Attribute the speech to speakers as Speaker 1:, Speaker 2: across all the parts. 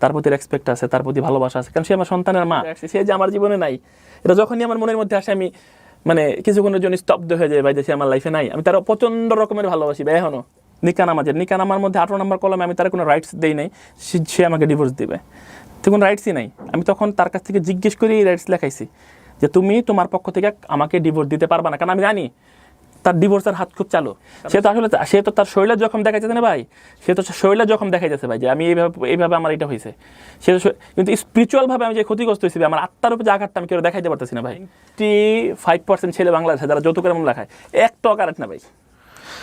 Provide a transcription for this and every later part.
Speaker 1: তার প্রতি রেসপেক্ট আছে, তার প্রতি ভালোবাসা আছে, কারণ সে আমার সন্তানের মা। সে যে আমার জীবনে নাই, এটা যখনই আমার মনের মধ্যে আসে আমি মানে কিছুক্ষণের জন্য স্তব্ধ হয়ে যায় ভাই, যে সে আমার লাইফে নাই। আমি তার প্রচণ্ড রকমের ভালোবাসি ভাই। এখনও নিকা নামার মধ্যে 18 নম্বর কলমে আমি তার কোনো রাইটস দেই নাই সে আমাকে ডিভোর্স দিবে, তো কোনো রাইটসই নাই। আমি তখন তার কাছ থেকে জিজ্ঞেস করি এই রাইটস লেখাইছি যে তুমি তোমার পক্ষ থেকে আমাকে ডিভোর্স দিতে পারবা না, কারণ আমি জানি তার ডিভোর্সের হাত খুব চালু। সে তো তার শরীরে জখম দেখাইছে না ভাই, সে তো শরীরে জখম দেখাইতেছে ভাই যে আমি এইভাবে আমার এটা হয়েছে। সে কিন্তু স্পিরিচুয়ালভাবে আমি যে ক্ষতিগ্রস্ত হয়েছি, আমার আত্মার উপরে যে আঘাতটা আমি কেউ দেখাইতে পারতেছি না ভাই। 95% ছেলে বাংলাদেশে যারা যৌতুকের মামলা খায়, একটা কারেক্ট না ভাই,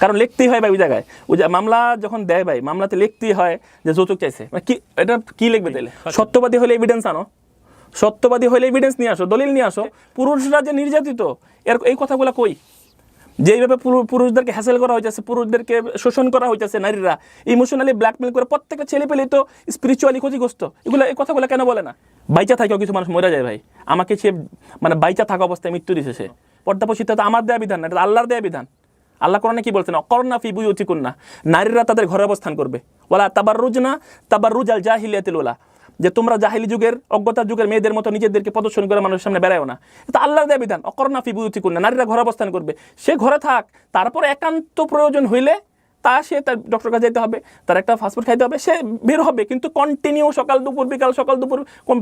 Speaker 1: কারণ লিখতেই হয় ভাই ওই জায়গায়। ওই যে মামলা যখন দেয় ভাই, মামলাতে লিখতেই হয় যে যৌতুক চাইছে, মানে কি এটা কি লিখবে দিলে? সত্যবাদী হলে এভিডেন্স আনো, সত্যবাদী হলে এভিডেন্স নিয়ে আসো, দলিল নিয়ে আসো। পুরুষরা যে নির্যাতিত এই কথাগুলো কই? যেইভাবে পুরুষদেরকে হ্যাসেল করা হয়েছে, পুরুষদেরকে শোষণ করা হয়েছে নারীরা, ইমোশনালি ব্ল্যাকমেল করে প্রত্যেকটা ছেলে পেলে তো স্পিরিচুয়ালি ক্ষতিগ্রস্ত। এই কথাগুলো কেন বলে না? বাইচা থাকেও কিছু মানুষ মরে যায় ভাই। আমাকে সে মানে বাইচা থাকা অবস্থায় মৃত্যু দিছে সে। পর্দাপোষিতা তো আমার দেয়া বিধান না, এটা আল্লাহর দেয়া বিধান। আল্লাহ কোরআনে কি বলছেন? অকরনা ফি বুয়ুতিকুন্না, নারীরা তাদের ঘরে অবস্থান করবে। ওয়ালা তাবাররুজনা তাবাররুজাল জাহিলিয়াতিল উলা, যে তোমরা জাহিলি যুগের অজ্ঞতার যুগের মেয়েদের মতো নিজেদেরকে প্রদর্শন করে মানুষের সামনে বেড়ায়ও না। এটা আল্লাহর দেয়া বিধান। অকরনা ফি বুয়ুতিকুন্না, নারীরা ঘরে অবস্থান করবে। সে ঘরে থাক, তারপর একান্ত প্রয়োজন হইলে সে তার ডক্টর কাছে যেতে হবে, তার একটা ফাস্টফুড খাইতে হবে, সে বের হবে, কিন্তু কন্টিনিউ সকাল দুপুর বিকাল সকাল দুপুর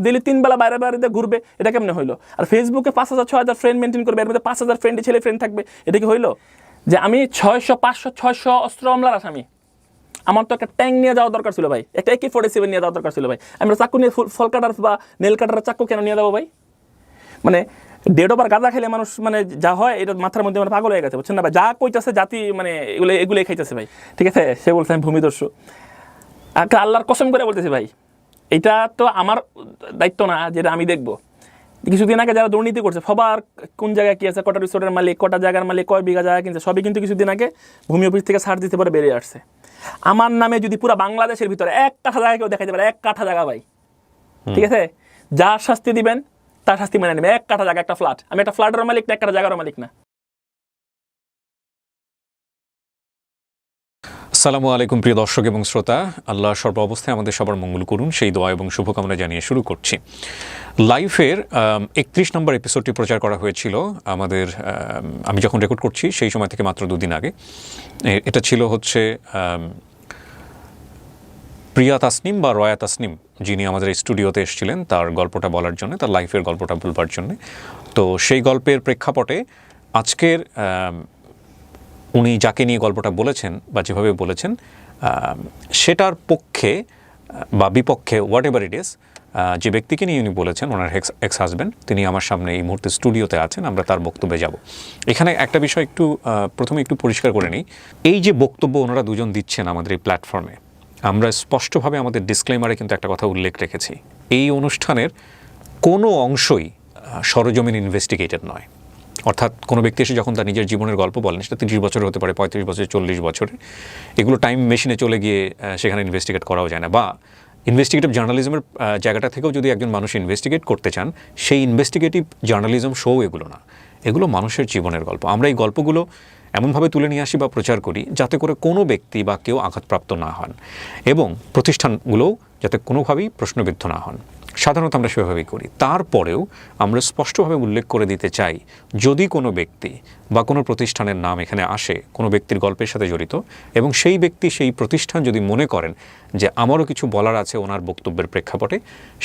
Speaker 1: দিল্লি 3 বেলা বাইরে বাইরে ঘুরবে, এটা কেমনে হইলো? আর ফেসবুকে 5000-6000 ফ্রেন্ড মেনটেন করবে, এর মধ্যে 5000 ফ্রেন্ড ছেলে ফ্রেন্ড থাকবে, এটা কি হইলো? যে আমি 600-500-600 অস্ত্র মামলার আসামি, আমার তো একটা ট্যাঙ্ক নিয়ে যাওয়া দরকার ছিল ভাই, একটা AK-47 নিয়ে যাওয়া দরকার ছিল ভাই। আমরা চাকু নিয়ে ফল কাটার বা নেল কাটার চাকু কেন নিয়ে যাবো ভাই? মানে 1.5 গাঁজা খেলে মানুষ মানে যা হয়, এটা মাথার মধ্যে মানে পাগল হয়ে গেছে, বুঝছেন না ভাই? যা কইতাছে জাতি মানে এগুলোই খাইতেছে ভাই, ঠিক আছে? সে বলছে আমি ভূমিদস্যু। একটা আল্লাহর কসম করে বলতেছি ভাই, এটা তো আমার দায়িত্ব না যেটা আমি দেখবো। কিছুদিন আগে যারা দুর্নীতি করছে, সবার কোন জায়গায় কি আছে, কটা রিসোর্টের মালিক, কটা জায়গার মালিক, কয় বিঘা জায়গা কিনছে, সবই কিন্তু কিছুদিন আগে ভূমি অফিস থেকে ছাড় দিতে পারে বেরিয়ে আসছে। আমার নামে যদি পুরো বাংলাদেশের ভিতরে 1 কাঠা জায়গা কেউ দেখাইতে পারে, 1 কাঠা জায়গা ভাই, ঠিক আছে, যার শাস্তি দিবেন তার শাস্তি মেনে নেবে। 1 কাঠা জায়গা, একটা ফ্ল্যাট, আমি একটা ফ্ল্যাটের মালিক না, 1 কাঠা জায়গার মালিক না।
Speaker 2: আসসালামু আলাইকুম প্রিয় দর্শক এবং শ্রোতা, আল্লাহ সর্ব অবস্থায় আমাদের সবার মঙ্গল করুন, সেই দোয়া এবং শুভকামনা জানিয়ে শুরু করছি। লাইফের 31 নম্বর এপিসোডটি প্রচার করা হয়েছিল আমাদের, আমি যখন রেকর্ড করছি সেই সময় থেকে মাত্র 2 দিন আগে। এটা ছিল হচ্ছে প্রিয়া তাসনিম বা রয়া তাসনিম, যিনি আমাদের এই স্টুডিওতে এসেছিলেন তার গল্পটা বলার জন্য, তার লাইফের গল্পটা বলবার জন্য। তো সেই গল্পের প্রেক্ষাপটে আজকের উনি যাকে নিয়ে গল্পটা বলেছেন বা যেভাবে বলেছেন, সেটার পক্ষে বা বিপক্ষে হোয়াট এভার ইট ইজ, যে ব্যক্তিকে নিয়ে উনি বলেছেন, ওনার এক্স হাজব্যান্ড, তিনি আমার সামনে এই মুহূর্তে স্টুডিওতে আছেন। আমরা তার বক্তব্যে যাব। এখানে একটা বিষয় প্রথমে একটু পরিষ্কার করে নিই। এই যে বক্তব্য ওনারা দুজন দিচ্ছেন আমাদের এই প্ল্যাটফর্মে, আমরা স্পষ্টভাবে আমাদের ডিসক্লেমারে কিন্তু একটা কথা উল্লেখ রেখেছি, এই অনুষ্ঠানের কোনো অংশই সরজমিন ইনভেস্টিগেটেড নয়। অর্থাৎ কোনো ব্যক্তি এসে যখন তার নিজের জীবনের গল্প বলেন, সেটা 30 বছরের হতে পারে, 35 বছর, 40 বছরের, এগুলো টাইম মেশিনে চলে গিয়ে সেখানে ইনভেস্টিগেট করাও যায় না। বা ইনভেস্টিগেটিভ জার্নালিজমের জায়গাটা থেকেও যদি একজন মানুষ ইনভেস্টিগেট করতে চান, সেই ইনভেস্টিগেটিভ জার্নালিজম শো এগুলো না, এগুলো মানুষের জীবনের গল্প। আমরা এই গল্পগুলো এমনভাবে তুলে নিয়ে আসি বা প্রচার করি যাতে করে কোনো ব্যক্তি বা কেউ আঘাতপ্রাপ্ত না হন, এবং প্রতিষ্ঠানগুলোও যাতে কোনোভাবেই প্রশ্নবিদ্ধ না হন। সাধারণত আমরা সেভাবেই করি। তারপরেও আমরা স্পষ্টভাবে উল্লেখ করে দিতে চাই, যদি কোনো ব্যক্তি বা কোনো প্রতিষ্ঠানের নাম এখানে আসে, কোনো ব্যক্তির গল্পের সাথে জড়িত, এবং সেই ব্যক্তি সেই প্রতিষ্ঠান যদি মনে করেন যে আমারও কিছু বলার আছে ওনার বক্তব্যের প্রেক্ষাপটে,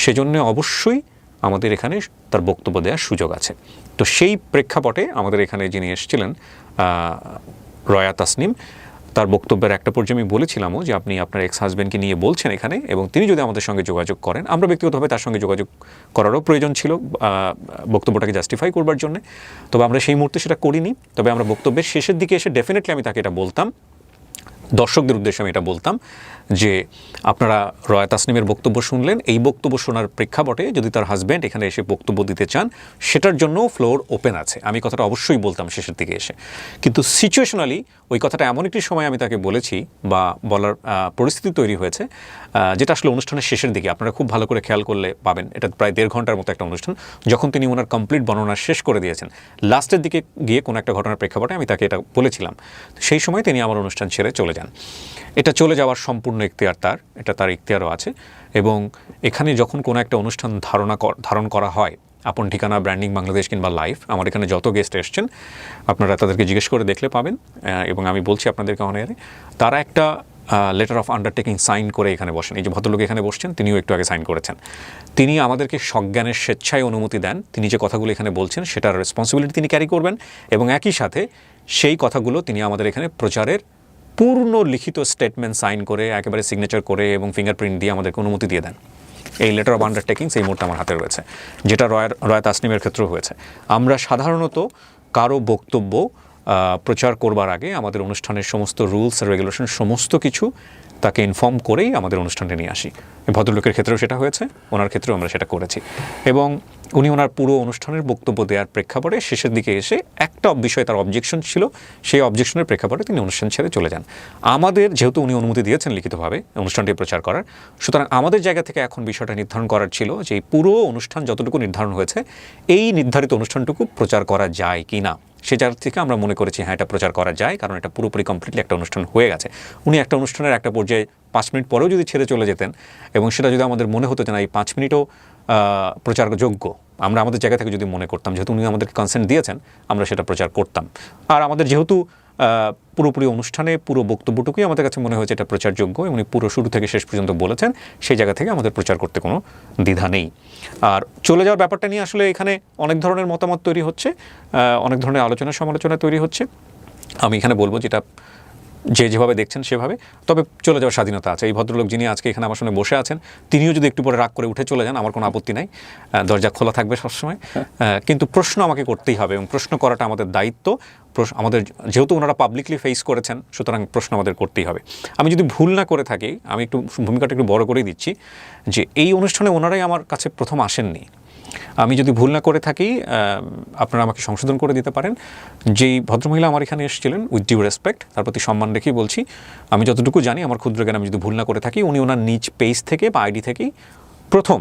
Speaker 2: সেজন্য অবশ্যই আমাদের এখানে তার বক্তব্য দেওয়ার সুযোগ আছে। তো সেই প্রেক্ষাপটে আমাদের এখানে যিনি এসেছিলেন রয়া তাসনিম, তার বক্তব্যের একটা পর্যায়ে আমি বলেছিলামও যে আপনি আপনার এক্স হাজব্যান্ডকে নিয়ে বলছেন এখানে, এবং তিনি যদি আমাদের সঙ্গে যোগাযোগ করেন, আমরা ব্যক্তিগতভাবে তার সঙ্গে যোগাযোগ করারও প্রয়োজন ছিল বক্তব্যটাকে জাস্টিফাই করবার জন্য। তবে আমরা সেই মুহূর্তে সেটা করিনি। তবে আমরা বক্তব্যের শেষের দিকে এসে ডেফিনেটলি আমি তাকে এটা বলতাম, দর্শকদের উদ্দেশ্যে আমি এটা বলতাম যে আপনারা রয়া তাসনিমের বক্তব্য শুনলেন, এই বক্তব্য শোনার প্রেক্ষাপটে যদি তার হাজব্যান্ড এখানে এসে বক্তব্য দিতে চান, সেটার জন্য ফ্লোর ওপেন আছে। আমি কথাটা অবশ্যই বলতাম শেষের দিকে এসে। কিন্তু সিচুয়েশনালি ওই কথাটা এমন একটি সময় আমি তাকে বলেছি বা বলার পরিস্থিতি তৈরি হয়েছে, যেটা আসলে অনুষ্ঠানের শেষের দিকে, আপনারা খুব ভালো করে খেয়াল করলে পাবেন, এটা প্রায় 1.5 ঘন্টার মতো একটা অনুষ্ঠান। যখন তিনি ওনার কমপ্লিট বর্ণনা শেষ করে দিয়েছেন, লাস্টের দিকে গিয়ে কোনো একটা ঘটনার প্রেক্ষাপটে আমি তাকে এটা বলেছিলাম। সেই সময় তিনি আমার অনুষ্ঠান ছেড়ে চলে যান। এটা চলে যাওয়ার সম্পূর্ণ ইখতিয়ার তার, এটা তার ইখতিয়ারও আছে। এবং এখানে যখন কোনো একটা অনুষ্ঠান ধারণ করা হয়, আপন ঠিকানা, ব্র্যান্ডিং বাংলাদেশ কিংবা লাইভ, আমার এখানে যত গেস্ট এসছেন আপনারা তাদেরকে জিজ্ঞেস করে দেখলে পাবেন, এবং আমি বলছি আপনাদেরকে অনেকে, তারা একটা লেটার অফ আন্ডারটেকিং সাইন করে এখানে বসেন। এই যে ভদ্রলোক এখানে বসছেন, তিনিও একটু আগে সাইন করেছেন। তিনি আমাদেরকে সজ্ঞানের স্বেচ্ছায় অনুমতি দেন, তিনি যে কথাগুলো এখানে বলছেন সেটার রেসপন্সিবিলিটি তিনি ক্যারি করবেন, এবং একই সাথে সেই কথাগুলো তিনি আমাদের এখানে প্রচারের পূর্ণ লিখিত স্টেটমেন্ট সাইন করে একেবারে সিগনেচার করে এবং ফিঙ্গারপ্রিন্ট দিয়ে আমাদেরকে অনুমতি দিয়ে দেন। এই লেটার অফ আন্ডারটেকিং সেই মুহূর্তে আমার হাতে রয়েছে, যেটা রয় তাসনিমের ক্ষেত্রেও হয়েছে। আমরা সাধারণত কারো বক্তব্য প্রচার করবার আগে আমাদের অনুষ্ঠানের সমস্ত রুলস রেগুলেশন সমস্ত কিছু তাকে ইনফর্ম করেই আমাদের অনুষ্ঠানটা নিয়ে আসি। ভদ্রলোকের ক্ষেত্রেও সেটা হয়েছে, ওনার ক্ষেত্রেও আমরা সেটা করেছি, এবং উনি ওনার পুরো অনুষ্ঠানের বক্তব্য দেওয়ার প্রেক্ষাপটে শেষের দিকে এসে একটা বিষয়ে তার অবজেকশন ছিল, সেই অবজেকশনের প্রেক্ষাপটে তিনি অনুষ্ঠান ছেড়ে চলে যান। আমাদের যেহেতু উনি অনুমতি দিয়েছেন লিখিতভাবে অনুষ্ঠানটি প্রচার করার, সুতরাং আমাদের জায়গা থেকে এখন বিষয়টা নির্ধারণ করার ছিল যে এই পুরো অনুষ্ঠান যতটুকু নির্ধারণ হয়েছে এই নির্ধারিত অনুষ্ঠানটুকু প্রচার করা যায় কি না। সে জায়গা থেকে আমরা মনে করেছি হ্যাঁ, এটা প্রচার করা যায়, কারণ এটা পুরোপুরি কমপ্লিটলি একটা অনুষ্ঠান হয়ে গেছে। উনি একটা অনুষ্ঠানের একটা পর্যায়ে 5 মিনিট পরেও যদি ছেড়ে চলে যেতেন, এবং সেটা যদি আমাদের মনে হতো যে না এই 5 মিনিটও প্রচারযোগ্য, আমরা আমাদের জায়গা থেকে যদি মনে করতাম, যেহেতু উনি আমাদেরকে কনসেন্ট দিয়েছেন, আমরা সেটা প্রচার করতাম। আর আমাদের যেহেতু পুরোপুরি অনুষ্ঠানে পুরো বক্তব্যটুকুই আমাদের কাছে মনে হয়েছে এটা প্রচারযোগ্য, এবং উনি পুরো শুরু থেকে শেষ পর্যন্ত বলেছেন, সেই জায়গা থেকে আমাদের প্রচার করতে কোনো দ্বিধা নেই। আর চলে যাওয়ার ব্যাপারটা নিয়ে আসলে এখানে অনেক ধরনের মতামত তৈরি হচ্ছে, অনেক ধরনের আলোচনা সমালোচনা তৈরি হচ্ছে। আমি এখানে বলবো যেটা যেভাবে দেখছেন সেভাবে, তবে চলে যাওয়ার স্বাধীনতা আছে। এই ভদ্রলোক যিনি আজকে এখানে আমার সঙ্গে বসে আছেন, তিনিও যদি একটু পরে রাগ করে উঠে চলে যান, আমার কোনো আপত্তি নাই, দরজা খোলা থাকবে সবসময়। কিন্তু প্রশ্ন আমাকে করতেই হবে, এবং প্রশ্ন করাটা আমাদের দায়িত্ব। আমাদের যেহেতু ওনারা পাবলিকলি ফেস করেছেন, সুতরাং প্রশ্ন আমাদের করতেই হবে। আমি যদি ভুল না করে থাকি, আমি একটু ভূমিকাটা একটু বড় করেই দিচ্ছি, যে এই অনুষ্ঠানে ওনারাই আমার কাছে প্রথম আসেননি। আমি যদি ভুল না করে থাকি, আপনারা আমাকে সংশোধন করে দিতে পারেন। যেই ভদ্রমহিলা আমার এখানে এসেছিলেন, উইথ ডিউ রেসপেক্ট, তার প্রতি সম্মান রেখেই বলছি, আমি যতটুকু জানি, আমার ক্ষুদ্র জ্ঞান, আমি যদি ভুল না করে থাকি, উনি ওনার নিজ পেজ থেকে বা আইডি থেকেই প্রথম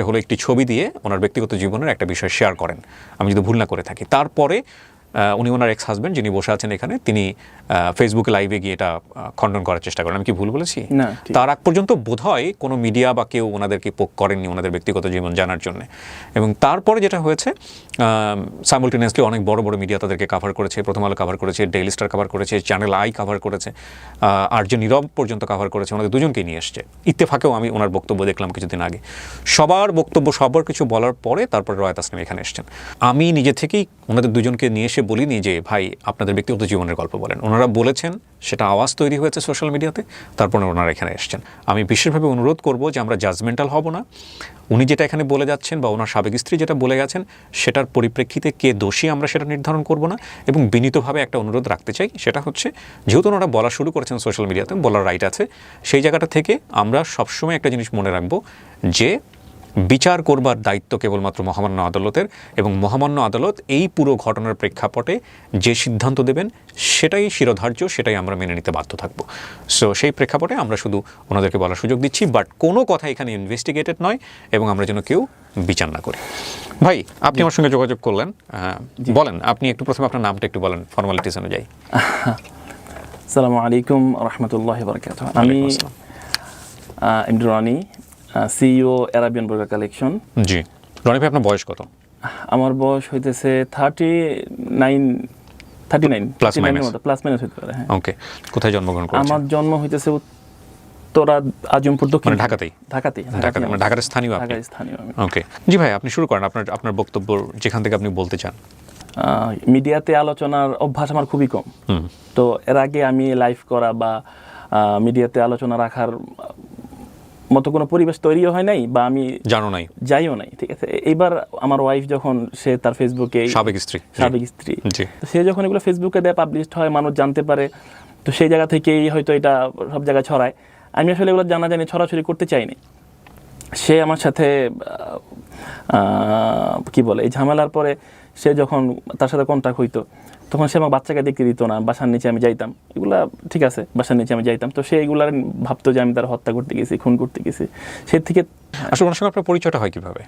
Speaker 2: হলো একটি ছবি দিয়ে ওনার ব্যক্তিগত জীবনের একটা বিষয় শেয়ার করেন, আমি যদি ভুল না করে থাকি। তারপরে উনি ওনার এক্স হাজব্যান্ড যিনি বসে আছেন এখানে, তিনি ফেসবুকে লাইভে গিয়ে এটা খণ্ডন করার চেষ্টা করেন। আমি কি ভুল বলেছি?
Speaker 1: না,
Speaker 2: তার আগ পর্যন্ত বোধহয় কোনো মিডিয়া বা কেউ ওনাদেরকে পোক করেননি ওনাদের ব্যক্তিগত জীবন জানার জন্য। এবং তারপরে যেটা হয়েছে, সাইমultaneously অনেক বড় বড় মিডিয়া তাদেরকে কাভার করেছে। প্রথম আলো কাভার করেছে, ডেইলি স্টার কাভার করেছে, চ্যানেল আই কাভার করেছে, আর যে নীরব পর্যন্ত কাভার করেছে, ওনাদের দুজনকেই নিয়ে এসছে। ইত্তেফাকেও আমি ওনার বক্তব্য দেখলাম কিছুদিন আগে। সবার বক্তব্য সবার কিছু বলার পরে তারপরে রয় তাসনিম এখানে এসছেন। আমি নিজে থেকেই ওনাদের দুজনকে নিয়ে এসে বলিনি যে ভাই আপনাদের ব্যক্তিগত জীবনের গল্প বলেন। ওনারা বলেছেন, সেটা আওয়াজ তৈরি হয়েছে সোশ্যাল মিডিয়াতে, তারপরে ওনারা এখানে এসছেন। আমি বিশেষভাবে অনুরোধ করব যে আমরা জাজমেন্টাল হব না। উনি যেটা এখানে বলে যাচ্ছেন বা ওনার সাবেক স্ত্রী যেটা বলে গেছেন, সেটার পরিপ্রেক্ষিতে কে দোষী আমরা সেটা নির্ধারণ করব না। এবং বিনীতভাবে একটা অনুরোধ রাখতে চাই, সেটা হচ্ছে যেহেতু ওনারা বলা শুরু করেছেন সোশ্যাল মিডিয়াতে, বলার রাইট আছে, সেই জায়গাটা থেকে আমরা সবসময় একটা জিনিস মনে রাখবো যে বিচার করবার দায়িত্ব কেবলমাত্র মহামান্য আদালতের, এবং মহামান্য আদালত এই পুরো ঘটনার প্রেক্ষাপটে যে সিদ্ধান্ত দেবেন সেটাই শিরোধার্য, সেটাই আমরা মেনে নিতে বাধ্য থাকবো। সো সেই প্রেক্ষাপটে আমরা শুধু ওনাদেরকে বলার সুযোগ দিচ্ছি, বাট কোনো কথা এখানে ইনভেস্টিগেটেড নয়, এবং আমরা যেন কেউ বিচার না করি। ভাই, আপনি আমার সঙ্গে যোগাযোগ করলেন, বলেন আপনি একটু প্রথমে আপনার নামটা একটু বলেন ফর্মালিটিস অনুযায়ী।
Speaker 1: আসসালামু আলাইকুম রাহমাতুল্লাহি ওয়া বারাকাতুহু। আমি এমডি রনি, সিইও অ্যারাবিয়ান বুরকা কালেকশন।
Speaker 2: জি, রনি ভাই, আপনার বয়স কত?
Speaker 1: আমার বয়স হইতেছে 39
Speaker 2: প্লাস মাইনাস
Speaker 1: হইতে পারে। হ্যাঁ।
Speaker 2: ওকে, কোথায় জন্মগ্রহণ করেছেন?
Speaker 1: আমার জন্ম হইতেছে উত্তরা আজমপুর, দক্ষিণ
Speaker 2: ঢাকাতেই। মানে ঢাকার স্থানীয় আপনি?
Speaker 1: ঢাকার স্থানীয় আমি।
Speaker 2: ওকে, জি ভাই, আপনি শুরু করেন আপনার বক্তব্য যেখান থেকে আপনি বলতে চান।
Speaker 1: মিডিয়াতে আলোচনার অভ্যাস আমার খুবই কম। তো এর আগে আমি লাইভ করা বা মিডিয়াতে আলোচনা রাখার মতো কোনো পরিবেশ তৈরিও হয় নাই, বা আমি যাইও নাই। ঠিক আছে, এইবার আমার ওয়াইফ যখন সে তার ফেসবুকে, সাবেক স্ত্রী, তো সে যখন এগুলো ফেসবুকে দেয়, পাবলিশড হয়, মানুষ জানতে পারে, তো সেই জায়গা থেকেই হয়তো এটা সব জায়গায় ছড়ায়। আমি আসলে এগুলো জানাজানি ছড়াছড়ি করতে চাইনি। সে আমার সাথে কি বলে, এই ঝামেলার পরে সে যখন তার সাথে কন্ট্যাক্ট হইতো, তখন সে আমার বাচ্চাকে দেখতে দিত না, বাসার নিচে আমি যাইতাম, এগুলা ঠিক আছে, বাসার নিচে আমি যাইতাম, তো সে এগুলার ভাবতো যে আমি তার হত্যা করতে গেছি, খুন করতে গেছি। সে থেকে
Speaker 2: আসলে ওনার সঙ্গে আপনার পরিচয়টা হয় কিভাবে?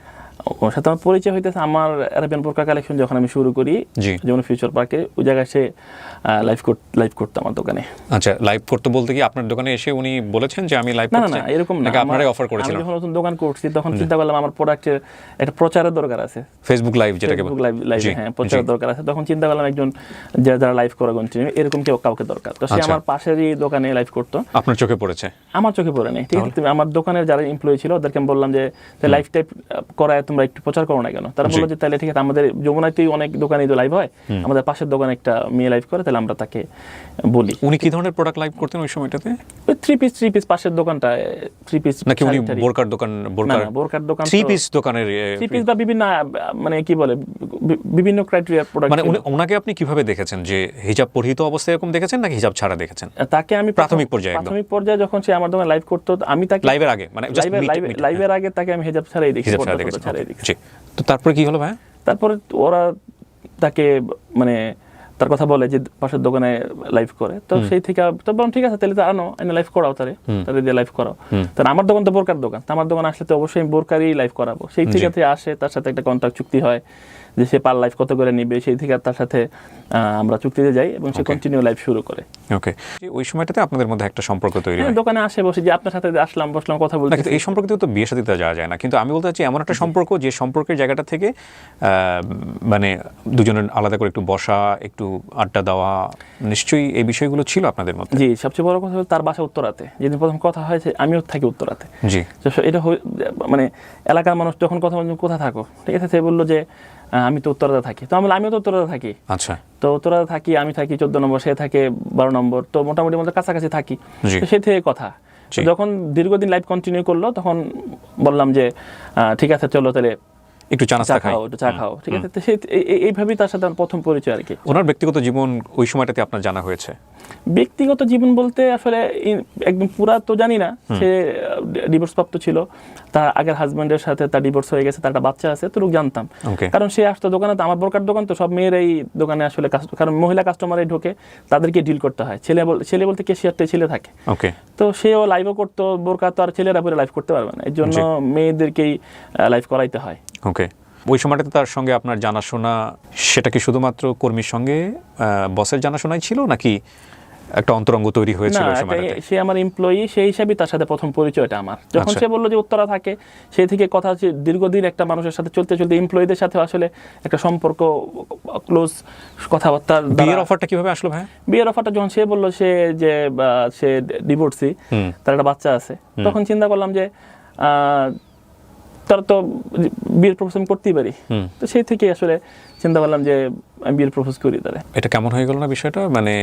Speaker 1: ওর সাথে আমার পরিচয় হইতেছে আমার আরাবিয়ান বোরকা কালেকশন যখন আমি শুরু করি,
Speaker 2: জি।
Speaker 1: যেমন ফিউচার পার্কে, ওই জায়গায় সে লাইভ করতো আমার দোকানে।
Speaker 2: আচ্ছা, লাইভ করতে বলতে কি আপনার দোকানে এসে উনি বলেছেন যে আমি লাইভ
Speaker 1: না
Speaker 2: করতে
Speaker 1: না না, এরকম না,
Speaker 2: নাকি আপনারাই অফার
Speaker 1: আমি
Speaker 2: করেছিলেন?
Speaker 1: যখন নতুন দোকান করছি তখন চিন্তা করলাম আমার প্রোডাক্টের একটা প্রচারের দরকার আছে,
Speaker 2: ফেসবুক লাইভ যেটাকে
Speaker 1: ফেসবুক লাইভ, হ্যাঁ প্রচারের দরকার আছে। তখন চিন্তা করলাম একজন যারা লাইভ করে কন্টিনিউ এরকম কেউ কাউকে দরকার, তো সে আমার পাশেরই দোকানে লাইভ করতো।
Speaker 2: আপনার চোখে পড়েছে?
Speaker 1: আমার চোখে পড়ে নেই, ঠিক আছে। তুমি আমার দোকানের যারা এমপ্লয়ি ছিল ওদেরকে আমি বললাম যে লাইভ টাইপ করায় তোমরা একটু প্রচার করো না কেন? তারা বললো যে তাহলে ঠিক আছে, আমাদের যমুনাতেই অনেক দোকানে তো লাইভ হয়, আমাদের পাশের দোকানে একটা মেয়ে লাইভ করে, তাহলে আমরা তাকে বলি।
Speaker 2: উনি কি ধরনের প্রোডাক্ট লাইভ করতেন ওই সময়টাতে?
Speaker 1: ওই থ্রি পিস পাশের দোকানটা, থ্রি পিস
Speaker 2: নাকি উনি বোরকার দোকান,
Speaker 1: বোরকার দোকান,
Speaker 2: থ্রি পিস দোকানের
Speaker 1: থ্রি পিস বা বিভিন্ন মানে কি বলে বিভিন্ন ক্রাইটেরিয়ার প্রোডাক্ট।
Speaker 2: মানে ওনাকে আপনি কিভাবে দেখেছেন, যে হিজাব পরিহিত অবস্থায় এরকম দেখেছেন নাকি হিজাব ছাড়া দেখেছেন?
Speaker 1: তাকে আমি
Speaker 2: প্রাথমিক পর্যায়ে
Speaker 1: যখন সে আমার দোকানে লাইভ করতো, আমি তাকে
Speaker 2: লাইভের আগে, মানে জাস্ট
Speaker 1: লাইভের আগে তাকে আমি হিজাব ছাড়াই দেখি,
Speaker 2: হিজাব ছাড়া দেখেছেন। জি। তো তারপরে কি হলো ভাই?
Speaker 1: তারপরে ওরা তাকে মানে তার কথা বলে যে পাশের দোকানে লাইভ করে, তো সেই থেকে তো বললাম ঠিক আছে তাহলে তো আনো, এনে লাইভ করাও, তারে দিয়ে লাইভ করাও। তাহলে আমার দোকান তো বোরকার দোকান, আমার দোকান আসলে তো অবশ্যই আমি বোরকারই লাইভ করাবো। সেই থেকে আসে, তার সাথে একটা কন্ট্রাক্ট চুক্তি হয় যে সে পার লাইভ কত করে নিবে, সেই থেকে তার সাথে আমরা চুক্তিতে যাই এবং সে কন্টিনিউ লাইভ শুরু করে।
Speaker 2: ওকে। ওই সময়টাতে আপনাদের মধ্যে একটা সম্পর্ক তৈরি হয়,
Speaker 1: দোকানে আসে বসে যে আপনার সাথে আসলাম, বসলাম, কথা বলতে।
Speaker 2: কিন্তু এই সম্পর্কে তো বিয়ে শাদীতে যাওয়া যায় না, কিন্তু আমি বলতে চাচ্ছি এমন একটা সম্পর্ক যে সম্পর্কের জায়গাটা থেকে মানে দুজনের আলাদা করে একটু বসা, একটু আড্ডা দেওয়া, নিশ্চয়ই এই বিষয়গুলো ছিল আপনাদের মধ্যে।
Speaker 1: জি, সবচেয়ে বড় কথা হলো তার বাসা উত্তরাতে, যেদিন প্রথম কথা হয়েছে আমিও থাকি উত্তরাতে।
Speaker 2: জি।
Speaker 1: এটা মানে এলাকার মানুষ যখন কথা বলছে কোথায় থাকো, ঠিক আছে, সে বললো যে আমি তো উত্তরাতে থাকি। তো আমি আমিও তো উত্তরাতে থাকি।
Speaker 2: আচ্ছা।
Speaker 1: তো উত্তরাতে থাকি, আমি থাকি 14 নম্বর, সে থাকে 12 নম্বর, তো মোটামুটি আমাদের কাছাকাছি থাকি। তো সেই থেকে কথা, যখন দীর্ঘদিন লাইভ কন্টিনিউ করলো তখন বললাম যে ঠিক আছে চলো তাহলে
Speaker 2: একটু চা
Speaker 1: খাও, ঠিক আছে। তো এইভাবেই তার সাথে প্রথম পরিচয় আর কি।
Speaker 2: ওনার ব্যক্তিগত জীবন ওই সময়টাতে আপনার জানা হয়েছে?
Speaker 1: ব্যক্তিগত জীবন বলতে আসলে একদম পুরা তো জানি না। সে ডিভোর্স প্রাপ্ত ছিল, তার আগের হাজবেন্ডের সাথে তার ডিভোর্স হয়ে গেছে, তার একটা বাচ্চা আছে, তো জানতাম। কারণ সে আসতো দোকানে, তো আমার বোরকার দোকান তো সব মেয়েরাই দোকানে আসলে, কারণ মহিলা কাস্টমারই ঢোকে, তাদেরকে ডিল করতে হয়। ছেলে বলতে ক্যাশিয়ারটাই ছেলে থাকে। তো সেও লাইভও করতো, বোরকা তো আর ছেলেরা পরে লাইভ করতে পারবে না, এর জন্য মেয়েদেরকেই লাইভ করাইতে হয়।
Speaker 2: ওকে। ওই সময়টাতে তার সঙ্গে আপনার জানাশোনা, সেটা কি শুধুমাত্র কর্মীর সঙ্গে বসের জানাশোনাই ছিল, নাকি একটা অন্তরঙ্গ তৈরি হয়েছিল ওই সময়টাতে?
Speaker 1: সে আমার এমপ্লয়ি, সেই হিসাবে তার সাথে প্রথম পরিচয়টা আমার। যখন সে বললো যে উত্তরা থাকে, সেই থেকে কথা হচ্ছে দীর্ঘদিন একটা মানুষের সাথে চলতে চলতে এমপ্লয়ীদের সাথে আসলে একটা সম্পর্ক, ক্লোজ কথাবার্তা।
Speaker 2: বিয়ের অফারটা কিভাবে আসলো ভাই?
Speaker 1: বিয়ের অফারটা যখন সে বললো সে ডিভোর্সি, তার একটা বাচ্চা আছে, তখন চিন্তা করলাম যে তার তো বিয়ের প্রপোজ আমি করতেই পারি। তো সেই থেকে আসলে চিন্তা করলাম যে আমি বিয়ের প্রপোজ করি তারে।
Speaker 2: এটা কেমন হয়ে গেল না বিষয়টা, মানে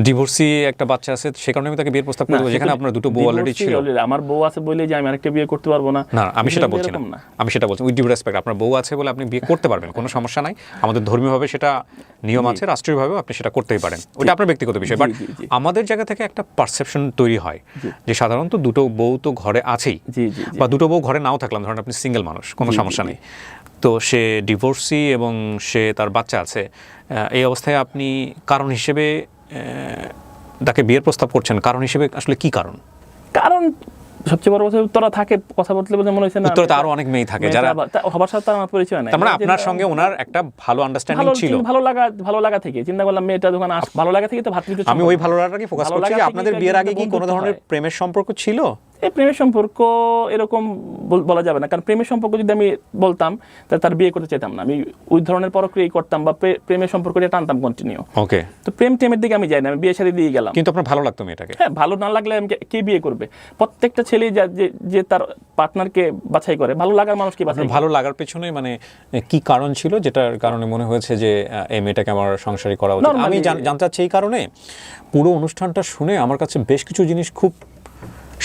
Speaker 2: ডিভোর্সি একটা বাচ্চা আছে সে কারণে আমি তাকে বিয়ের প্রস্তাব করব, যেখানে আপনার দুটো বউ অলরেডি ছিল।
Speaker 1: আমার বউ আছে বলে যে আমি আরেকটা বিয়ে করতে পারবো না,
Speaker 2: না আমি সেটা বলছি না, আমি সেটা বলছি উইথ ডিউ রেসপেক্ট, আপনার বউ আছে বলে আপনি বিয়ে করতে পারবেন, কোনো সমস্যা নাই। আমাদের ধর্মীয়ভাবে সেটা নিয়ম আছে, রাষ্ট্রীয়ভাবেও আপনি সেটা করতেই পারেন, ওটা আপনার ব্যক্তিগত বিষয়। বাট আমাদের জায়গা থেকে একটা পারসেপশন তৈরি হয় যে সাধারণত দুটো বউ তো ঘরে আছেই, বা দুটো বউ ঘরে নাও থাকলাম, ধরেন আপনি সিঙ্গেল মানুষ, কোনো সমস্যা নেই। তো সে ডিভোর্সি এবং সে তার বাচ্চা আছে, এই অবস্থায় আপনি কারণ হিসেবে তাকে বিয়ের প্রস্তাব করছেন, কারণ হিসেবে আসলে কি কারণ?
Speaker 1: কারণ সবচেয়ে বড় কথা উত্তরা থাকে, কথা বলতে বলতে মনে হচ্ছে না
Speaker 2: উত্তরাতে আরো অনেক মেয়ে থাকে যারা
Speaker 1: সবার সাথে আমার পরিচয় নাই।
Speaker 2: তার মানে আপনার সঙ্গে ওনার একটা ভালো আন্ডারস্ট্যান্ডিং ছিল,
Speaker 1: ভালো লাগা থেকে চিন্তা করলাম মেয়েটা দোকান ভালো লাগা থেকে তো ভাতৃত্ব।
Speaker 2: আমি ওই ভালো লাগাটাকে ফোকাস করছি যে আপনাদের বিয়ের আগে কি কোনো ধরনের প্রেমের সম্পর্ক ছিল?
Speaker 1: এই প্রেমের সম্পর্ক এরকম বলা যাবে না, কারণ প্রেমের সম্পর্ক যদি আমি বলতাম তাহলে তার বিয়ে করতে চাইতাম না। আমি ওই ধরনের পরক্রিয়াই করতাম বা প্রেমের সম্পর্কটা টানতাম কন্টিনিউ।
Speaker 2: ওকে।
Speaker 1: তো প্রেমের দিকে আমি যাই না, আমি বিয়ে শাদী দিয়ে গেলাম।
Speaker 2: কিন্তু আপনার ভালো লাগতো মেয়েটাকে?
Speaker 1: হ্যাঁ, ভালো না লাগলে কে বিয়ে করবে? প্রত্যেকটা ছেলে যে তার পার্টনারকে বাছাই করে, ভালো লাগার মানুষকে বাছাই করে।
Speaker 2: ভালো লাগার পেছনে মানে কি কারণ ছিল যেটার কারণে মনে হয়েছে যে এই মেয়েটাকে আমার সংসারী করা উচিত? আমি জানতে চাচ্ছি এই কারণে, পুরো অনুষ্ঠানটা শুনে আমার কাছে বেশ কিছু জিনিস খুব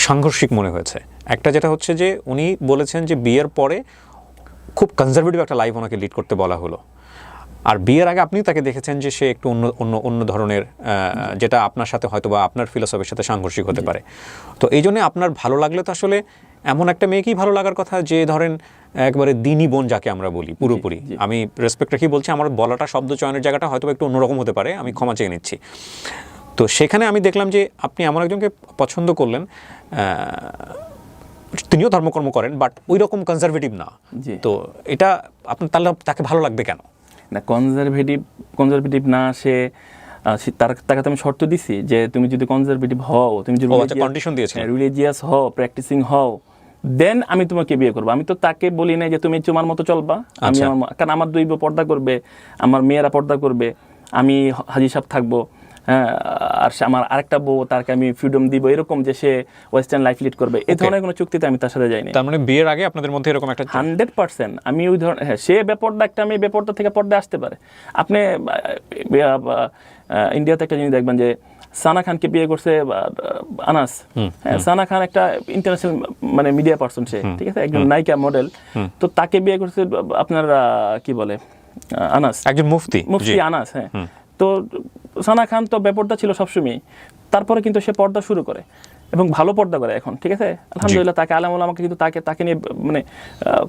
Speaker 2: সাংঘর্ষিক মনে হয়েছে। একটা যেটা হচ্ছে যে উনি বলেছেন যে বিয়ের পরে খুব কনজারভেটিভ একটা লাইফ ওনাকে লিড করতে বলা হলো, আর বিয়ের আগে আপনি তাকে দেখেছেন যে সে একটু অন্য ধরনের, যেটা আপনার সাথে হয়তো বা আপনার ফিলোসফির সাথে সাংঘর্ষিক হতে পারে। তো এই জন্য আপনার ভালো লাগলে তো আসলে এমন একটা মেয়েকেই ভালো লাগার কথা যে ধরেন একবারে দিনী বোন যাকে আমরা বলি পুরোপুরি। আমি রেসপেক্ট রেখেই বলছি, আমার বলাটা শব্দ চয়নের জায়গাটা হয়তো একটু অন্যরকম হতে পারে, আমি ক্ষমা চেয়ে নিচ্ছি। তো সেখানে আমি দেখলাম যে আপনি এমন একজনকে পছন্দ করলেন তিনিও ধর্মকর্ম করেন বাট ওই রকম কনজারভেটিভ না,
Speaker 1: জি।
Speaker 2: তো এটা আপনার তাহলে তাকে ভালো লাগবে কেন?
Speaker 1: না, কনজারভেটিভ না, তাকে তো আমি শর্ত দিছি যে তুমি যদি কনজারভেটিভ হও, তুমি যদি
Speaker 2: কন্ডিশন দিয়েছেন।
Speaker 1: রিলিজিয়াস হও, প্র্যাকটিসিং হও, দেন আমি তোমাকে বিয়ে করবো। আমি তো তাকে বলি নাই যে তুমি তোমার মতো চলবা, আমি কারণ আমার দৈব পর্দা করবে, আমার মেয়েরা পর্দা করবে, আমি হাজি সাহেব থাকবো, হ্যাঁ, আর আমার আরেকটা বউ, তাকে আমি ফ্রিডম দিব, এরকম যে সে ওয়েস্টার্ন লাইফ লিড করবে, এই ধরনের কোনো চুক্তিতে আমি তার সাথে যাইনি।
Speaker 2: তার মানে বিয়ের আগে আপনাদের মধ্যে এরকম একটা
Speaker 1: 100% আমি ওই ধরনের, হ্যাঁ, সে বেপর্দা একটা মেয়ে বেপর্দা থেকে পর্দায় আসতে পারে। আপনি ইন্ডিয়াতে একটা জিনিস দেখবেন যে সানা খানকে বিয়ে করছে আনাস। হ্যাঁ, সানা খান একটা ইন্টারন্যাশনাল মানে মিডিয়া পার্সন, সে ঠিক আছে, একজন নায়িকা মডেল, তো তাকে বিয়ে করছে আপনার কি বলে আনাস,
Speaker 2: একজন মুফতি
Speaker 1: আনাস। হ্যাঁ, তো সানা খান তো বেপর্দা ছিল সবসময়, তারপরে কিন্তু সে পর্দা শুরু করে এবং ভালো পর্দা করে এখন, ঠিক আছে, আলহামদুলিল্লাহ। তাকে আলেম ওলামাকে কিন্তু তাকে নিয়ে মানে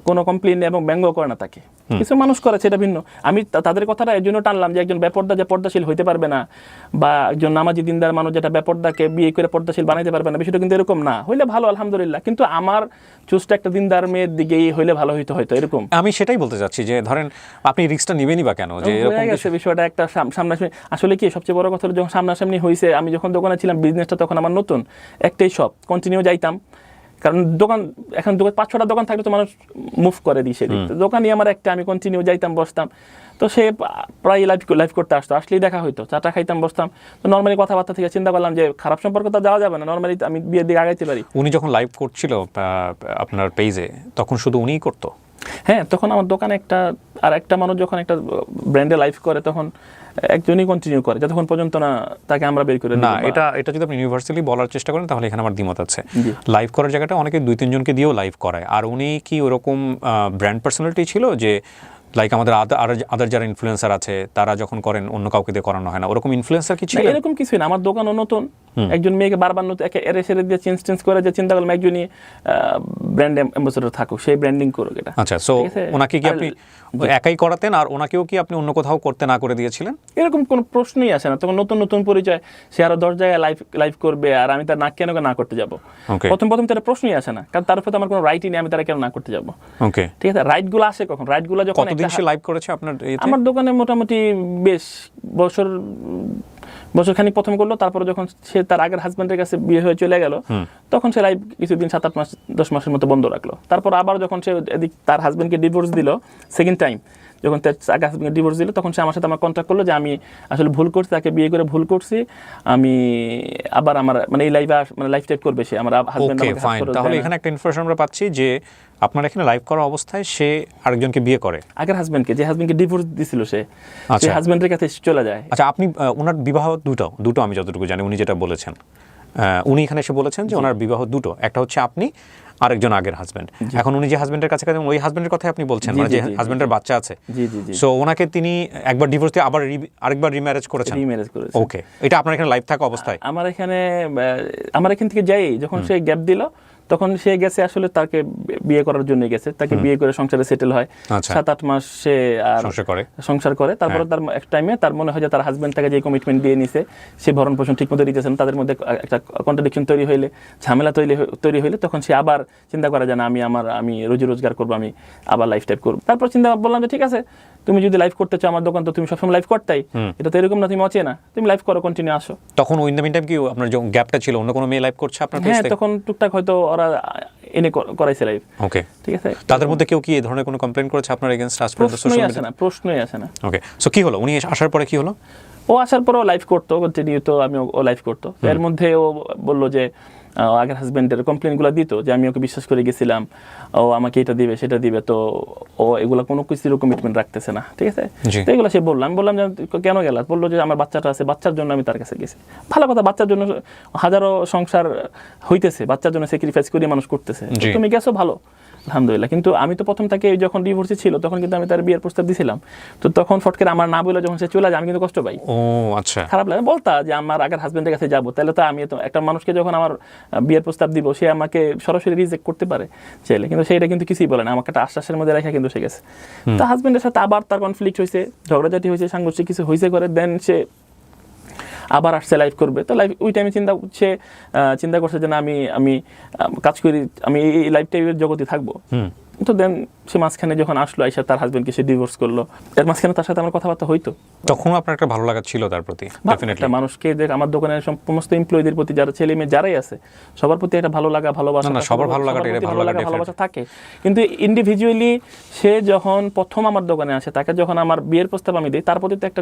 Speaker 1: কোনো কমপ্লেন এবং ব্যঙ্গ করে না তাকে, কিছু মানুষ করে, সেটা ভিন্ন। আমি তাদের কথাটা এই জন্য টানলাম যে একজন বেপর্দা যে পর্দাশীল হইতে পারবে না, বা একজন নামাজি দিনদার মানুষ যেটা বেপর্দাকে বিয়ে করে পর্দাশীল বানাইতে পারবে না, বিষয়টা কিন্তু এরকম না। হইলে ভালো, আলহামদুলিল্লাহ, কিন্তু আমার চুজটা একটা দিনদার মেয়ের দিকেই হইলে ভালো হয়তো এরকম।
Speaker 2: আমি সেটাই বলতে চাচ্ছি যে ধরেন আপনি রিস্কটা নেবেনই বা কেন, যে এরকম
Speaker 1: গেছে বিষয়টা একটা সামনাসামনি। আসলে কি সবচেয়ে বড় কথা, যখন সামনাসামনি হয়েছে, আমি যখন দোকানে ছিলাম, বিজনেসটা তখন আমার নতুন, একটাই শপ, কন্টিনিউ যাইতাম, কারণ এখন 5-6টা দোকান থাকলে তো মানুষ মুভ করে দিই, সেদিক দোকানই আমার একটা, আমি কন্টিনিউ যাইতাম, বসতাম, তো সে প্রায় লাইভ করতে আসলেই দেখা হইতো, চাটা খাইতাম, বসতাম, তো নর্মালি কথাবার্তা থেকে চিন্তা করলাম যে খারাপ সম্পর্ক তো যাওয়া যাবে না, নর্মালি আমি বিয়ের দিকে আগাইতে পারি।
Speaker 2: উনি যখন লাইভ করছিল আপনার পেজে, তখন শুধু উনিই করতো?
Speaker 1: হ্যাঁ, তখন আমার দোকানে একটা মানুষ যখন একটা ব্র্যান্ডে লাইভ করে, তখন একজনই কন্টিনিউ করে যতক্ষণ পর্যন্ত না তাকে আমরা বের করে দিই।
Speaker 2: না, এটা যদি আপনি ইউনিভার্সালি বলার চেষ্টা করেন, তাহলে এখানে আমার দ্বিমত আছে। লাইভ করার জায়গাটা অনেকে 2-3 জনকে দিয়েও লাইভ করায়, আর উনি কি ওরকম ব্র্যান্ড পার্সোনালিটি ছিল যে লাইক আমাদের আদার যারা ইনফ্লুয়েন্সার আছে তারা যখন করেন অন্য কাউকে দিয়ে করানো হয় না, ওরকম ইনফ্লুয়েন্সার কি ছিল?
Speaker 1: এরকম কিছুই না, আমার দোকানও নতুন, একজন মেয়েকে বারবার এরে সেরে দিয়ে চেঞ্জ করে, যে চিন্তা করলাম একজনই ব্র্যান্ড অ্যাম্বাসেডর থাকুক, সেই ব্র্যান্ডিং করুক এটা।
Speaker 2: আচ্ছা, সো ওনাকে কি আপনি একাই করাতেন, আর ওনাকেও কি আপনি অন্য কোথাও করতে না করে দিয়েছিলেন?
Speaker 1: এরকম কোনো প্রশ্নই আসে না, তখন নতুন পরিচয়, সে আরো 10 জায়গায় লাইভ করবে, আর আমি তার কেন না করতে যাবো? প্রথম তার প্রশ্নই আসে না, কারণ তার উপর আমার কোনো রাইটই নেই, আমি তারা কেন না করতে যাবো?
Speaker 2: ওকে,
Speaker 1: ঠিক আছে, রাইট গুলো আসে কখন? রাইট গুলো যখন
Speaker 2: কতদিন সে লাইভ করেছে আপনার?
Speaker 1: আমার দোকানে মোটামুটি বেশ বছরখানিক প্রথম করলো, তারপরে যখন সে তার আগের হাজব্যান্ডের কাছে বিয়ে হয়ে চলে গেল, তখন সে লাইভ কিছুদিন 7-8 মাস 10 মাসের মতো বন্ধ রাখলো। তারপর আবার যখন সে তার হাজব্যান্ডকে ডিভোর্স দিল, সেকেন্ড টাইম যখন তার আগে হাজব্যান্ডকে ডিভোর্স দিল, তখন সে আমার সাথে কন্ট্যাক্ট করলো যে আমি আসলে ভুল করছি, তাকে বিয়ে করে ভুল করছি, আমি আবার আমার মানে এই লাইফ টাইপ করবে সে আমার হাজব্যান্ড।
Speaker 2: ওকে, ফাইন। তাহলে এখানে একটা ইনফরমেশন আমরা পাচ্ছি যে আপনার এখানে লাইভ করা অবস্থায় সে আরেকজনকে বিয়ে করে, আগের
Speaker 1: হাজব্যান্ডকে, যে হাজব্যান্ডকে ডিভোর্স দিছিল সে হাজব্যান্ডের কাছে চলে যায়।
Speaker 2: আচ্ছা, আপনি ওনার বিবাহ দুটো আমি যতটুকু জানি, উনি যেটা বলেছেন, উনি এখানে এসে বলেছেন যে ওনার বিবাহ দুটো, একটা হচ্ছে আপনি, আরেকজন আগের হাজব্যান্ড। এখন উনি যে হাজব্যান্ডের কাছে ওই হাজব্যান্ডের কথাই আপনি বলছেন, মানে যে হাজব্যান্ডের বাচ্চা আছে, সো ওনাকে তিনি একবার ডিভোর্স দিয়ে আবার আরেকবার রিম্যারেজ করেছেন? ওকে, এটা আপনার এখানে লাইভ থাকা অবস্থায়?
Speaker 1: আমার এখান থেকে যাই, যখন সে গ্যাপ দিল, তখন সে গেছে আসলে তাকে বিয়ে করার জন্য গেছে, তাকে বিয়ে করে সংসারে সেটেল হয়, 7-8 মাস সে সংসার করে। তারপরে তার এক টাইমে তার মনে হয় যে তার হাজব্যান্ড তাকে যে কমিটমেন্ট দিয়ে নিছে, সে ভরণ পোষণ ঠিক মতো দিতেছেন, তাদের মধ্যে একটা কন্ট্রাডিকশন তৈরি হইলে, ঝামেলা তৈরি হইলে, তখন সে আবার চিন্তা করে যে না, আমি রোজি রোজগার করবো, আমি আবার লাইফ টাইপ করবো। তারপর চিন্তা বললাম যে ঠিক আছে, তুমি যদি লাইভ করতে চাও আমার দোকান, তো তুমি সবসময় লাইভ করতেই, এটা তো এরকম না তুমি অচেনা, তুমি লাইভ করো, কন্টিনিউ আসো।
Speaker 2: তখন ওই মিন টাইম কি আপনার যে গ্যাপটা ছিল, অন্য কোনো মেয়ে লাইভ করছে আপনার পেজে?
Speaker 1: হ্যাঁ, তখন টুকটাক হয়তো ওরা এনে করাইছে লাইভ।
Speaker 2: ওকে,
Speaker 1: ঠিক আছে।
Speaker 2: তাদের মধ্যে কেউ কি এই ধরনের কোনো কমপ্লেইন করেছে আপনার এগেইনস্ট?
Speaker 1: প্রশ্নই আসে না।
Speaker 2: ওকে, সো কি হলো? উনি আসার পরে কি হলো?
Speaker 1: ও আসার পরে লাইভ করতো কন্টিনিউ, তো ও লাইভ করতো। এর মধ্যে ও বললো যে আগের হাজব্যান্ডের কমপ্লেনগুলো দিত, যে আমি ওকে বিশ্বাস করে গেছিলাম, ও আমাকে এটা দিবে সেটা দিবে, তো ও এগুলো কোনো কিছুর কমিটমেন্ট রাখতেছে না, ঠিক আছে। তো এগুলো সে বললাম যে কেন গেল, বললো যে আমার বাচ্চাটা আছে, বাচ্চার জন্য আমি তার কাছে গেছি। ভালো কথা, বাচ্চার জন্য হাজারো সংসার হইতেছে, বাচ্চার জন্য স্যাক্রিফাইস করে মানুষ করতেছে, তুমি গেছো ভালো, আলহামদুলিল্লাহ। কিন্তু আমি তো প্রথম থেকে যখন ডিভোর্সে ছিল, তখন কিন্তু আমি তার বিয়ের প্রস্তাব দিয়েছিলাম, তো তখন ফটকের আমার না বলে যখন সে চলে যায়, আমি কিন্তু কষ্ট পাই।
Speaker 2: ও আচ্ছা,
Speaker 1: খারাপ লাগে। বলতা যে আমার আগের হাজবেন্ডের কাছে যাবো, তাহলে তো আমি তো একটা মানুষকে যখন আমার বিয়ের প্রস্তাব দিব, সে আমাকে সরাসরি রিজেক্ট করতে পারে চাইলে, কিন্তু সেটা কিন্তু কিছুই বলে না, আমাকে একটা আশ্বাসের মধ্যে রেখে কিন্তু সে গেছে। তো হাজবেন্ডের সাথে আবার তার কনফ্লিক্ট হয়েছে, ঝগড়াঝাটি হয়েছে, সাংঘর্ষিক কিছু হয়েছে করে, দেন সে আবার আসছে লাইভ করবে, তো লাইভ ওই টাইমে চিন্তা করছে যে না আমি কাজ করি, আমি এই লাইফ টাইপের জগতে থাকবো। তো দেন সে মাঝখানে যখন আসলো আইসা তার হাজবেন্ডকে সে ডিভোর্স করলো, এর মাঝখানে তার সাথে আমার কথাবার্তা হইতো।
Speaker 2: তখনও আপনার একটা ভালো লাগা ছিল তার প্রতি?
Speaker 1: একটা মানুষকে দেখ, আমার দোকানের সমস্ত এমপ্লয়ীদের প্রতি, যারা ছেলে মেয়ে যারাই আছে সবার প্রতি একটা ভালো লাগা, ভালোবাসা,
Speaker 2: সবার ভালো লাগা
Speaker 1: ভালোবাসা থাকে। কিন্তু ইন্ডিভিজুয়ালি সে যখন প্রথম আমার দোকানে আসে, তাকে যখন আমার বিয়ের প্রস্তাব আমি দিই, তার প্রতি তো একটা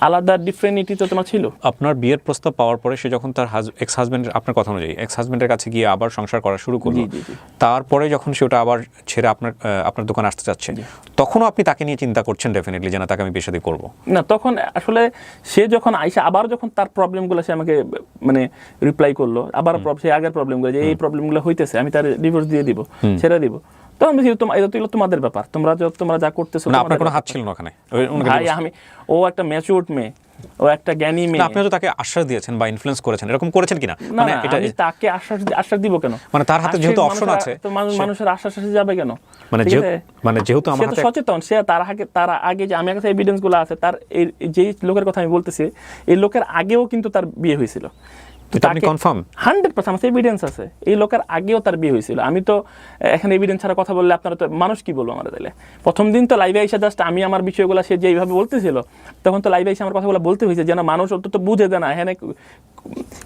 Speaker 1: আলাদা ডিফারেন্টটি তো তোমার ছিল।
Speaker 2: আপনার বিয়ের প্রস্তাব পাওয়ার পরে সে যখন তার এক্স হাজবেন্ডের, আপনার কথা অনুযায়ী এক্স হাজবেন্ডের কাছে গিয়ে আবার সংসার করা শুরু করলো, তারপরে যখন সে ওটা আবার ছেড়ে আপনার দোকানে আসতে চাচ্ছে, তখনও আপনি তাকে নিয়ে চিন্তা করছেন ডেফিনেটলি যে না, তাকে আমি বিয়ে শাদী করবো?
Speaker 1: না, তখন আসলে সে যখন আইসা আবার যখন তার প্রবলেমগুলো সে আমাকে মানে রিপ্লাই করলো, আবার সে আগের প্রবলেমগুলো, যে এই প্রবলেমগুলো হইতেছে, আমি তার ডিভোর্স দিয়ে দিব, ছেড়ে দিব, তো আমি তোমাদের ব্যাপার, তোমরা যা করতেছো।
Speaker 2: আপনার কোনো হাত ছিল না ওখানে?
Speaker 1: ভাই ও একটা ম্যাচিউরড মেয়ে, ও একটা জ্ঞানী মেয়ে।
Speaker 2: আপনি তো তাকে আশ্বাস দিয়েছেন বা ইনফ্লুয়েন্স করেছেন, এরকম করেছেন কিনা?
Speaker 1: মানে এটা তাকে আশ্বাস দিব কেন?
Speaker 2: মানে তার হাতে যেহেতু অপশন আছে,
Speaker 1: তো মানুষের আশ্বাস যাবে কেন?
Speaker 2: মানে যেহেতু আমার হাতে
Speaker 1: সচেতন, সে তার আগে যে আমার কাছে এভিডেন্স গুলো আছে, তার যে লোকের কথা আমি বলতেছি, এই লোকের আগেও কিন্তু তার বিয়ে হয়েছিল।
Speaker 2: আপনি কনফার্ম?
Speaker 1: 100% আমার এভিডেন্স আছে, এই লোকের আগেও তার বিয়ে হয়েছিল। আমি তো এখানে এভিডেন্স ছাড়া কথা বললে আপনারা তো মানুষ কি বলবো আমাদের? তাহলে প্রথম দিন তো লাইভে এসে জাস্ট আমি আমার বিষয়গুলো সে যেইভাবে বলতেছিল, তখন তো লাইভে এসে আমার কথাগুলো বলতে হয়েছে যেন মানুষ অন্তত বুঝে দেয় না এখানে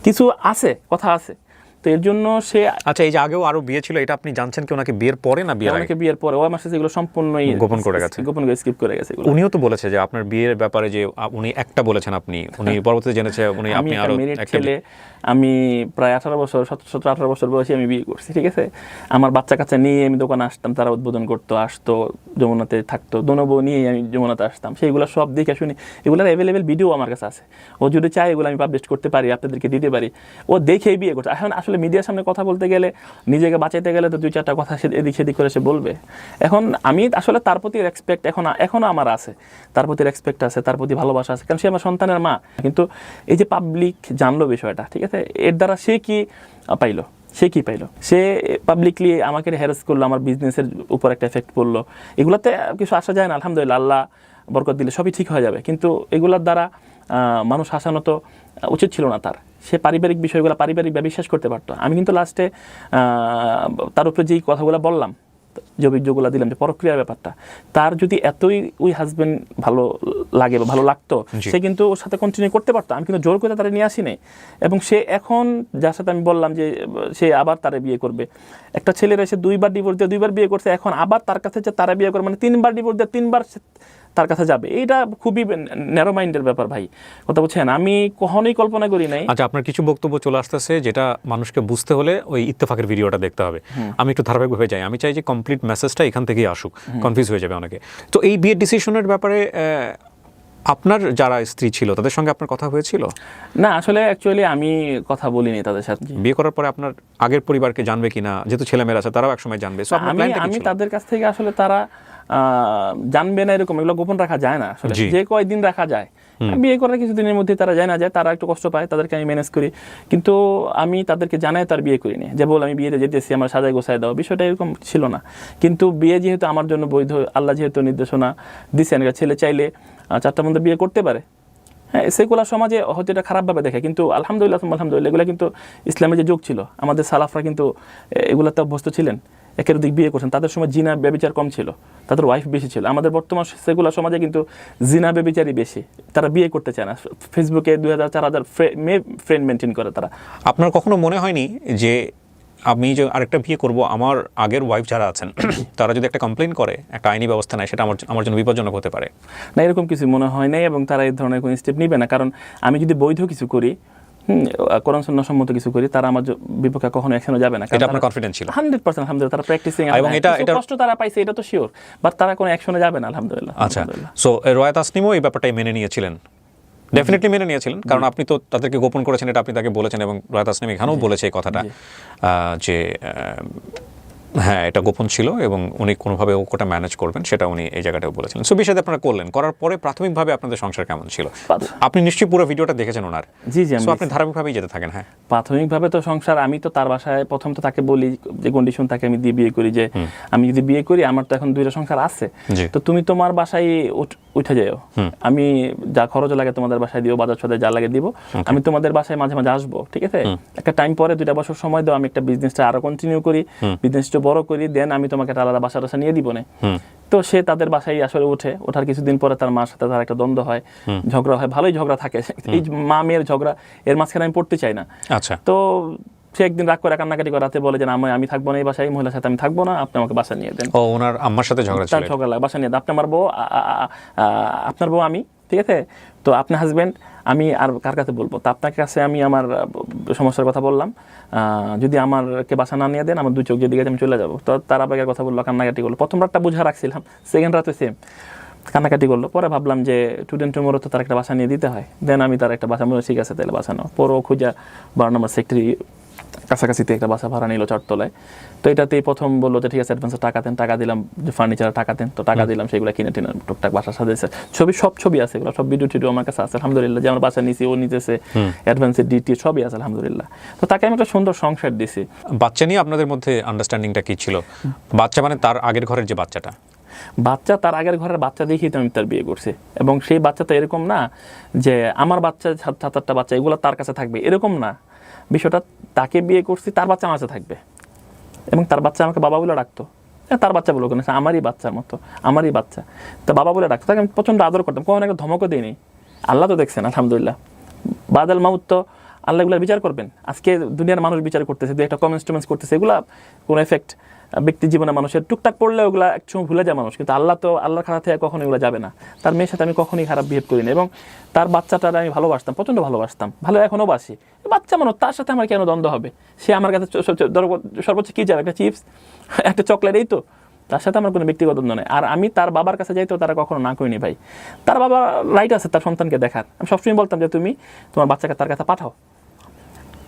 Speaker 1: কিছু আছে, কথা আছে। তো এর জন্য সে
Speaker 2: আচ্ছা, এই যে আগেও আরো বিয়ে ছিল, এটা আপনি জানছেন কি ওনাকে বিয়ের পরে না বিয়ের আগে?
Speaker 1: বিয়ের পরে। ও আমার সাথে এগুলো সম্পূর্ণই
Speaker 2: গোপন করে গেছে,
Speaker 1: স্কিপ করে গেছে।
Speaker 2: উনিও তো বলেছে যে আপনার বিয়ের ব্যাপারে যে উনি একটা বলেছেন, উনি পরবর্তীতে জেনেছে আপনি আরো একটা
Speaker 1: ছেলে। আমি প্রায় 18 বছর 17-18 বছর বয়সে আমি বিয়ে করছি, ঠিক আছে? আমার বাচ্চা কাচ্চা নিয়ে আমি দোকানে আসতাম, তারা উদ্বোধন করতো, আসতো, যমুনাতে থাকতো, দোনোবো নিয়ে আমি যমুনাতে আসতাম, সেইগুলো সব দেখে শুনি। এগুলোর অ্যাভেলেবেল ভিডিও আমার কাছে আছে, ও যদি চায় এগুলো আমি পাবলিশ করতে পারি, আপনাদেরকে দিতে পারি। ও দেখেই বিয়ে করছে। এখন আসলে মিডিয়ার সামনে কথা বলতে গেলে, নিজেকে বাঁচাইতে গেলে তো 2-4টা কথা সে এদিক সেদিক করে সে বলবে। এখন আমি আসলে তার প্রতি রেসপেক্ট এখনো আমার আছে, তার প্রতি রেসপেক্ট আছে, তার প্রতি ভালোবাসা আছে, কারণ সে আমার সন্তানের মা। কিন্তু এই যে পাবলিক জানলো বিষয়টা, ঠিক আছে, এর দ্বারা সে কি পাইলো? সে পাবলিকলি আমাকে হ্যারাস করলো, আমার বিজনেসের উপর একটা এফেক্ট পড়লো। এগুলাতে কিছু আসা যায় না, আলহামদুলিল্লাহ, আল্লাহ বরকত দিলে সবই ঠিক হয়ে যাবে। কিন্তু এগুলার দ্বারা মানুষ হাসানো তো উচিত ছিল না তার। সে পারিবারিক বিষয়গুলো পারিবারিকভাবে বিশ্বাস করতে পারতো। আমি কিন্তু লাস্টে তার উপরে যেই কথাগুলো বললাম, যে অভিযোগগুলো দিলাম, যে পরক্রিয়ার ব্যাপারটা, তার যদি এতই ওই হাজবেন্ড ভালো লাগে বা ভালো লাগতো, সে কিন্তু ওর সাথে কন্টিনিউ করতে পারতো। আমি কিন্তু জোর করে তারা নিয়ে আসিনি। এবং সে এখন যার সাথে আমি বললাম যে সে আবার তারা বিয়ে করবে, একটা ছেলের এসে 2বার ডিভোর্স দিয়ে 2বার বিয়ে করছে, এখন আবার তার কাছে যে তারা বিয়ে করবে, মানে 3বার ডিভোর্স দিয়ে 3বার তার কাছে যাবে, এইটা খুবই ন্যারো মাইন্ডের ব্যাপার ভাই, কথা বলছেন? আমি কখনোই কল্পনা করি নাই।
Speaker 2: আচ্ছা, আপনার কিছু বক্তব্য চলে আসতেছে যেটা মানুষকে বুঝতে হলে ওই ইত্তেফাকের ভিডিওটা দেখতে হবে। আমি একটু ধারাবাহিকভাবে যাই, আমি চাই যে কমপ্লিট মেসেজটা এখান থেকেই আসুক, কনফিউজ হয়ে যাবে অনেকে। তো এই বিয়ের ডিসিশনের ব্যাপারে আপনার যারা স্ত্রী ছিল তাদের সঙ্গে আপনার কথা হয়েছিল?
Speaker 1: না, আসলে অ্যাকচুয়ালি আমি কথা বলিনি তাদের সাথে।
Speaker 2: বিয়ে করার পরে আপনার আগের পরিবারকে জানবে কিনা, যেহেতু ছেলেমেয়েরা আছে তারাও একসময় জানবে,
Speaker 1: আমি তাদের কাছ থেকে আসলে তারা জানবে না এরকম, এগুলো গোপন রাখা যায় না আসলে, যে কয়দিন রাখা যায়। বিয়ে করার কিছুদিনের মধ্যে তারা যায় না যায়, তারা একটু কষ্ট পায়, তাদেরকে আমি ম্যানেজ করি। কিন্তু আমি তাদেরকে জানাই তার বিয়ে করিনি, যে বল আমি বিয়েতে যেতেছি, আমার সাজাই গোছায় দাও, বিষয়টা এরকম ছিল না। কিন্তু বিয়ে যেহেতু আমার জন্য বৈধ, আল্লাহ যেহেতু নির্দেশনা দিচ্ছেন, ছেলে চাইলে 4টা মধ্যে বিয়ে করতে পারে। হ্যাঁ, সেকুলার সমাজে হয়তো এটা খারাপভাবে দেখে, কিন্তু আলহামদুলিল্লাহ এগুলো কিন্তু ইসলামের যে যুগ ছিল, আমাদের সালাফরা কিন্তু এগুলাতে অভ্যস্ত ছিলেন, একের দিক বিয়ে করছেন। তাদের সময় জিনা ব্যভিচার কম ছিল, তাদের ওয়াইফ বেশি ছিল। আমাদের বর্তমান সেকুলার সমাজে কিন্তু জিনা ব্যভিচারই বেশি, তারা বিয়ে করতে চায় না। ফেসবুকে 2000-4000 ফ্রেন্ড মেনটেন করে তারা।
Speaker 2: আপনার কখনো মনে হয়নি যে আমি যে আরেকটা বিয়ে করব, আমার আগের ওয়াইফ যারা আছেন তারা যদি একটা কমপ্লেন করে, একটা আইনি ব্যবস্থা নেয়, সেটা আমার জন্য বিপজ্জনক হতে পারে?
Speaker 1: না, এরকম কিছু মনে হয় নাই, এবং তারা এই ধরনের কোনো স্টেপ নিবে না। কারণ আমি যদি বৈধ কিছু করি, কোরআন সুন্নাহ সম্মত কিছু করি, তারা আমার বিপক্ষে কখনো অ্যাকশনে যাবে না।
Speaker 2: এটা আপনার কনফিডেন্স ছিল?
Speaker 1: 100% আলহামদুলিল্লাহ, তারা প্র্যাকটিসিং, এবং এটা কষ্ট তারা পাইছে, এটা তো শিওর, বাট তারা কোনো অ্যাকশনে যাবে না, আলহামদুলিল্লাহ।
Speaker 2: আচ্ছা, সো রোয়া তাসনিমও এই ব্যাপারটাই মেনে নিয়েছিলেন? ডেফিনেটলি মেনে নিয়েছিলেন, কারণ আপনি তো তাদেরকে গোপন করেছেন, এটা আপনি তাকে বলেছেন, এবং রোয়া তাসনিম এখানেও বলেছে এই কথাটা, যে হ্যাঁ এটা গোপন ছিল এবং উনি কোনোভাবে ওটা ম্যানেজ করবেন, সেটা উনি এই জায়গাটাও বলেছিলেন। সো বিষয়টা আপনারা করলেন, করার পরে প্রাথমিকভাবে আপনাদের সংসার কেমন ছিল? আপনি নিশ্চয়ই পুরো ভিডিওটা দেখেছেন ওনার।
Speaker 1: জি,
Speaker 2: সো আপনি ধারাবাহিকভাবেই যেতে থাকেন। হ্যাঁ,
Speaker 1: প্রাথমিকভাবে তো সংসার, আমি তো তার বাসায় প্রথম তো তাকে বলি যে কন্ডিশন তাকে আমি দিয়ে বিয়ে করি, যে আমি যদি বিয়ে করি, আমার তো এখন 2টা সংসার আছে, তো তুমি তোমার বাসায় উঠে যাও, আমি যা খরচ লাগে তোমাদের বাসায় দিও, বাজার সদায় যা লাগে দিব, আমি তোমাদের বাসায় মাঝে মাঝে আসবো, ঠিক আছে? একটা টাইম পরে 2 বছর সময় দাও, আমি একটা বিজনেসটা আরো কন্টিনিউ করি, বিজনেসটা বড় করি, দেন আমি তোমাকে একটা আলাদা বাসা টাসা নিয়ে দিব না। তো সে তাদের বাসায় আসলে ওঠার কিছুদিন পরে তার মার সাথে তার একটা দ্বন্দ্ব হয়, ঝগড়া হয়, ভালোই ঝগড়া থাকে। এই মা মেয়ের ঝগড়া, এর মাঝখানে আমি পড়তে চাই না।
Speaker 2: আচ্ছা,
Speaker 1: তো সে একদিন রাগ করে কান্নাকাটি করে রাতে বলে যে আমি থাকবো না এই বাসায়, এই মহিলার সাথে আমি থাকবো না, আপনি আমাকে বাসা নিয়ে দেন।
Speaker 2: ও ওনার আম্মার সাথে ঝগড়া ছিল,
Speaker 1: তার ঝগড়া লাগে, বাসা নিয়ে দেন, আপনি আমার বউ, আপনার বউ আমি, ঠিক আছে? তো আপনার হাজবেন্ড, আমি আর কার কাছে বলবো? তো আপনার কাছে আমি আমার সমস্যার কথা বললাম, যদি আমারকে বাসা না নিয়ে দেন আমার 2 চোখ যেদিকে আমি চলে যাবো। তো তার আবেগের কথা বললো, কান্নাকাটি করলো। প্রথম রাতটা বুঝা রাখছিলাম, সেকেন্ড রাতে সেম কান্নাকাটি করলো। পরে ভাবলাম যে স্টুডেন্ট টুমোরও তো তার একটা বাসা নিয়ে দিতে হয়, দেন আমি তার একটা বাসা, ঠিক আছে তাহলে বাসা নাও। পরও খুঁজা 12 নম্বর সেক্টরি কাছাকাছিতে একটা বাসা ভাড়া নিল 4 তলায়। তো এটাতেই প্রথম বললো যে ঠিক আছে অ্যাডভান্সে টাকা দেন, টাকা দিলাম, যে ফার্নিচারের টাকা দেন, তো টাকা দিলাম, সেগুলো কিনে টিনে টুকটাক বাসা সাজাইছে, সব ছবি আছে, এগুলো সব ভিডিও টিডিও আমার কাছে আছে আলহামদুলিল্লাহ, যে আমার বাসা নিয়েছি, ও নিতেছে, অ্যাডভান্সের ডিটি সবই আছে আলহামদুলিল্লাহ। তো তাকে আমি একটা সুন্দর সংসার দিছি।
Speaker 2: বাচ্চা নিয়ে আপনাদের মধ্যে আন্ডারস্ট্যান্ডিংটা কি ছিল? বাচ্চা মানে তার আগের ঘরের যে বাচ্চাটা?
Speaker 1: বাচ্চা তার আগের ঘরের বাচ্চা দেখেই তো আমি তার বিয়ে করছি, এবং সেই বাচ্চা তো এরকম না যে আমার বাচ্চা 7-8টা বাচ্চা এগুলো তার কাছে থাকবে, এরকম না বিষয়টা। তাকে বিয়ে করছি, তার বাচ্চা আমার কাছে থাকবে, এবং তার বাচ্চা আমাকে বাবা বলে ডাকতো। তার বাচ্চা বলো কেন, আমারই বাচ্চার মতো, আমারই বাচ্চা, তা বাবা বলে ডাকতো। তাকে আমি প্রচণ্ড আদর করতাম, কখনো একটা ধমকও দিইনি। আল্লাহ তো দেখছেন আলহামদুলিল্লাহ, বাদাল মাউত তো আল্লাহ এগুলো বিচার করবেন। আজকে দুনিয়ার মানুষ বিচার করতেছে, দু একটা কমেন্টস টমেন্টস করতেছে, এগুলা কোনো এফেক্ট ব্যক্তি জীবনে মানুষের টুকটাক পড়লে ওগুলা একসময় ভুলে যায় মানুষ, কিন্তু আল্লাহ তো আল্লাহর খাতা থেকে কখনো এগুলো যাবে না। তার মেয়ের সাথে আমি কখনোই খারাপ বিহেভ করিনি, এবং তার বাচ্চাটার আমি ভালোবাসতাম, প্রচণ্ড ভালোবাসতাম, ভালো এখনও বাসি। বাচ্চা মানুষ, তার সাথে আমার কেন দ্বন্দ্ব হবে? সে আমার কাছে সর্বোচ্চ কী যাবে, একটা চিপস, একটা চকলেট, এই তো। তার সাথে আমার কোনো ব্যক্তিগত দ্বন্দ্ব নেই। আর আমি তার বাবার কাছে যাইতেও তারা কখনো না করিনি ভাই। তার বাবা রাইট আছে তার সন্তানকে দেখার, আমি সবসময় বলতাম যে তুমি তোমার বাচ্চাকে তার কাছে পাঠাও।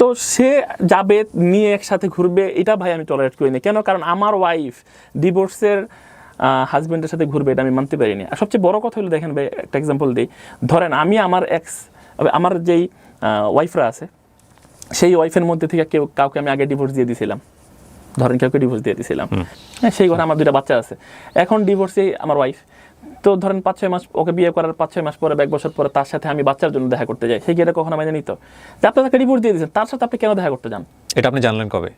Speaker 1: তো সে যাবে, নিয়ে একসাথে ঘুরবে, এটা ভাই আমি টলারেট করিনি। কেন? কারণ আমার ওয়াইফ ডিভোর্সের হাজব্যান্ডের সাথে ঘুরবে, এটা আমি মানতে পারিনি। আর সবচেয়ে বড় কথা হলো, দেখেন ভাই একটা এক্সাম্পল দিই, ধরেন আমি আমার যেই ওয়াইফরা আছে, সেই ওয়াইফের মধ্যে থেকে কাউকে আমি আগে ডিভোর্স দিয়ে দিয়েছিলাম, ধরেন কাউকে ডিভোর্স দিয়ে দিয়েছিলাম, হ্যাঁ, সেই ঘরে আমার 2টা বাচ্চা আছে, এখন ডিভোর্সে আমার ওয়াইফ। তো ধরেন 5-6 মাস, ওকে বিয়ে করার 5-6 মাস পরে, 1 বছর পরে তার সাথে আমি বাচ্চার জন্য দেখা করতে যাই, সেই গিয়ে কখনো মেনে নিত যে আপনি তাকে ডিভোর্স দিয়ে দিয়েছেন, তার সাথে আপনি কেন দেখা করতে যান?
Speaker 2: এটা আপনি জানলেন কবে?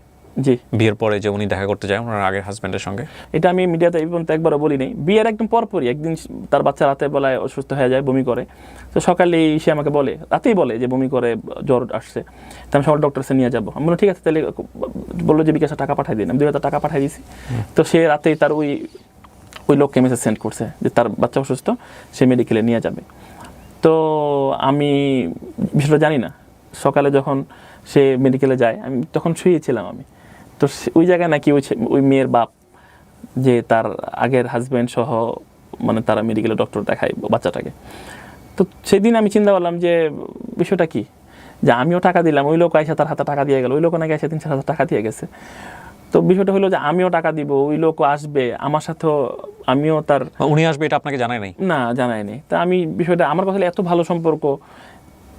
Speaker 1: জি,
Speaker 2: বিয়ের পরে যে উনি দেখা করতে যায় ওনার আগের হাজব্যান্ডের সঙ্গে?
Speaker 1: এটা আমি মিডিয়াতে এই পর্যন্ত একবারও বলি নাই। বিয়ের একদম পরপরই একদিন তার বাচ্চা রাতে বেলায় অসুস্থ হয়ে যায়, বমি করে। তো সকালেই সে আমাকে বলে, রাতেই বলে যে বমি করে, জ্বর আসছে। তো আমি সকাল ডক্টরসে নিয়ে যাবো। আমি বললাম ঠিক আছে, তাহলে বললো যে বিকাশে টাকা পাঠিয়ে দিন। আমি 2000 টাকা পাঠিয়ে দিয়েছি। তো সে রাতেই তার ওই লোককে মেসেজ সেন্ড করছে যে তার বাচ্চা অসুস্থ, সে মেডিকেলে নিয়ে যাবে। তো আমি বিষয়টা জানি না। সকালে যখন সে মেডিকেলে যায়, আমি তখন শুয়েছিলাম আমি। তো ওই জায়গায় নাকি ওই মেয়ের বাপ, যে তার আগের হাজব্যান্ড সহ, মানে তারা মেডিকেলে ডক্টর দেখায় বাচ্চাটাকে। তো সেদিন আমি চিন্তা করলাম যে বিষয়টা কি, যে আমিও টাকা দিলাম, ওই লোক আইসা তার হাতে টাকা দিয়ে গেল, ওই লোক নাকি এসে 3-4 হাজার টাকা দিয়ে গেছে। তো বিষয়টা হলো যে আমিও টাকা দিব, ওই লোকও আসবে আমার সাথেও, আমিও তার,
Speaker 2: উনি আসবে এটা আপনাকে জানায় নাই?
Speaker 1: না, জানায়নি। তা আমি বিষয়টা, আমার কথা এত ভালো সম্পর্ক,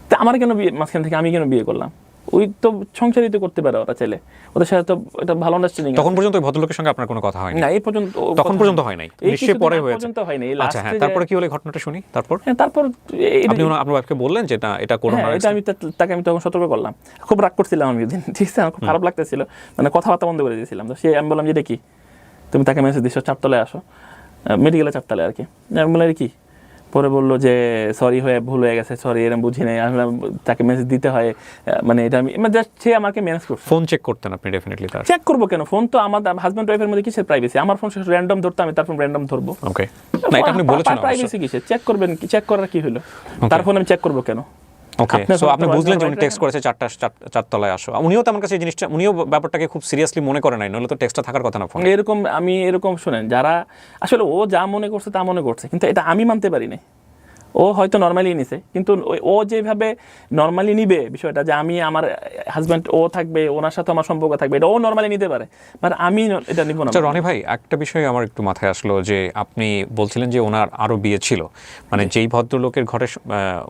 Speaker 1: তা আমার কেন বিয়ে, মাঝখান থেকে আমি কেন বিয়ে করলাম? ওই তো সংসারিত করতে পারে ওরা চাইলে, ওদের সাথে তো এটা ভালো আন্ডারস্ট্যান্ডিং।
Speaker 2: তখন পর্যন্ত ওই ভদ্রলোকের সঙ্গে আপনার কোনো কথা হয়নি?
Speaker 1: না, এই পর্যন্ত,
Speaker 2: তখন পর্যন্ত হয় নাই, নিশ্চয়ই পরে হয়েছে।
Speaker 1: পর্যন্ত হয়নি।
Speaker 2: আচ্ছা, হ্যাঁ, তারপরে কি হলো ঘটনাটা শুনি। তারপর
Speaker 1: তারপর
Speaker 2: আপনি আপনার ওয়াইফকে বললেন যে এটা করো না?
Speaker 1: এটা আমি তাকে আমি তখন সতর্ক করলাম। খুব রাগ করছিলাম আমি ওই দিন, ঠিক আছে, আমার খুব খারাপ লাগতেছিল, মানে কথাবার্তা বন্ধ করে দিয়েছিলাম। তো আমি বললাম যে এটা কি, তুমি তাকে মেসেজ দিচ্ছ 4 তলায় আসো, মেডিকেলে 4 তলায় আর কি। আমি বললাম কি, পরে বললো যে সরি, ভুল হয়ে গেছে, সরি, এরকম বুঝি নাই, আমি তাকে মেসেজ দিতে হয়, মানে এটা আমি জাস্ট, সে আমাকে ম্যানেজ করছে।
Speaker 2: ফোন চেক করতেন আপনি? ডেফিনেটলি। তার
Speaker 1: চেক করবো কেন? ফোন তো আমার হাজব্যান্ড ওয়াইফের মধ্যে কিসের প্রাইভেসি? আমার ফোন র্যান্ডম ধরতো, আমি তার ফোন র্যান্ডম ধরবো?
Speaker 2: ওকে, না এটা আপনি বলেছেন,
Speaker 1: প্রাইভেসি কিসের? চেক করবেন, চেক করার কি হলো? তার ফোন আমি চেক করবো কেন?
Speaker 2: ওকে, সো আপনি বুঝলেন যে উনি টেক্সট করেছে 4 তলায় আসো। উনিও তো আমার কাছে এই জিনিসটা, উনিও ব্যাপারটাকে খুব সিরিয়াসলি মনে করে নাই, নইলে তো টেক্সটটা থাকার কথা না ফোন।
Speaker 1: এরকম শুনেন, যারা আসলে ও যা মনে করছে তা মনে করছে, কিন্তু এটা আমি মানতে পারি না। ও হয়তো নর্মালি নিছে, কিন্তু ও যেভাবে নর্মালি নিবে বিষয়টা, যে আমি, আমার হাজব্যান্ড ও থাকবে, ওনার সাথে আমার সম্পর্ক থাকবে, এটা ও নর্মালি নিতে পারে, বাট আমি এটা নিব না।
Speaker 2: রনি ভাই, একটা বিষয় আমার একটু মাথায় আসলো, যে আপনি বলছিলেন যে ওনার আরো বিয়ে ছিল, মানে যেই ভদ্রলোকের ঘরে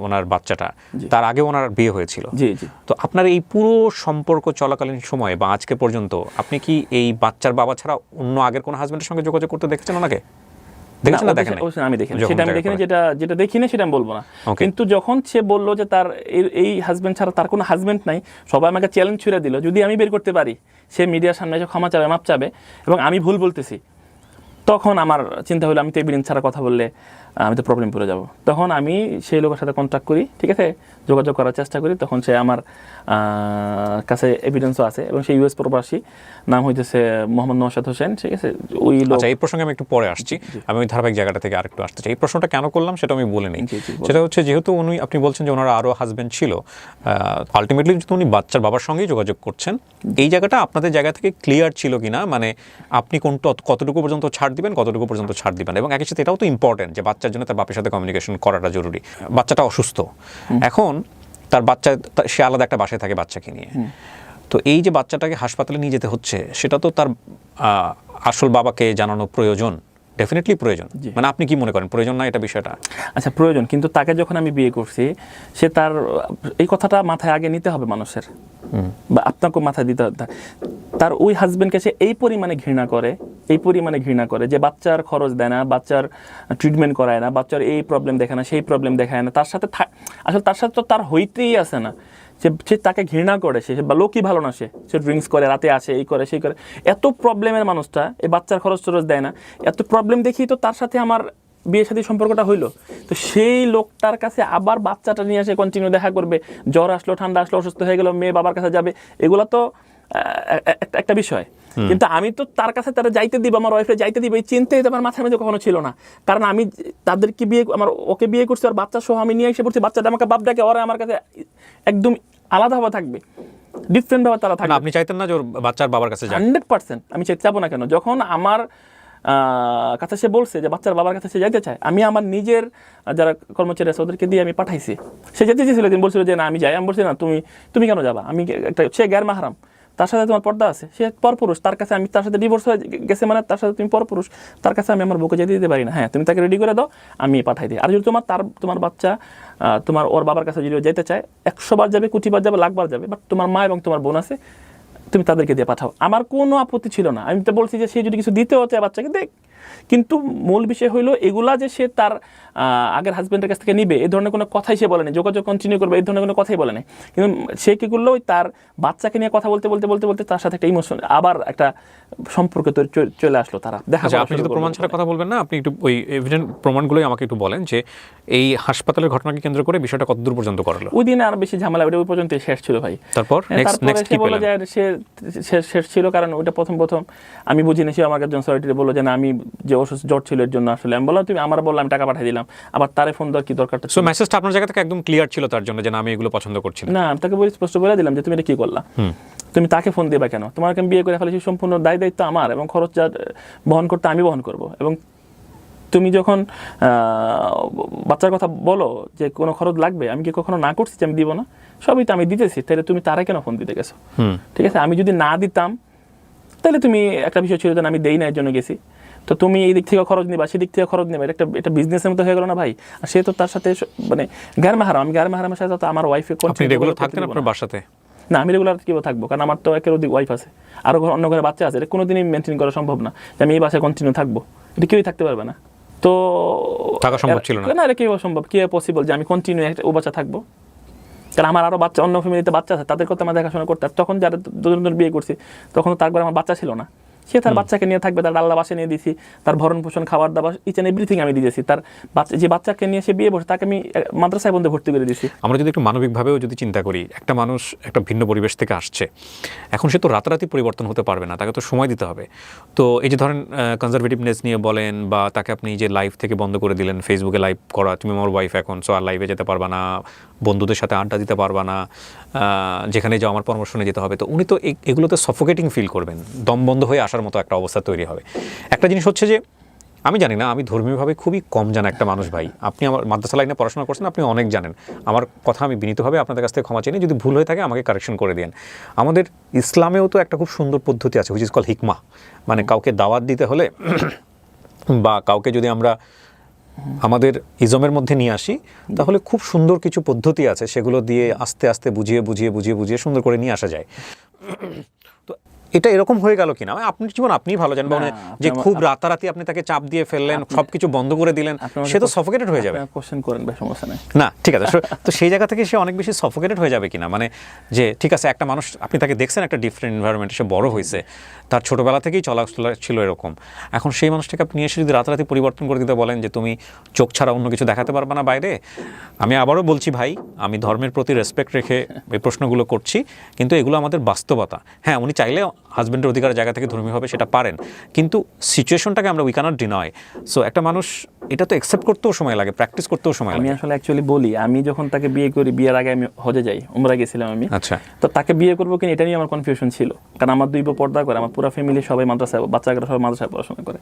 Speaker 2: ওনার বাচ্চাটা, তার আগে ওনার বিয়ে হয়েছিল।
Speaker 1: জি জি।
Speaker 2: তো আপনার এই পুরো সম্পর্ক চলাকালীন সময় বা আজকে পর্যন্ত আপনি কি এই বাচ্চার বাবা ছাড়া অন্য আগের কোনো হাজব্যান্ডের সঙ্গে যোগাযোগ করতে দেখেছেন ওনাকে? দেখেছেন না দেখেন
Speaker 1: অবশ্যই আমি দেখিনি, সেটা আমি দেখিনি, যেটা দেখি না সেটা আমি বলবো না। কিন্তু যখন সে বললো যে তার এই হাজবেন্ড ছাড়া তার কোনো হাজবেন্ড নাই, সবাই আমাকে চ্যালেঞ্জ ছুড়ে দিল, যদি আমি বের করতে পারি সে মিডিয়ার সামনে এসে ক্ষমা চাবে, মাপ চাবে এবং আমি ভুল বলতেছি, তখন আমার চিন্তা হলো আমি তো এভিডেন্স ছাড়া কথা বললে আমি তো প্রবলেম পড়ে যাব। তখন আমি সেই লোকের সাথে কন্ট্যাক্ট করি, ঠিক আছে, যোগাযোগ করার চেষ্টা করি। তখন সে আমার কাছে এভিডেন্সও আছে এবং সেই ইউএস প্রবাসী, নাম হইতেছে মোহাম্মদ নওশাদ হোসেন, ঠিক আছে। ওই লোক,
Speaker 2: আচ্ছা এই প্রসঙ্গে আমি একটু পরে আসছি, আমি ওই ধারাবাহিক জায়গাটা থেকে আরেকটু আসতে চাই। এই প্রশ্নটা কেন করলাম সেটা আমি বলে নিই। সেটা হচ্ছে যেহেতু আপনি বলছেন যে ওনারা আরও হাজবেন্ড ছিল, আলটিমেটলি যেহেতু উনি বাচ্চার বাবার সঙ্গেই যোগাযোগ করছেন, এই জায়গাটা আপনাদের জায়গা থেকে ক্লিয়ার ছিল কিনা, মানে আপনি কতটুকু পর্যন্ত ছাড় দিবেন, কতটুকু পর্যন্ত ছাড় দিবেন। এবং একই সাথে এটাও তো ইম্পর্টেন্ট যে বাচ্চার জন্য তার বাপের সাথে কমিউনিকেশন করাটা জরুরি। বাচ্চাটা অসুস্থ, এখন তার বাচ্চা, সে আলাদা একটা বাসায় থাকে বাচ্চাকে নিয়ে, তো এই যে বাচ্চাটাকে হাসপাতালে নিয়ে যেতে হচ্ছে, সেটা তো তার আসল বাবাকে জানানো প্রয়োজন, ডেফিনেটলি প্রয়োজন। মানে আপনি কি মনে করেন প্রয়োজন না এটা বিষয়টা?
Speaker 1: আচ্ছা প্রয়োজন, কিন্তু তাকে যখন আমি বিয়ে করছি, সে তার এই কথাটা মাথায় আগে নিতে হবে মানুষের, বা আপনাকেও মাথায় দিতে হবে। তার ওই হাজবেন্ডকে সে এই পরিমাণে ঘৃণা করে যে বাচ্চার খরচ দেয় না, বাচ্চার ট্রিটমেন্ট করায় না, বাচ্চার এই প্রবলেম দেখায় না, সেই প্রবলেম দেখায় না, তার সাথে আসলে তার সাথে তো তার হইতেই আসে না, সে তাকে ঘৃণা করে, সে বা লোকই ভালো না, সে ড্রিঙ্কস করে, রাতে আসে, এই করে সেই করে, এত প্রবলেমের মানুষটা এই বাচ্চার খরচ টরচ দেয় না, এত প্রবলেম দেখি তো তার সাথে আমার বিয়ের সাথে সম্পর্কটা হইলো। তো সেই লোকটার কাছে আবার বাচ্চাটা নিয়ে আসে কন্টিনিউ দেখা করবে, জ্বর আসলো, ঠান্ডা আসলো, অসুস্থ হয়ে গেল, মেয়ে বাবার কাছে যাবে, এগুলো তো একটা বিষয়। কিন্তু আমি তো তার কাছে তারা যাইতে দিব, আমার ওয়াইফে যাইতে দিব, এই চিন্তাই তো আমার মাথার মধ্যে কখনো ছিল না। কারণ আমি তাদেরকে ওকে বিয়ে করছি, আর বাচ্চা সহ আমি নিয়ে এসে পড়ছি, বাচ্চাটা আমাকে বাপ ডাকে, ওরা আমার কাছে একদম আলাদাভাবে থাকবে, ডিফারেন্ট ভাবে তারা থাকবে।
Speaker 2: আপনি চাইতেন না যে ওর বাচ্চার বাবার কাছে যাক?
Speaker 1: 100% আমি চাইবো না কেন। যখন আমার কাছে সে বলছে যে বাচ্চার বাবার কাছে সে যাইতে চায়, আমি আমার নিজের যারা কর্মচারী আছে ওদেরকে দিয়ে আমি পাঠাইছি। সে যেতে চেয়েছিল, দিন বলছিল যে না আমি যাই, আমি বলছি না তুমি কেন যাবা, আমি সে গ্যার মাহারাম, তার সাথে তোমার পর্দা আছে, সে পরপুরুষ, তার কাছে আমি, তার সাথে ডিভোর্স হয়ে গেছে মানে তার সাথে তুমি পরপুরুষ, তার কাছে আমি আমার বউকে যেতে দিতে পারি না। হ্যাঁ তুমি তাকে রেডি করে দাও, আমি পাঠাই দিই। আর যদি তোমার বাচ্চা ওর বাবার কাছে যদি যেতে চায়, 100 বার যাবে, কোটি বার যাবে, লাখ বার যাবে, বাট তোমার মা এবং তোমার বোন আছে, তুমি তাদেরকে দিয়ে পাঠাও, আমার কোনো আপত্তি ছিল না। আমি তো বলছি যে সে যদি কিছু দিতেও চায় বাচ্চাকে দেখ, কিন্তু মূল বিষয় হইলো এগুলা যে সে তার আগের হাজবেন্ডের কাছ থেকে নিবে এই ধরনের কোনো কথাই সে বলেনি, যোগাযোগ কন্টিনিউ করবে এই ধরনের কোনো কথাই বলেনি। কিন্তু সে কি করলো, তার বাচ্চাকে নিয়ে কথা বলতে তার সাথে একটা ইমোশন, আবার একটা সম্পর্ক চলে আসলো, তারা দেখা।
Speaker 2: আপনি যদি প্রমাণ ছাড়া কথা বলবেন না, আপনি একটু ওই এভিডেন্ট প্রমাণগুলোই আমাকে একটু বলেন যে এই হাসপাতালের ঘটনাকে কেন্দ্র করে বিষয়টা কতদূর পর্যন্ত করলো?
Speaker 1: ওই দিনে আর বেশি ঝামেলা, ওই পর্যন্ত শেষ ছিল ভাই।
Speaker 2: তারপর
Speaker 1: সে বললো যে সে শেষ ছিল, কারণ ওইটা প্রথম আমি বুঝিনি। সে আমার একজন সরিটিতে বললো যে না আমি যে অসুস্থ জ্বর ছিল এর জন্য আসলে, আমি বললাম তুমি আমার বললাম, আমি টাকা পাঠিয়ে দিলাম, আবার তারে ফোন দেওয়ার কি দরকারটা?
Speaker 2: সো মেসেজটা আপনার জায়গা থেকে একদম ক্লিয়ার ছিল তার জন্য যে না আমি এগুলো পছন্দ করছি না?
Speaker 1: আমি তাকে স্পষ্ট বলে দিলাম যে তুমি এটা কি করলা, তুমি তাকে ফোন দিবা কেন, তোমাকে আমি বিয়ে করে ফেলেছি, সম্পূর্ণ দায়িত্ব আমার, এবং খরচ যা বহন করতে আমি বহন করব, এবং তুমি যখন বাচ্চার কথা বলো যে কোনো খরচ লাগবে, আমি কি কখনো না করছি যে আমি দিব না? সবই তো আমি দিতেছি, তাহলে তুমি তারা কেন ফোন দিতে গেছো? ঠিক আছে, আমি যদি না দিতাম তাহলে তুমি একটা বিষয় ছিল যে আমি দেই না এর জন্য গেছি, তো তুমি এই দিক থেকে খরচ নিবা, সেদিক থেকে খরচ নেবে, এটা বিজনেসের মতো হয়ে গেল না ভাই? আর সে তো তার সাথে মানে গ্যার মাহারাম, আমি গ্যার মাহারামের সাথে তো আমার ওয়াইফে
Speaker 2: রেগুলার থাকতেন আপনার বাসাতে?
Speaker 1: না, আমি রেগুলার কিভাবে থাকবো, কারণ আমার তো একের অধিক ওয়াইফ আছে, আরো অন্য ঘরে বাচ্চা আছে, এটা কোনোদিনই মেনটেন করা সম্ভব না যে আমি এই বাসায় কন্টিনিউ থাকবো, এটা কেউই থাকতে পারবে না। তো
Speaker 2: থাকা সম্ভব ছিল না,
Speaker 1: এটা কিভাবে সম্ভব, কি পসিবল যে আমি কন্টিনিউ ও বাচ্চা থাকবো? কারণ আমার আরো বাচ্চা, অন্য ফ্যামিলিতে বাচ্চা আছে, তাদের কথা আমার দেখাশোনা করতে। আর তখন যারা দুজন বিয়ে করছি তখন তার ঘরে আমার বাচ্চা ছিল না, সে তার বাচ্চাকে নিয়ে থাকবে, তার আল্লাহ বাসে নিয়ে দিয়েছি, তার ভরণ পোষণ, খাবার দাবার, ইচ এন্ড এভরিথিং আমি দিয়েছি। তার যে বাচ্চাকে নিয়ে সে বিয়ে বসে, তাকে আমি মাদ্রাসায় বন্ধে ভর্তি করে দিয়েছি।
Speaker 2: আমরা যদি একটু মানবিকভাবেও যদি চিন্তা করি, একটা মানুষ একটা ভিন্ন পরিবেশ থেকে আসছে, এখন সে তো রাতারাতি পরিবর্তন হতে পারবে না, তাকে তো সময় দিতে হবে। তো এই যে ধরেন কনজারভেটিভনেস নিয়ে বলেন, বা তাকে আপনি যে লাইভ থেকে বন্ধ করে দিলেন, ফেসবুকে লাইভ করা, তুমি আমার ওয়াইফ এখন, সো আর লাইভে যেতে পারবা না, বন্ধুদের সাথে আড্ডা দিতে পারবা না, যেখানে যাও আমার পরামর্শ নিয়ে যেতে হবে, তো উনি তো এগুলোতে সফোকেটিং ফিল করবেন, দম বন্ধ হয়ে আসার মতো একটা অবস্থা তৈরি হবে। একটা জিনিস হচ্ছে যে আমি জানি না, আমি ধর্মীয়ভাবে খুবই কম জানা একটা মানুষ ভাই, আপনি আমার মাদ্রাসা লাইনে পড়াশোনা করছেন, আপনি অনেক জানেন, আমার কথা আমি বিনীতভাবে আপনাদের কাছ থেকে ক্ষমা চাই, যদি ভুল হয়ে থাকে আমাকে কারেকশন করে দিন। আমাদের ইসলামেও তো একটা খুব সুন্দর পদ্ধতি আছে, হুইচ ইজ কল হিকমা, মানে কাউকে দাওয়াত দিতে হলে বা কাউকে যদি আমরা আমাদের ইজমের মধ্যে নিয়ে আসি, তাহলে খুব সুন্দর কিছু পদ্ধতি আছে, সেগুলো দিয়ে আস্তে আস্তে বুঝিয়ে সুন্দর করে নিয়ে আসা যায়। তো এটা এরকম হয়ে গেল কিনা আপনি জীবন আপনি ভালো জানেন, মানে যে খুব রাতারাতি আপনি তাকে চাপ দিয়ে ফেললেন, সবকিছু বন্ধ করে দিলেন, সে তো সফোকেটেড হয়ে যাবে।
Speaker 1: কোশ্চেন করেন ভাই, সমস্যা নাই।
Speaker 2: না ঠিক আছে, তো সেই জায়গা থেকে সে অনেক বেশি সফোকেটেড হয়ে যাবে কিনা, মানে যে ঠিক আছে একটা মানুষ আপনি তাকে দেখছেন একটা ডিফারেন্ট এনভায়রনমেন্টে, সে বড় হয়েছে, তার ছোটবেলা থেকেই চলা ছিল এরকম, এখন সেই মানুষটাকে আপনি এসে যদি রাতারাতি পরিবর্তন করে দিতে বলেন যে তুমি চোখ ছাড়া অন্য কিছু দেখাতে পারবে না বাইরে। আমি আবারও বলছি ভাই, আমি ধর্মের প্রতি রেসপেক্ট রেখে এই প্রশ্নগুলো করছি, কিন্তু এগুলো আমাদের বাস্তবতা। হ্যাঁ, উনি চাইলে হাজব্যান্ডের অধিকারের জায়গা থেকে ধর্মীয়ভাবে সেটা পারেন, কিন্তু সিচুয়েশনটাকে আমরা উই ক্যানট ডিনাই। সো একটা মানুষ এটা তো অ্যাকসেপ্ট করতেও সময় লাগে, প্র্যাকটিস করতেও সময় লাগে।
Speaker 1: আমি আসলে অ্যাকচুয়ালি বলি, আমি যখন তাকে বিয়ে করি, বিয়ের আগে আমি হজে যাই, উমরা গেছিলাম আমি।
Speaker 2: আচ্ছা,
Speaker 1: তো তাকে বিয়ে করবো কিনা এটা নিয়ে আমার কনফিউশন ছিল, কারণ আমার 2 বউ পর্দা করে, আমার পুরো ফ্যামিলি সবাই মাদ্রাসায়, বাচ্চারা সবাই মাদ্রাসায় পড়াশোনা করে।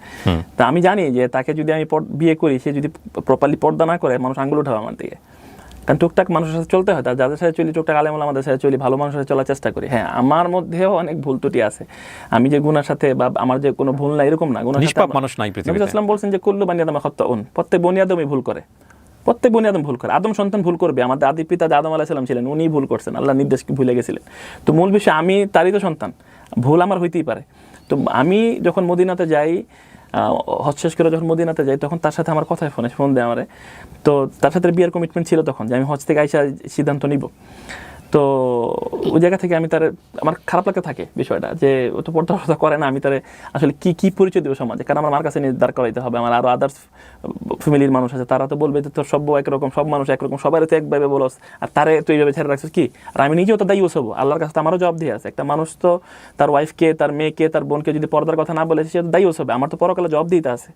Speaker 1: তা আমি জানি যে তাকে যদি আমি বিয়ে করি, সে যদি প্রপারলি পর্দা না করে, মানুষ আঙ্গুল উঠাবে আমার দিকে। কারণ টুকটাক মানুষের সাথে চলতে হয়, তার যাদের সাথে চলি টুকটাক আলেমুল আমাদের সাথে চলি, ভালো মানুষের সাথে চলার চেষ্টা করি। হ্যাঁ, আমার মধ্যেও অনেক ভুল ত্রুটি আছে, আমি যে গুনার সাথে বা আমার যে কোনো ভুল না এরকম না, গুনার
Speaker 2: নিষ্পাপ মানুষ নাই পৃথিবীতে।
Speaker 1: নবী সাল্লাল্লাহু বলছেন যে কুল্লু বানি আদম খাত্তাউন, প্রত্যেক বনি আদমই ভুল করে, প্রত্যেক বনি আদম ভুল করে, আদম সন্তান ভুল করবে। আমাদের আদি পিতা আদম আলাইহিস সালাম ছিলেন, উনি ভুল করছেন, আল্লাহর নির্দেশ ভুলে গেছিলেন। তো মূল বিষয়, আমি তারই তো সন্তান, ভুল আমার হইতেই পারে। তো আমি যখন মদিনাতে যাই, হজ শেষ করে যখন মদিনাতে যাই, তখন তার সাথে আমার কথায় ফোন দেয় আমারে। তো তার সাথে বিয়ের কমিটমেন্ট ছিল তখন, যে আমি হজ থেকে আইসা সিদ্ধান্ত নিব। তো ওই জায়গা থেকে আমি আমার খারাপ লাগতে থাকে বিষয়টা, যে ও তো পর্দা করে না, আমি তারে আসলে কি পরিচয় দেবো সমাজে, কারণ আমার কাছে নিয়ে দাঁড় করাইতে হবে। আমার আরও আদার্স ফ্যামিলির মানুষ আছে, তারা তো বলবে যে তোর সব একরকম, সব মানুষ একরকম, সবাই তো একভাবে বলস, আর তারে তো এইভাবে ছেড়ে রাখছিস কি। আর আমি নিজেও তো দায়ী হবো, আল্লাহর কাছে তো আমারও জবাব দিয়ে আছে। একটা মানুষ তো তার ওয়াইফকে, তার মেয়েকে, তার বোনকে যদি পর্দার কথা না বলে, সে তো দায়ী হবে, আমার তো পরকালে জবাব দিতে আছে।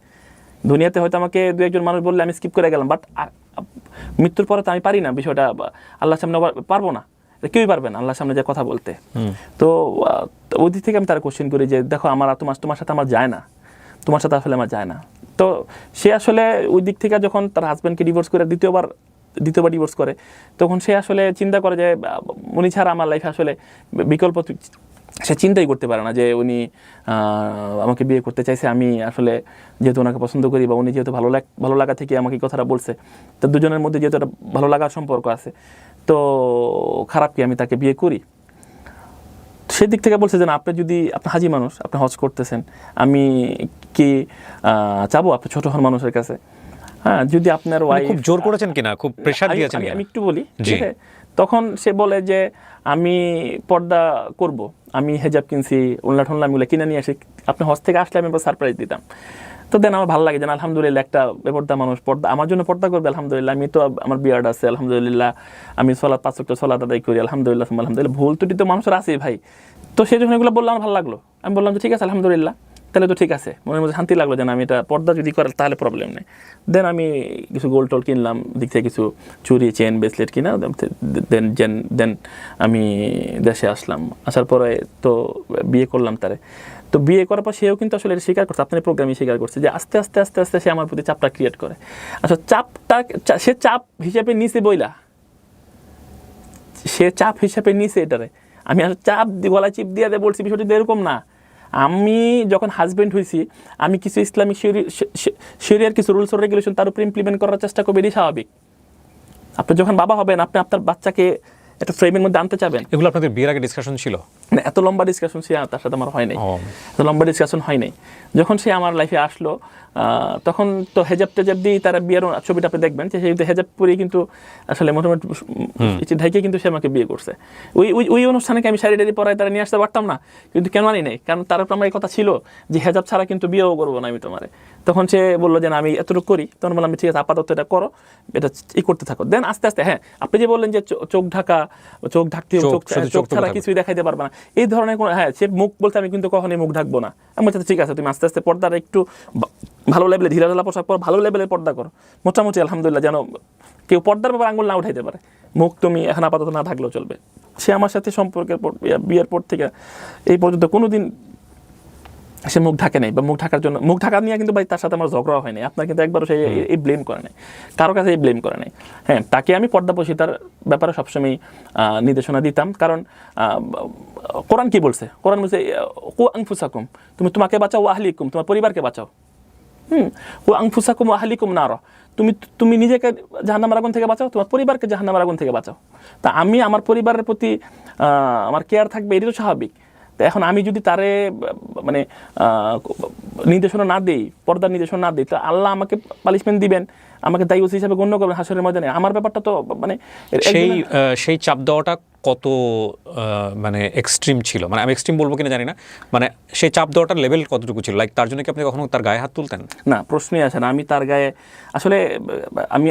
Speaker 1: দুনিয়াতে হয়তো আমাকে 2-1 মানুষ বললে আমি স্কিপ করে গেলাম, বাট মৃত্যুর পরে তো আমি পারি না বিষয়টা, আল্লাহর সামনে পারবো না, কেউই পারবে না আল্লাহর সামনে যে কথা বলতে। তো ওই দিক থেকে আমি তারা কোশ্চেন করি যে দেখো, আমার তোমার সাথে আমার যায় না, তোমার সাথে আসলে আমার যায় না। তো সে আসলে ওই দিক থেকে যখন তার হাজব্যান্ডকে ডিভোর্স করে দ্বিতীয়বার ডিভোর্স করে, তখন সে আসলে চিন্তা করে যে উনি ছাড়া আমার লাইফে আসলে বিকল্প সে চিন্তাই করতে পারে না, যে উনি আমাকে বিয়ে করতে চাইছে। আমি আসলে যেহেতু ওনাকে পছন্দ করি, বা উনি যেহেতু ভালো লাগা থেকে আমাকে এই কথাটা বলছে, তো দুজনের মধ্যে যেহেতু একটা ভালো লাগার সম্পর্ক আছে, তো খারাপ কি আমি তাকে বিয়ে করি। সেদিক থেকে বলছে যে না, আপনি যদি আপনি হাজি মানুষ, আপনি হজ করতেছেন, আমি কি চাবো আপনি ছোট হন মানুষের কাছে। হ্যাঁ, যদি আপনার ওয়াইফ
Speaker 2: খুব জোর করেছেন কিনা, খুব প্রেসার দিয়েছেন কিনা,
Speaker 1: আমি একটু বলি। তখন সে বলে যে আমি পর্দা করব, আমি হেজাব কিনছি, ওলনা ঠোনলা মিলে কিনে নিয়ে আসি, আপনি হজ থেকে আসলে আমি সারপ্রাইজ দিতাম। তো দেন আমার ভালো লাগে যে আলহামদুলিল্লাহ একটা বেপর্দা মানুষ পর্দা আমার জন্য পর্দা করবে, আলহামদুলিল্লাহ। আমি তো আমার বিয়ার্ড আছে, আলহামদুলিল্লাহ। আমি 5 ওয়াক্ত সালাত আদায় করি, আলহামদুলিল্লাহ আলহামদুলিল্লাহ। ভুল ত্রুটি তো মানুষের আছেই ভাই। তো সেই যখন এগুলো বললো আমার ভালো লাগলো, আমি বললাম যে ঠিক আছে আলহামদুলিল্লাহ, তাহলে তো ঠিক আছে, মনের মধ্যে শান্তি লাগলো যে আমি এটা পর্দা যদি করে তাহলে প্রবলেম নেই। দেন আমি কিছু গোল্ড টোল কিনলাম, দিক থেকে কিছু চুরি, চেন, ব্রেসলেট কিনা, দেন আমি দেশে আসলাম। আসার পরে তো বিয়ে করলাম তারে। তো বিয়ে করার পর সেও কিন্তু আসলে এটা স্বীকার করছে, আপনার প্রোগ্রামে স্বীকার করছে যে আস্তে আস্তে আস্তে আস্তে সে আমার প্রতি চাপটা ক্রিয়েট করে। আচ্ছা, সে চাপ হিসেবে নিচে বইলা, সে চাপ হিসেবে নিচে এটারে, আমি আসলে চাপ গলায় চিপ দিয়ে বলছি বিষয়টা এরকম না। আমি যখন হাজব্যান্ড হয়েছি, আমি কিছু ইসলামিক শরিয়ার কিছু রুলস রেগুলেশন তার উপরে ইমপ্লিমেন্ট করার চেষ্টা করবে, এটাই স্বাভাবিক। আপনি যখন বাবা হবেন, আপনি আপনার বাচ্চাকে একটা ফ্রেমের মধ্যে আনতে চাবেন।
Speaker 2: এগুলো আপনাদের বিয়ের আগে ডিসকাশন ছিল?
Speaker 1: না, এত লম্বা ডিসকাশন সে তার সাথে আমার হয় নাই, এত লম্বা ডিসকাশন হয় নাই। যখন সে আমার লাইফে আসলো, তখন তো হেজাব টেজাব দিয়ে তারা বিয়ের ছবিটা আপনি দেখবেন, যে সেই হেজাব পরেই কিন্তু আসলে মোটামুটি ঢাইকে কিন্তু সে আমাকে বিয়ে করছে। ওই অনুষ্ঠানে আমি শাড়ি টাড়ি পরায় তারা নিয়ে আসতে পারতাম না, কিন্তু কেন আনি নাই, কারণ তার উপর আমার এই কথা ছিল যে হেজাব ছাড়া কিন্তু বিয়েও করবো না আমি তোমারে। তখন সে বললো যে না, আমি এতটুকু করি। তখন বললাম ঠিক আছে, আপাতত এটা করো, এটা করতে থাকো। দেন আস্তে আস্তে, হ্যাঁ আপনি যে বললেন যে চোখ ঢাকতে চোখ ছাড়া কিছুই দেখাইতে পারবে না, এই ধরনের কোনো, হ্যাঁ সে মুখ বলতে আমি কিন্তু কখনোই মুখ ঢাকবো না। আমি বলছি ঠিক আছে, তুমি আস্তে আস্তে পর্দাটা একটু ভালো লেভেলে, ঢিলাঢালা পোশাক পর ভালো লেভেলের পর্দা করো, মোটামুটি আলহামদুলিল্লাহ, যেন কেউ পর্দার ব্যাপারে আঙুল না উঠাইতে পারে। মুখ তুমি এখন আপাতত না থাকলেও চলবে। সে আমার সাথে সম্পর্কের পর, বিয়ের পর থেকে এই পর্যন্ত কোনোদিন সে মুখ ঢাকে নাই, বা মুখ ঢাকা নিয়ে কিন্তু ভাই তার সাথে আমার ঝগড়া হয় নাই। আপনার কিন্তু একবারও সে এই ব্লেম করে নাই, কারো কাছে এই ব্লেম করে নাই। হ্যাঁ, তাকে আমি পর্দাপোষিতার ব্যাপারে সবসময় নির্দেশনা দিতাম, কারণ কোরআন কি বলছে? কোরআন বলছে কু আনফুসাকুম, তুমি তোমাকে বাঁচাও, আহলিকুম, তোমার পরিবারকে বাঁচাও। কু আনফুসাকুম আহলিকুম নার, তুমি নিজেকে জাহান্নামের আগুন থেকে বাঁচাও, তোমার পরিবারকে জাহান্নামের আগুন থেকে বাঁচাও। তা আমি আমার পরিবারের প্রতি আমার কেয়ার থাকবে, এটাই তো স্বাভাবিক। তো এখন আমি যদি তারে মানে নির্দেশনা না দিই, পর্দার নির্দেশনা না দিই, তো আল্লাহ আমাকে পানিশমেন্ট দিবেন, আমাকে দায়ী ওসি হিসাবে গণ্য করবেন হাসরের ময়দানে। আমার ব্যাপারটা তো মানে
Speaker 2: সেই চাপ দেওয়াটা কত মানে এক্সট্রিম ছিল, মানে আমি এক্সট্রিম বলবো কিনা জানি না, মানে সেই চাপ দেওয়াটার লেভেল কতটুকু ছিল, লাইক তার জন্য কি আপনি কখনো তার গায়ে হাত তুলতেন?
Speaker 1: না, প্রশ্নই আসে না। আমি তার গায়ে আসলে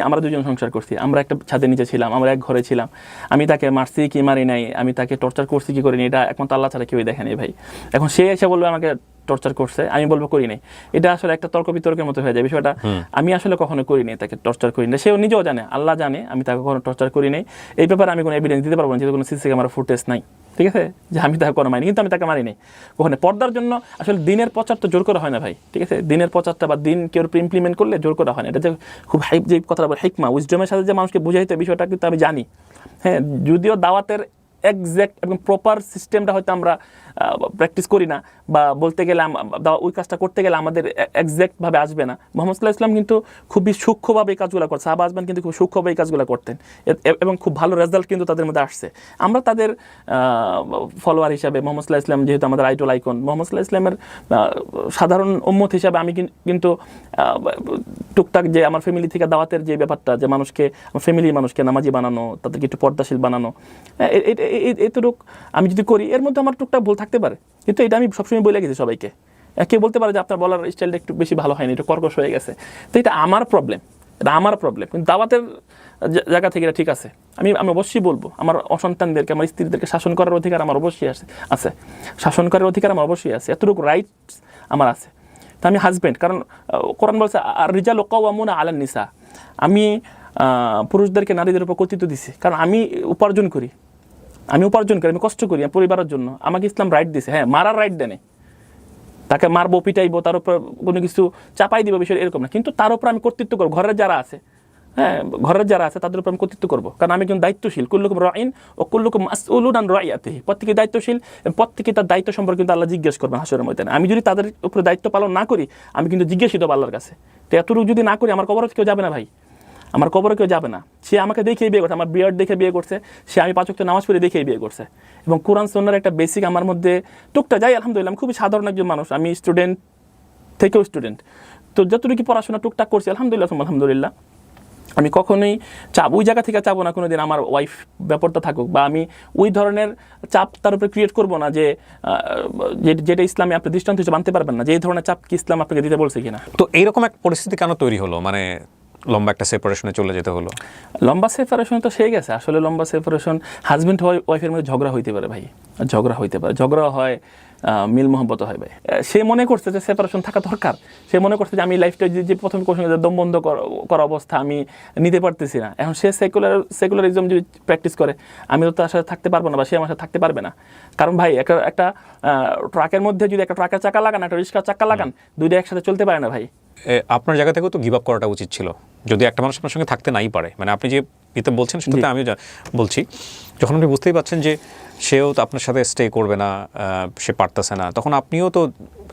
Speaker 1: আমরা দুজন সংসার করছি, আমরা একটা ছাদের নিচে ছিলাম, আমরা এক ঘরে ছিলাম। আমি তাকে মারছি কি মারি নাই, আমি তাকে টর্চার করছি কি করিনি, এটা একমাত্র আল্লাহ ছাড়া কেউই দেখেনি ভাই। এখন সে এসে বলবে আমাকে টর্চার করছে, আমি বলবো করি নাই, এটা আসলে একটা তর্ক বিতর্কের মতো হয়ে যায় বিষয়টা। আমি আসলে কখনো করি নাই, তাকে টর্চার করি না, সেও নিজেও জানে, আল্লাহ জানে আমি তাকে কখনো টর্চার করি নাই। এই ব্যাপারে আমি কোনো এভিডেন্স দিতে পারবো না, যেহেতু কোনো সিসি ক্যামেরা ফুটেজ নাই, ঠিক আছে, যে আমি তাকে কোনো মারিনি, কিন্তু আমি তাকে মারি নাই কখনো। পর্দার জন্য আসলে দিনের প্রচার তো জোর করা হয় না ভাই, ঠিক আছে, দিনের প্রচারটা বা দিন কেউ ইমপ্লিমেন্ট করলে জোর করা হয় না। এটা যে খুব হাইপ, যে কথাটা বলে হিকমা, উইজডমের সাথে যে মানুষকে বুঝাইতে বিষয়টা কিন্তু আমি জানি। হ্যাঁ, যদিও দাওয়াতের এক্স্যাক্ট এবং প্রপার সিস্টেমটা হয়তো আমরা প্র্যাকটিস করি না, বা বলতে গেলে ওই কাজটা করতে গেলে আমাদের এক্স্যাক্টভাবে আসবে না। মোহাম্মদ সাল্লাল্লাহু আলাইহি ওয়াসাল্লাম কিন্তু খুবই সূক্ষ্মভাবে এই কাজগুলো করছে, সাহাবা আজমান কিন্তু খুব সূক্ষ্মভাবে এই কাজগুলো করতেন, এবং খুব ভালো রেজাল্ট কিন্তু তাদের মধ্যে আসছে। আমরা তাদের ফলোয়ার হিসাবে, মোহাম্মদ সাল্লাল্লাহু আলাইহি ওয়াসাল্লাম যেহেতু আমাদের আইডল আইকন, মোহাম্মদ সাল্লাল্লাহু আলাইহি ওয়াসাল্লামের সাধারণ উম্মত হিসাবে আমি কিন্তু টুকটাক যে আমার ফ্যামিলি থেকে দাওয়াতের যে ব্যাপারটা, যে মানুষকে, আমার ফ্যামিলির মানুষকে নামাজি বানানো, তাদেরকে একটু পর্দাশীল বানানো, এতটুক আমি যদি করি, এর মধ্যে আমার টুকটাক ভুল থাকতে পারে, কিন্তু এটা আমি সবসময় বলে গেছি সবাইকে। কেউ বলতে পারে যে আপনার বলার স্টাইলটা একটু বেশি ভালো হয়নি, একটু কর্কশ হয়ে গেছে, তো এটা আমার প্রবলেম, এটা আমার প্রবলেম। কিন্তু দাওয়াতের জায়গা থেকে এটা ঠিক আছে, আমি অবশ্যই বলবো, আমার অসন্তানদেরকে, আমার স্ত্রীদেরকে শাসন করার অধিকার আমার অবশ্যই আছে, শাসন করার অধিকার আমার অবশ্যই আছে, এতটুকু রাইটস আমার আছে। তো আমি হাজব্যান্ড, কারণ কোরআন বলছে আর রিজালু কাওয়ামুনা আলান নিসা, আমি পুরুষদেরকে নারীদের উপর কর্তৃত্ব দিছি, কারণ আমি উপার্জন করি, আমি কষ্ট করি পরিবারের জন্য, আমাকে ইসলাম রাইট দিছে। হ্যাঁ, মারার রাইট দেয়, তাকে মারবো, পিটাইবো, তার উপর কোনো কিছু চাপাই দিব, বিষয় এরকম না, কিন্তু তার উপর আমি কর্তৃত্ব করবো। ঘরের যারা আছে, হ্যাঁ, ঘরের যারা আছে তাদের উপর আমি কর্তৃত্ব করবো, কারণ আমি একজন দায়িত্বশীল। কুল্লুকুম রাঈন ও কুল্লুকুম মাসউলুন আন রাইয়াতিহি, প্রত্যেকে দায়িত্বশীল, প্রত্যেকে তার দায়িত্ব সম্পর্কে কিন্তু আল্লাহ জিজ্ঞেস করবেন হাশরের ময়দানে। আমি যদি তাদের উপরে দায়িত্ব পালন না করি, আমি কিন্তু জিজ্ঞাসিত হব আল্লাহর কাছে। তো এতটুকু যদি না করি, আমার কবরে কেউ যাবে না ভাই, আমার কবরে কেউ যাবে না। সে আমাকে দেখেই বিয়ে করছে, আমার বিয়ার্ড দেখে বিয়ে করছে, সে আমি 5 ওয়াক্ত নামাজ পড়ে দেখেই বিয়ে করছে, এবং কোরআন সুন্নাহর একটা বেসিক আমার মধ্যে টুকটা যাই। আলহামদুলিল্লাহ, আমি খুবই সাধারণ একজন মানুষ, আমি স্টুডেন্ট থেকেও স্টুডেন্ট, তো যতটুকু পড়াশোনা টুকটাক করছি আলহামদুলিল্লাহ। আমি কখনোই ওই জায়গা থেকে চাবো না কোনোদিন আমার ওয়াইফ ব্যাপারটা থাকুক, বা আমি ওই ধরনের চাপ তার উপরে ক্রিয়েট করবো না, যে যেটা ইসলামে আপনি দৃষ্টান্ত হিসেবে আনতে পারবেন না, যে এই ধরনের চাপ কি ইসলাম আপনাকে দিতে বলছে কিনা।
Speaker 2: তো এইরকম এক পরিস্থিতি কেন তৈরি হলো, মানে লম্বা একটা সেপারেশনে চলে যেতে হলো?
Speaker 1: লম্বা সেপারেশন তো সেই গেছে, আসলে লম্বা সেপারেশন হাজব্যান্ড ওয়াইফের মধ্যে ঝগড়া হইতে পারে ভাই, ঝগড়া হয়, মিল মোহাম্মত হয় ভাই। সে মনে করছে যে সেপারেশন থাকা দরকার, সে মনে করছে যে আমি লাইফটা যে প্রথম কোশ্চেন দম বন্ধ করা অবস্থা আমি নিতে পারতেছি না। এখন সে সেকুলারিজম যদি প্র্যাকটিস করে, আমি তো তার সাথে থাকতে পারবো না, বা সে আমার সাথে থাকতে পারবে না। কারণ ভাই, একটা ট্রাকের মধ্যে যদি একটা ট্রাকের চাকা লাগান, একটা রিক্সার চাকা লাগান, দুইটা একসাথে চলতে পারে না ভাই।
Speaker 2: আপনার জায়গা থেকেও তো গিভ আপ করাটা উচিত ছিল, যদি একটা মানুষ আপনার সঙ্গে থাকতে নাই পারে। মানে আপনি যে ইতে বলছেন সেটাতে আমিও বলছি, যখন আপনি বুঝতেই পারছেন যে সেও তো আপনার সাথে স্টে করবে না, সে পারতেছে না, তখন আপনিও তো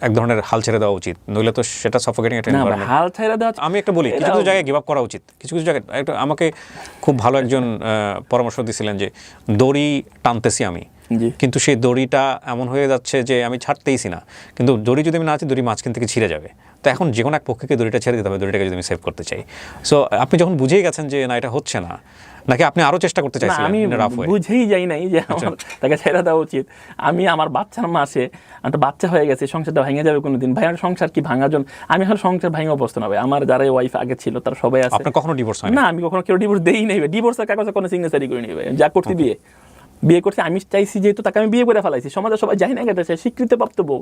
Speaker 2: এক ধরনের হাল ছেড়ে দেওয়া উচিত, নইলে তো সেটা সাফোকেটিং একটা এনভায়রনমেন্ট।
Speaker 1: হাল ছেড়ে দেওয়া,
Speaker 2: আমি একটা বলি, কিছু কিছু জায়গায় গিভ আপ করা উচিত, কিছু কিছু জায়গায়। একটা আমাকে খুব ভালো একজন পরামর্শ দিয়েছিলেন যে দড়ি টানতেছি আমি, কিন্তু সেই দড়িটা এমন হয়ে যাচ্ছে যে আমি ছাড়তেইছি না, কিন্তু দড়ি যদি আমি না আছি, দড়ি মাঝখান থেকে ছিঁড়ে যাবে। তো এখন যে কোনো এক পক্ষকে দড়িটা ছেড়ে দিতে হবে, দড়িটাকে যদি আমি সেভ করতে চাই। সো আপনি যখন বুঝেই গেছেন যে না, এটা হচ্ছে না, নাকি আপনি আরো চেষ্টা করতে চাইছিলেন?
Speaker 1: আমি বুঝেই যাই নাই যে আমার তাকে ছেড়ে দেওয়া উচিত। আমি আমার বাচ্চার মাসে একটা বাচ্চা হয়ে গেছে, সংসারটা ভেঙে যাবে কোনোদিন ভাই। আমার সংসার কি ভাঙার জন্য, আমি এখন সংসার ভাঙা অবস্থা না ভাই। আমার যারা ওয়াইফ আগে ছিল তারা সবাই আছে।
Speaker 2: আপনার কখনো ডিভোর্স হয় না?
Speaker 1: আমি কখনো কেউ ডিভোর্স দেই নাই ভাই। ডিভোর্সের কাগজে কোনো সিগনেচারই করিনি ভাই। যা করতে বিয়ে করছি, আমি চাইছি যেহেতু তাকে আমি বিয়ে করে ফেলাইছি, সমাজে সবাই যাই না গেছে, স্বীকৃতিপ্রাপ্ত বউ,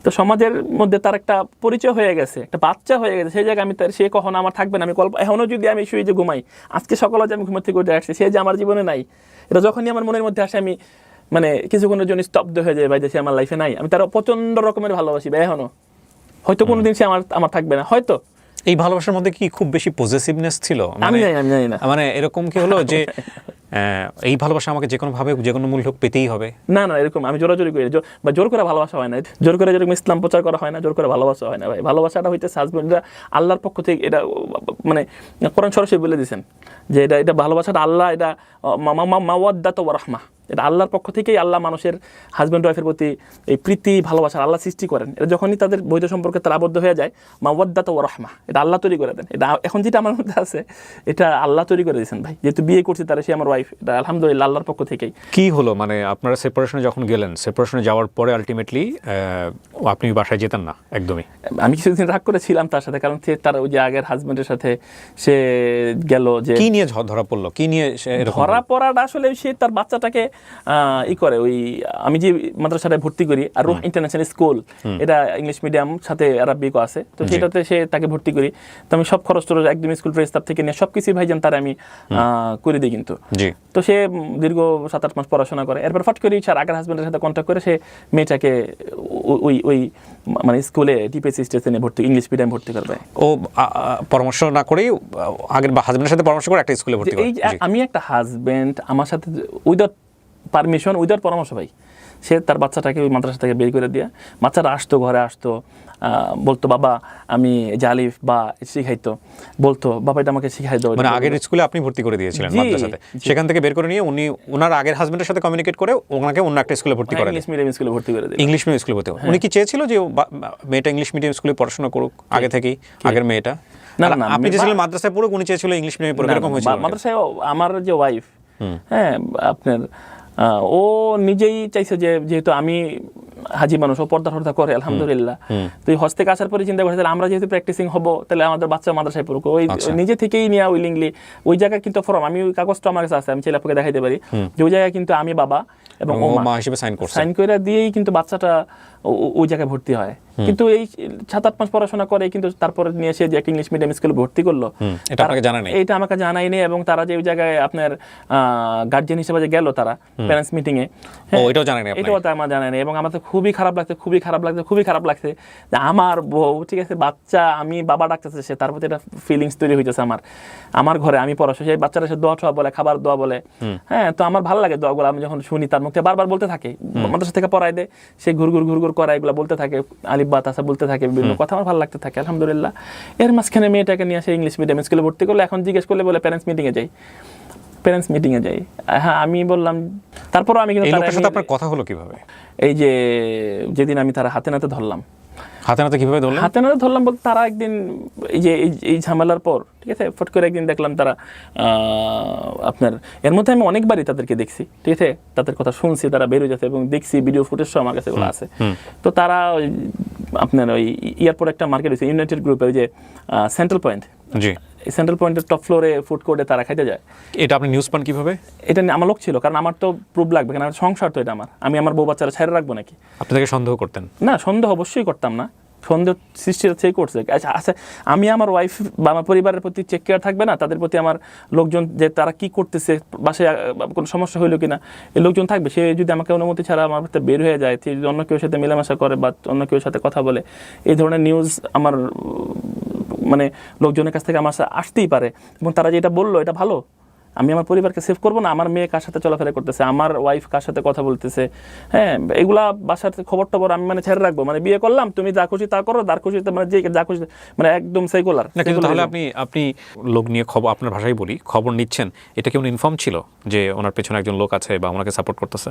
Speaker 1: তো সমাজের মধ্যে তার একটা পরিচয় হয়ে গেছে, একটা বাচ্চা হয়ে গেছে। সেই জায়গায় সে কখনো আমার থাকবে না। আমি এখনও যদি আমি শুয়ে যে ঘুমাই, আজকে সকালে যে আমি ঘুমের থেকে উঠে আসছি, সে যে আমার জীবনে নাই, এটা যখনই আমার মনের মধ্যে আসে, আমি মানে কিছুক্ষণের জন্য স্তব্ধ হয়ে যায় ভাই, যে সে আমার লাইফে নাই। আমি তার প্রচন্ড রকমের ভালোবাসি ভাই এখনো। হয়তো কোনোদিন সে আমার থাকবে না, হয়তো।
Speaker 2: এই ভালোবাসার মধ্যে কি খুব বেশি পজেসিভনেস ছিল?
Speaker 1: আমি জানি না,
Speaker 2: মানে এরকম কি হলো যে এই ভালোবাসা আমাকে যে কোনো ভাবে, যে কোনো মূল্য পেতেই হবে?
Speaker 1: না, এরকম আমি জোরাজোরি করি, বা জোর করে ভালোবাসা হয় না। জোর করে যেরকম ইসলাম প্রচার করা হয় না, জোর করে ভালোবাসা হয় না ভাই। ভালোবাসাটা হইতে হাজবেন্ডরা আল্লাহর পক্ষ থেকে, এটা মানে কোরআন সরাসরি বলে দিয়েছেন যে এটা ভালোবাসাটা আল্লাহ, এটা মাওয়াদ্দাত ওয়া রাহমা, এটা আল্লাহর পক্ষ থেকেই আল্লাহ মানুষের হাজব্যান্ড ওয়াইফের প্রতি এই প্রীতি ভালোবাসা আল্লাহ সৃষ্টি করেন। এটা যখনই তাদের বৈধ সম্পর্কে তারা আবদ্ধ হয়ে যায়, মাওয়াদ্দাত ওয়া রাহমা, এটা আল্লাহ তৈরি করে দেন। এটা এখন যেটা আমার মধ্যে আছে এটা আল্লাহ তৈরি করে দিয়েছেন ভাই। যেহেতু বিয়ে করছি তারা, সে আমার ওয়াইফ, এটা আলহামদুলিল্লাহ আল্লাহর পক্ষ থেকেই।
Speaker 2: কি হলো মানে আপনারা সেপারেশনে যখন গেলেন, সেপারেশনে যাওয়ার পরে আলটিমেটলি আপনি বাসায় যেতেন না একদমই?
Speaker 1: আমি কিছুদিন রাগ করেছিলাম তার সাথে, কারণ সে তার ওই যে আগের হাজব্যান্ডের সাথে সে গেল। যে
Speaker 2: কি নিয়ে ধরা পড়লো, কি নিয়ে
Speaker 1: ধরা পড়াটা আসলে সে তার বাচ্চাটাকে করে ওই আমি যে মাদ্রাসাটায় ভর্তি করি, আর রুহ ইন্টারন্যাশনাল স্কুল, এটা ইংলিশ মিডিয়াম সাথে আরবিকও আছে, তো সেটাতে সে তাকে ভর্তি করি। তো আমি সব খরচ টরচ একদম স্কুল ড্রেস তার থেকে নিয়ে সবকিছু ভাইজান তার আমি করে দিই কিন্তু। তো সে দীর্ঘ 7-8 মাস পড়াশোনা করে, এরপর ফট করে ইচ্ছা আগের হাজব্যান্ডের সাথে কন্ট্যাক্ট করে সে মেয়েটাকে ওই মানে স্কুলে টিপিএসসি স্টেশনে ভর্তি, ইংলিশ মিডিয়াম ভর্তি করবে।
Speaker 2: ও পরামর্শ না করেই আগের হাজব্যান্ডের সাথে পরামর্শ করে একটা স্কুলে ভর্তি করে।
Speaker 1: আমি একটা হাজব্যান্ড আমার সাথে উইদাউট পারমিশন, উইদাউট পরামর্শ ভাই, সে তার বাচ্চাটাকে ওই মাদ্রাসা থেকে বের করে দিয়ে, বাচ্চাটা আসতো ঘরে, আসতো বলতো বাবা আমি জালিফ বা শিখাইতো, বলতো বাবা এটা আমাকে শিখাই দাও।
Speaker 2: মানে আগের স্কুলে আপনি ভর্তি করে দিয়েছিলেন মাদ্রাসাতে, সেখান থেকে বের করে নিয়ে উনি ওনার আগের হাজবেন্ডের সাথে কমিউনিকেট করে ওনাকে অন্য একটা স্কুলে ভর্তি করে দেন,
Speaker 1: ইংলিশ মিডিয়াম স্কুলে ভর্তি করে দেন।
Speaker 2: ইংলিশ মিডিয়াম স্কুলে ভর্তি। উনি কি চেয়েছিল যে মেয়েটা ইংলিশ মিডিয়াম স্কুলে পড়াশোনা করুক আগে থেকেই, আগের মেয়েটা?
Speaker 1: না না,
Speaker 2: আপনি চেয়েছিলেন মাদ্রাসায় পড়ুক, উনি চেয়েছিল ইংলিশ মিডিয়ামে পড়ুক, এরকম হয়েছিল?
Speaker 1: মাদ্রাসায় আমার যে ওয়াইফ, হ্যাঁ আপনার ও নিজেই চাইছে যে যেহেতু আমি হাজি মানুষ, ও পর্দা টর্দা করে আলহামদুলিল্লাহ, তো এই হজ থেকে আসার পরে চিন্তা করছে আমরা যেহেতু প্র্যাকটিসিং হবো, তাহলে আমাদের বাচ্চা মাদ্রাসায় পড়ুক। ওই নিজে থেকেই নিয়ে উইলিংলি ওই জায়গায় কিন্তু ফর্ম, আমি ওই কাগজটা আমার কাছে আছে, আমি ছেলে আপনাকে দেখাইতে পারি, যে ওই জায়গায় কিন্তু আমি বাবা এবং ও মা
Speaker 2: হিসেবে সাইন
Speaker 1: করে দিয়েই কিন্তু বাচ্চাটা ওই জায়গায় ভর্তি হয়। কিন্তু এই 7-8 মাস পড়াশোনা করে কিন্তু তারপরে নিয়ে এসে যে একটা ইংলিশ মিডিয়াম স্কুলে ভর্তি করলো,
Speaker 2: এটা আপনাকে জানা নেই?
Speaker 1: এটা আমাকে জানাই নেই। এবং তারা যে ওই জায়গায় আপনার গার্জিয়ান হিসেবে যে গেল তারা প্যারেন্টস মিটিং এ,
Speaker 2: এটাও জানা নেই?
Speaker 1: এটাও আমার জানা নেই। এবং আমার তো খুবই খারাপ লাগছে যে আমার বউ, ঠিক আছে বাচ্চা, আমি বাবা ডাকতেছে, সে তার প্রতি একটা ফিলিংস তৈরি হইতেছে আমার ঘরে, আমি পড়াশোনা, সেই বাচ্চারা সে দোয়া টোয়া বলে, খাবার দোয়া বলে, হ্যাঁ, তো আমার ভালো লাগে দোয়াগুলো। আমি যখন শুনি তার মুখে বারবার বলতে থাকে, মাদ্রাসা থেকে পড়াই দেয়, সে ঘুরঘুর করা এগুলো বলতে থাকে, আলিফ বা তাসা বলতে থাকে, বিভিন্ন কথা আমার ভালো লাগতে থাকে আলহামদুলিল্লাহ। এর মাঝখানে মেয়েটাকে নিয়ে আসে ইংলিশ মিডিয়াম স্কুলে ভর্তি করলে, এখন জিজ্ঞেস করলে বলে প্যারেন্টস মিটিংয়ে যাই। হ্যাঁ, আমি বললাম, তারপরও আমি কিন্তু
Speaker 2: লোকের সাথে আপনার কথা হলো কিভাবে?
Speaker 1: এই যে যেদিন আমি তারা হাতে নাতে ধরলাম,
Speaker 2: কিভাবে ধরলাম?
Speaker 1: হাতে নাতে ধরলাম বলতে তারা একদিন এই যে এই ঝামেলার পর, ঠিক আছে, ফট করে একদিন দেখলাম তারা আপনার, এর মধ্যে আমি অনেকবারই তাদেরকে দেখছি, ঠিক আছে, তাদের কথা শুনছি, তারা বের হয়ে যাচ্ছে এবং দেখছি ভিডিও ফুটেজ সব আমার কাছে এগুলো আছে। তো তারা আপনার ওই এয়ারপোর্ট একটা মার্কেট হয়েছে ইউনাইটেড গ্রুপে, ওই যে সেন্ট্রাল পয়েন্ট,
Speaker 2: জি,
Speaker 1: সেন্ট্রাল পয়েন্টের টপ ফ্লোরে ফুড কোর্টে তারা খাইতে যায়।
Speaker 2: এটা আপনি নিউজ পান কিভাবে?
Speaker 1: এটা আমার লোক ছিল, কারণ আমার তো প্রুফ লাগবে, কারণ সংসার তো এটা আমার বউ বাচ্চারা ছাড়া রাখবো নাকি?
Speaker 2: আপনাদেরকে সন্দেহ করতেন?
Speaker 1: না, সন্দেহ অবশ্যই করতাম না, সন্দেহ সৃষ্টি সেই করছে। আচ্ছা, আমি আমার ওয়াইফ বা আমার পরিবারের প্রতি চেক কেয়ার থাকবে না, তাদের প্রতি আমার লোকজন, যে তারা কি করতেছে, বাসায় কোনো সমস্যা হইলো কিনা, এই লোকজন থাকবে। সে যদি আমাকে অনুমতি ছাড়া আমার সাথে বের হয়ে যায়, যদি অন্য কেউ সাথে মেলামেশা করে বা অন্য কেউ সাথে কথা বলে, এই ধরনের নিউজ আমার মানে লোকজনের কাছ থেকে আমার সাথে আসতেই পারে। এবং তারা যেটা বললো এটা ভালো, আমি আমার পরিবারকে সেভ করবো না, আমার মেয়ে কার সাথে চলাফেরা করতেছে, আমার ওয়াইফ কার সাথে কথা বলতেছে, হ্যাঁ, এগুলা বাসার খবর টবর আমি ছেড়ে রাখবো। বিয়ে করলাম, তুমি যা খুশি তা করো, যার খুশি যে যা খুশি, একদম সেকুলার।
Speaker 2: কিন্তু তাহলে আপনি লোক নিয়ে খবর, আপনার ভাষায় বলি, খবর নিচ্ছেন, এটা কি উনি ইনফর্ম ছিল যে ওনার পেছনে একজন লোক আছে বা ওনাকে সাপোর্ট করতেছে?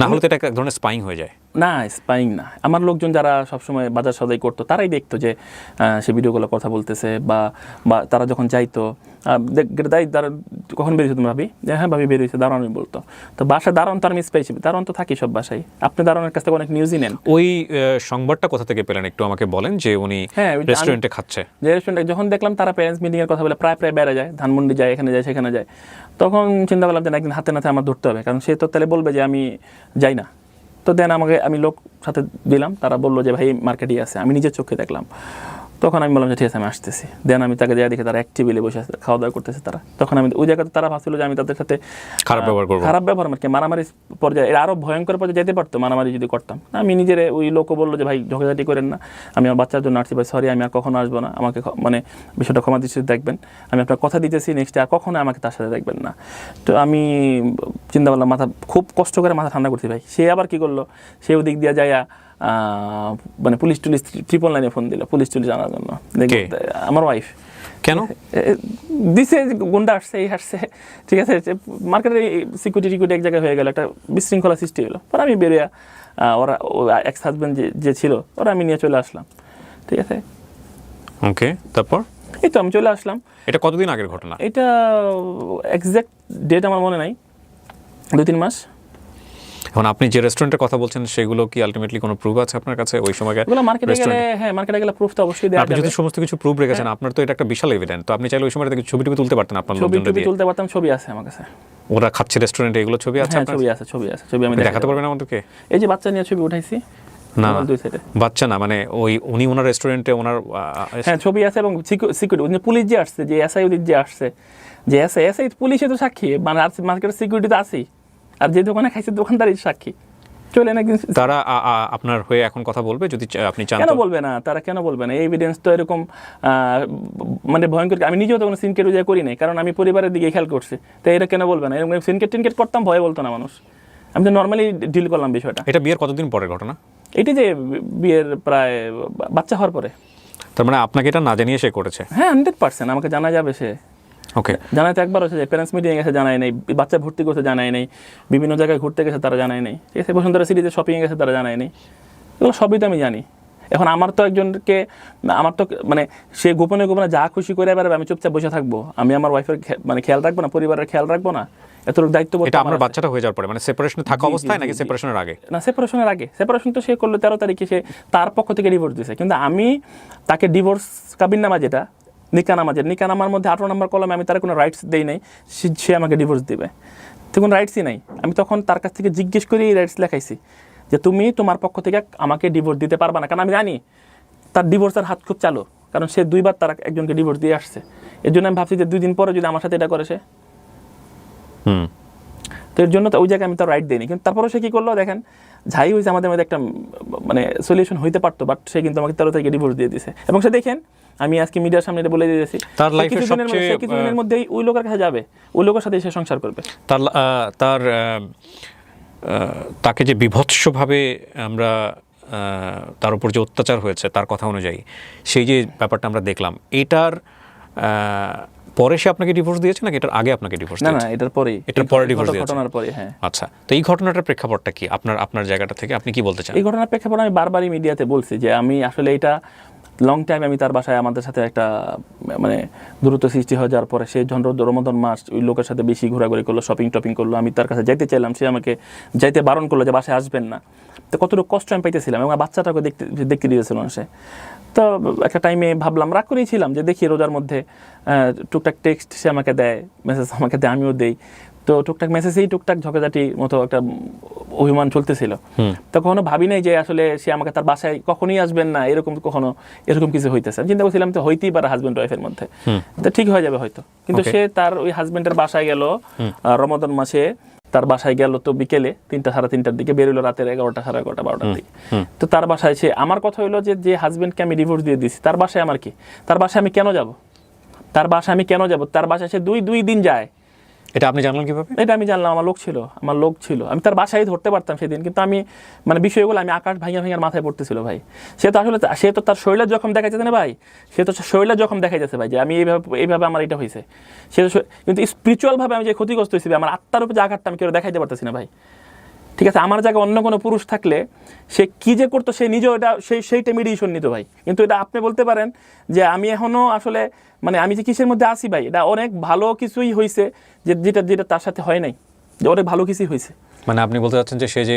Speaker 2: না হলে তো এটা এক ধরনের স্পাইং হয়ে যায়।
Speaker 1: না, স্পাইং না, আমার লোকজন যারা সবসময় বাজার সদাই করতো তারাই দেখতো যে সে ভিডিওগুলো কথা বলতেছে, বা তারা যখন যাইতো কখন বেরিয়েছে তুমি ভাবি, যে হ্যাঁ ভাবি বেরিয়েছে, দারোয়ানই বলতো। তো বাসায় দারোয়ান তো আমি স্পাইছি, দারোয়ান তো থাকি সব বাসায়, আপনি দারোয়ানের কাছ থেকে অনেক নিউজই নেন।
Speaker 2: ওই সংবাদটা কোথা থেকে পেলেন একটু আমাকে বলেন, যে উনি রেস্টুরেন্টে খাচ্ছে? যে
Speaker 1: রেস্টুরেন্টে যখন দেখলাম তারা প্যারেন্টস মিটিং এর কথা বলে প্রায় বেড়ে যায়, ধানমন্ডি যায়, এখানে যায় সেখানে যায়, তখন চিন্তা করলাম যে একদিন হাতে নাতে আমার ধরতে হবে, কারণ সে তো তাহলে বলবে যে আমি যাই না। তো দেন আমি লোক সাথে দিলাম, তারা বললো যে ভাই মার্কেটেই আছে, আমি নিজের চোখে দেখলাম। তখন আমি বললাম যে ঠিক আছে আমি আসতেছি। দেন আমি তাকে যাই দেখে তারা এক টেবিলে বসে আছে, খাওয়া দাওয়া করতেছে তারা। তখন আমি ওই জায়গাতে তারা ভাবছিল যে আমি তাদের সাথে খারাপ ব্যবহার মারামারি পর্যায়ে, এর আরো ভয়ঙ্কর পর্যায়ে যেতে পারতো মারামারি যদি করতাম। আমি নিজের ওই লোকও বললো যে ভাই ঝগড়াঝাটি করেন না, আমি আমার বাচ্চার জন্য আসছি, ভাই সরি, আমি আর কখনো আসবো না, আমাকে বিষয়টা ক্ষমা দৃষ্টিতে দেখবেন, আমি আপনার কথা দিতেছি, নেক্সট আর কখনো আমাকে তার সাথে দেখবেন না। তো আমি চিন্তা করলাম, খুব কষ্ট করে মাথা ঠান্ডা করছি ভাই। সে আবার কি করলো, সে ওদিক দিয়ে যাইয়া পুলিশ 999 ফোন দিল, পুলিশ জানার জন্য। আমার ওয়াইফ
Speaker 2: কেন?
Speaker 1: দিছে গুন্ডা আসছে, এই আসছে, ঠিক আছে, মার্কেটের সিকিউরিটি এক জায়গায় হয়ে গেল, একটা বিশৃঙ্খলা সৃষ্টি হলো। পর আমি বেরিয়ে ওরা এক্স হাজব্যান্ড যে ছিল ওরা আমি নিয়ে চলে আসলাম, ঠিক আছে।
Speaker 2: ওকে, তারপর
Speaker 1: এই তো আমি চলে আসলাম।
Speaker 2: এটা কতদিন আগের ঘটনা?
Speaker 1: এটা এক্সাক্ট ডেট আমার মনে নাই, 2-3 মাস।
Speaker 2: এখন আপনি যে রেস্টুরেন্টের কথা বলছেন সেগুলো কি আলটিমেটলি কোনো প্রুফ আছে আপনার কাছে ওই সময়?
Speaker 1: এগুলো মার্কেটে গেলে, হ্যাঁ মার্কেটে গেলে প্রুফ তো অবশ্যই দেওয়া
Speaker 2: আপনি
Speaker 1: যাবে।
Speaker 2: যদি সমস্ত কিছু প্রুফ রেখেছেন, আপনার তো এটা একটা বিশাল এভিডেন্স, তো আপনি চাইলে ওই সময় থেকে ছবি তুলতে পারতেন আপনার
Speaker 1: ছবি
Speaker 2: লোকজনদের দিয়ে।
Speaker 1: তুলতে পারতাম, ছবি আছে আমার কাছে।
Speaker 2: ওরা খাচ্ছে রেস্টুরেন্টে, এগুলো ছবি আছে
Speaker 1: হ্যাঁ
Speaker 2: আপনার?
Speaker 1: ছবি আছে, ছবি আমি
Speaker 2: দেখাতে পারবেন আমাদেরকে?
Speaker 1: এই যে বাচ্চা নিয়ে ছবি উঠাইছি।
Speaker 2: না
Speaker 1: দুই সাইডে
Speaker 2: বাচ্চা না, মানে উনি ওনার রেস্টুরেন্টে ওনার
Speaker 1: হ্যাঁ ছবি আছে, এবং সিকিউরিটি পুলিশ যে আসছে, যে এসআই যে আসছে, যে এসআই পুলিশে তো সাক্ষী, মানে মার্কেটের সিকিউরিটি তো আছেই, আর যে দোকানে খাইছে দোকানদারই সাক্ষী। চলেন একদিন
Speaker 2: তারা আপনার হয়ে এখন কথা বলবে যদি আপনি চান?
Speaker 1: কেন বলবে না, তারা কেন বলবে না? এই এভিডেন্স তো এরকম মানে ভয়ঙ্কর। আমি নিজেও তো কোনো সিনকেট উজায় করি নাই, কারণ আমি পরিবারের দিকে খেয়াল করছি। তো এটা কেন বলবে না? এরকম সিনকেট করতাম, ভয় বলতো না মানুষ। আমি তো নর্মালি ডিল করলাম বিষয়টা।
Speaker 2: এটা বিয়ের কতদিন পরের ঘটনা?
Speaker 1: এটি যে বিয়ের প্রায় বাচ্চা হওয়ার পরে।
Speaker 2: তার মানে আপনাকে এটা না জানিয়ে সে করেছে?
Speaker 1: হ্যাঁ 100% আমাকে জানা যাবে। সে
Speaker 2: ওকে,
Speaker 1: জানাতে একবার হচ্ছে যে প্যারেন্টস মিটিং গেছে, জানাই নেই, বাচ্চা ভর্তি করতে জানাই নেই, বিভিন্ন জায়গায় ঘুরতে গেছে তারা জানাই নেই, ঠিক আছে, বসুন্ধরা সিটিতে শপিং গেছে তারা জানাই নেই। এগুলো সবই তো আমি জানি। এখন আমার তো একজনকে, আমার তো মানে সে গোপনে গোপনে যা খুশি করে এবার আমি চুপচাপ বসে থাকবো? আমি আমার ওয়াইফের মানে খেয়াল রাখবো না, পরিবারের খেয়াল রাখবো না? এতটুকু দায়িত্ব।
Speaker 2: এটা আপনার বাচ্চাটা হয়ে যাওয়ার পরে, মানে সেপারেশনে থাকা অবস্থায় নাকি সেপারেশনের আগে?
Speaker 1: না, সেপারেশনের আগে। সেপারেশন তো সে করলো 13 তারিখে, সে তার পক্ষ থেকে ডিভোর্স দিয়েছে, কিন্তু আমি তাকে ডিভোর্স কাবিননামা, যেটা নিকানামার মধ্যে 18 নম্বর কলমে আমি তার কোনো রাইটস দেই নাই সে আমাকে ডিভোর্স দিবে। তো কোনো রাইটসই নাই। আমি তখন তার কাছ থেকে জিজ্ঞেস করে এই রাইটস লেখাইছি যে তুমি তোমার পক্ষ থেকে আমাকে ডিভোর্স দিতে পারবা না, কারণ আমি জানি তার ডিভোর্সের হাত খুব চালু, কারণ সে 2 বার তার একজনকে ডিভোর্স দিয়ে আসছে। এর জন্য আমি ভাবছি যে 2 দিন পরে যদি আমার সাথে এটা করে সে, তো এর জন্য তো ওই জায়গায় আমি তার রাইট দিইনি। কিন্তু তারপরেও সে কী করলো দেখেন, যাই হয়েছে আমাদের মধ্যে একটা মানে সলিউশন হইতে পারতো, বাট সে কিন্তু আমাকে 13 তারিখে ডিভোর্স দিয়ে দিয়েছে। এবং সে দেখেন আমি আজকে মিডিয়ার সামনে এটা বলে দিয়েছি,
Speaker 2: তার লাইফের সবচেয়ে
Speaker 1: কিছুদিনের মধ্যেই ওই লোকের কাছে যাবে, ওই লোকের সাথে সে সংসার করবে।
Speaker 2: তাকে যে বিভৎসভাবে আমরা তার উপর যে অত্যাচার হয়েছে তার কথা অনুযায়ী, সেই যে ব্যাপারটা আমরা দেখলাম, এটার পরে সে আপনাকে ডিভোর্স দিয়েছে নাকি এটার আগে আপনাকে ডিভোর্স দিয়েছে?
Speaker 1: না, এটার পরেই,
Speaker 2: এটার পরে ডিভোর্স দিয়েছে,
Speaker 1: ঘটনার পরে। হ্যাঁ
Speaker 2: আচ্ছা, তো এই ঘটনাটার প্রেক্ষাপটটা কি আপনার জায়গাটা থেকে আপনি কি বলতে চান?
Speaker 1: এই ঘটনার প্রেক্ষাপটে আমি বারবারই মিডিয়াতে বলছি যে আমি আসলে এটা লং টাইম আমি তার বাসায়, আমাদের সাথে একটা মানে দূরত্ব সৃষ্টি হয়ে যাওয়ার পরে সে যখন রমজান মাস ওই লোকের সাথে বেশি ঘোরাঘুরি করলো, শপিং করলো, আমি তার কাছে যাইতে চাইলাম, সে আমাকে যাইতে বারণ করলো যে বাসায় আসবেন না। তো কতটুকু কষ্ট আমি পাইতেছিলাম, এবং বাচ্চাটাকে দেখতে দিয়েছিল না সে। তো একটা টাইমে ভাবলাম, রাগ করেছিলাম যে দেখি রোজার মধ্যে টুকটাক টেক্সট সে আমাকে দেয়, মেসেজ আমাকে দেয়, আমিও দেই। তো টুকটাক মেসেজেই টুকটাক ঝগড়াঝাটি মতো একটা অভিমান চলতেছিল। তো কখনো ভাবি নাই যে আসলে সে আমাকে তার বাসায় কখনোই আসবেন না, এরকম কিছু হইতেছে। আমি চিন্তা করছিলাম তো হইতেই পারে হাজব্যান্ড ওয়াইফের মধ্যে, তো ঠিক হয়ে যাবে হয়তো। কিন্তু সে তার ওই হাজব্যান্ডের বাসায় গেল রমাদান মাসে, তার বাসায় গেল তো বিকেলে 3টা সাড়ে 3টার দিকে, বেরোলো রাতের 11টা সাড়ে 11টা 12টার দিকে। তো তার বাসায় সে, আমার কথা হলো যে হাজব্যান্ডকে আমি ডিভোর্স দিয়ে দিয়েছি, তার বাসায় আমার কি, তার বাসায় আমি কেন যাব? তার বাসায় সে দুই দিন যায়।
Speaker 2: এটা আপনি জানলেন কিভাবে?
Speaker 1: এটা আমি জানলাম, আমার লোক ছিল, আমি তার বাসায় ধরতে পারতাম সেদিন, কিন্তু আমি মানে বিষয়গুলো আমি আকাশ ভাঙিয়া মাথায় পড়তেছিল ভাই। সে তো তার শরীরের জখম দেখা যাচ্ছে না ভাই, শরীরের জখম দেখা যাচ্ছে ভাই, যে আমি এইভাবে আমার এটা হয়েছে। কিন্তু স্পিরিচুয়াল ভাবে আমি যে ক্ষতিগ্রস্ত হয়েছি, আমার আত্মার উপরে যে আঘাতটা আমি কেউ দেখাইতে পারতেছি না ভাই। ঠিক আছে, আমার জায়গায় অন্য কোনো পুরুষ থাকলে সে কি যে করতো, সে নিজেও এটা সেইটা মেডিসিন নিত ভাই। কিন্তু এটা আপনি বলতে পারেন যে আমি এখনো আসলে মানে আমি যে কিসের মধ্যে আসি ভাই, এটা অনেক ভালো কিছুই হয়েছে, যেটা তার সাথে হয় নাই, যে অনেক ভালো কিছুই হয়েছে।
Speaker 2: মানে আপনি বলতে চাচ্ছেন যে সে যে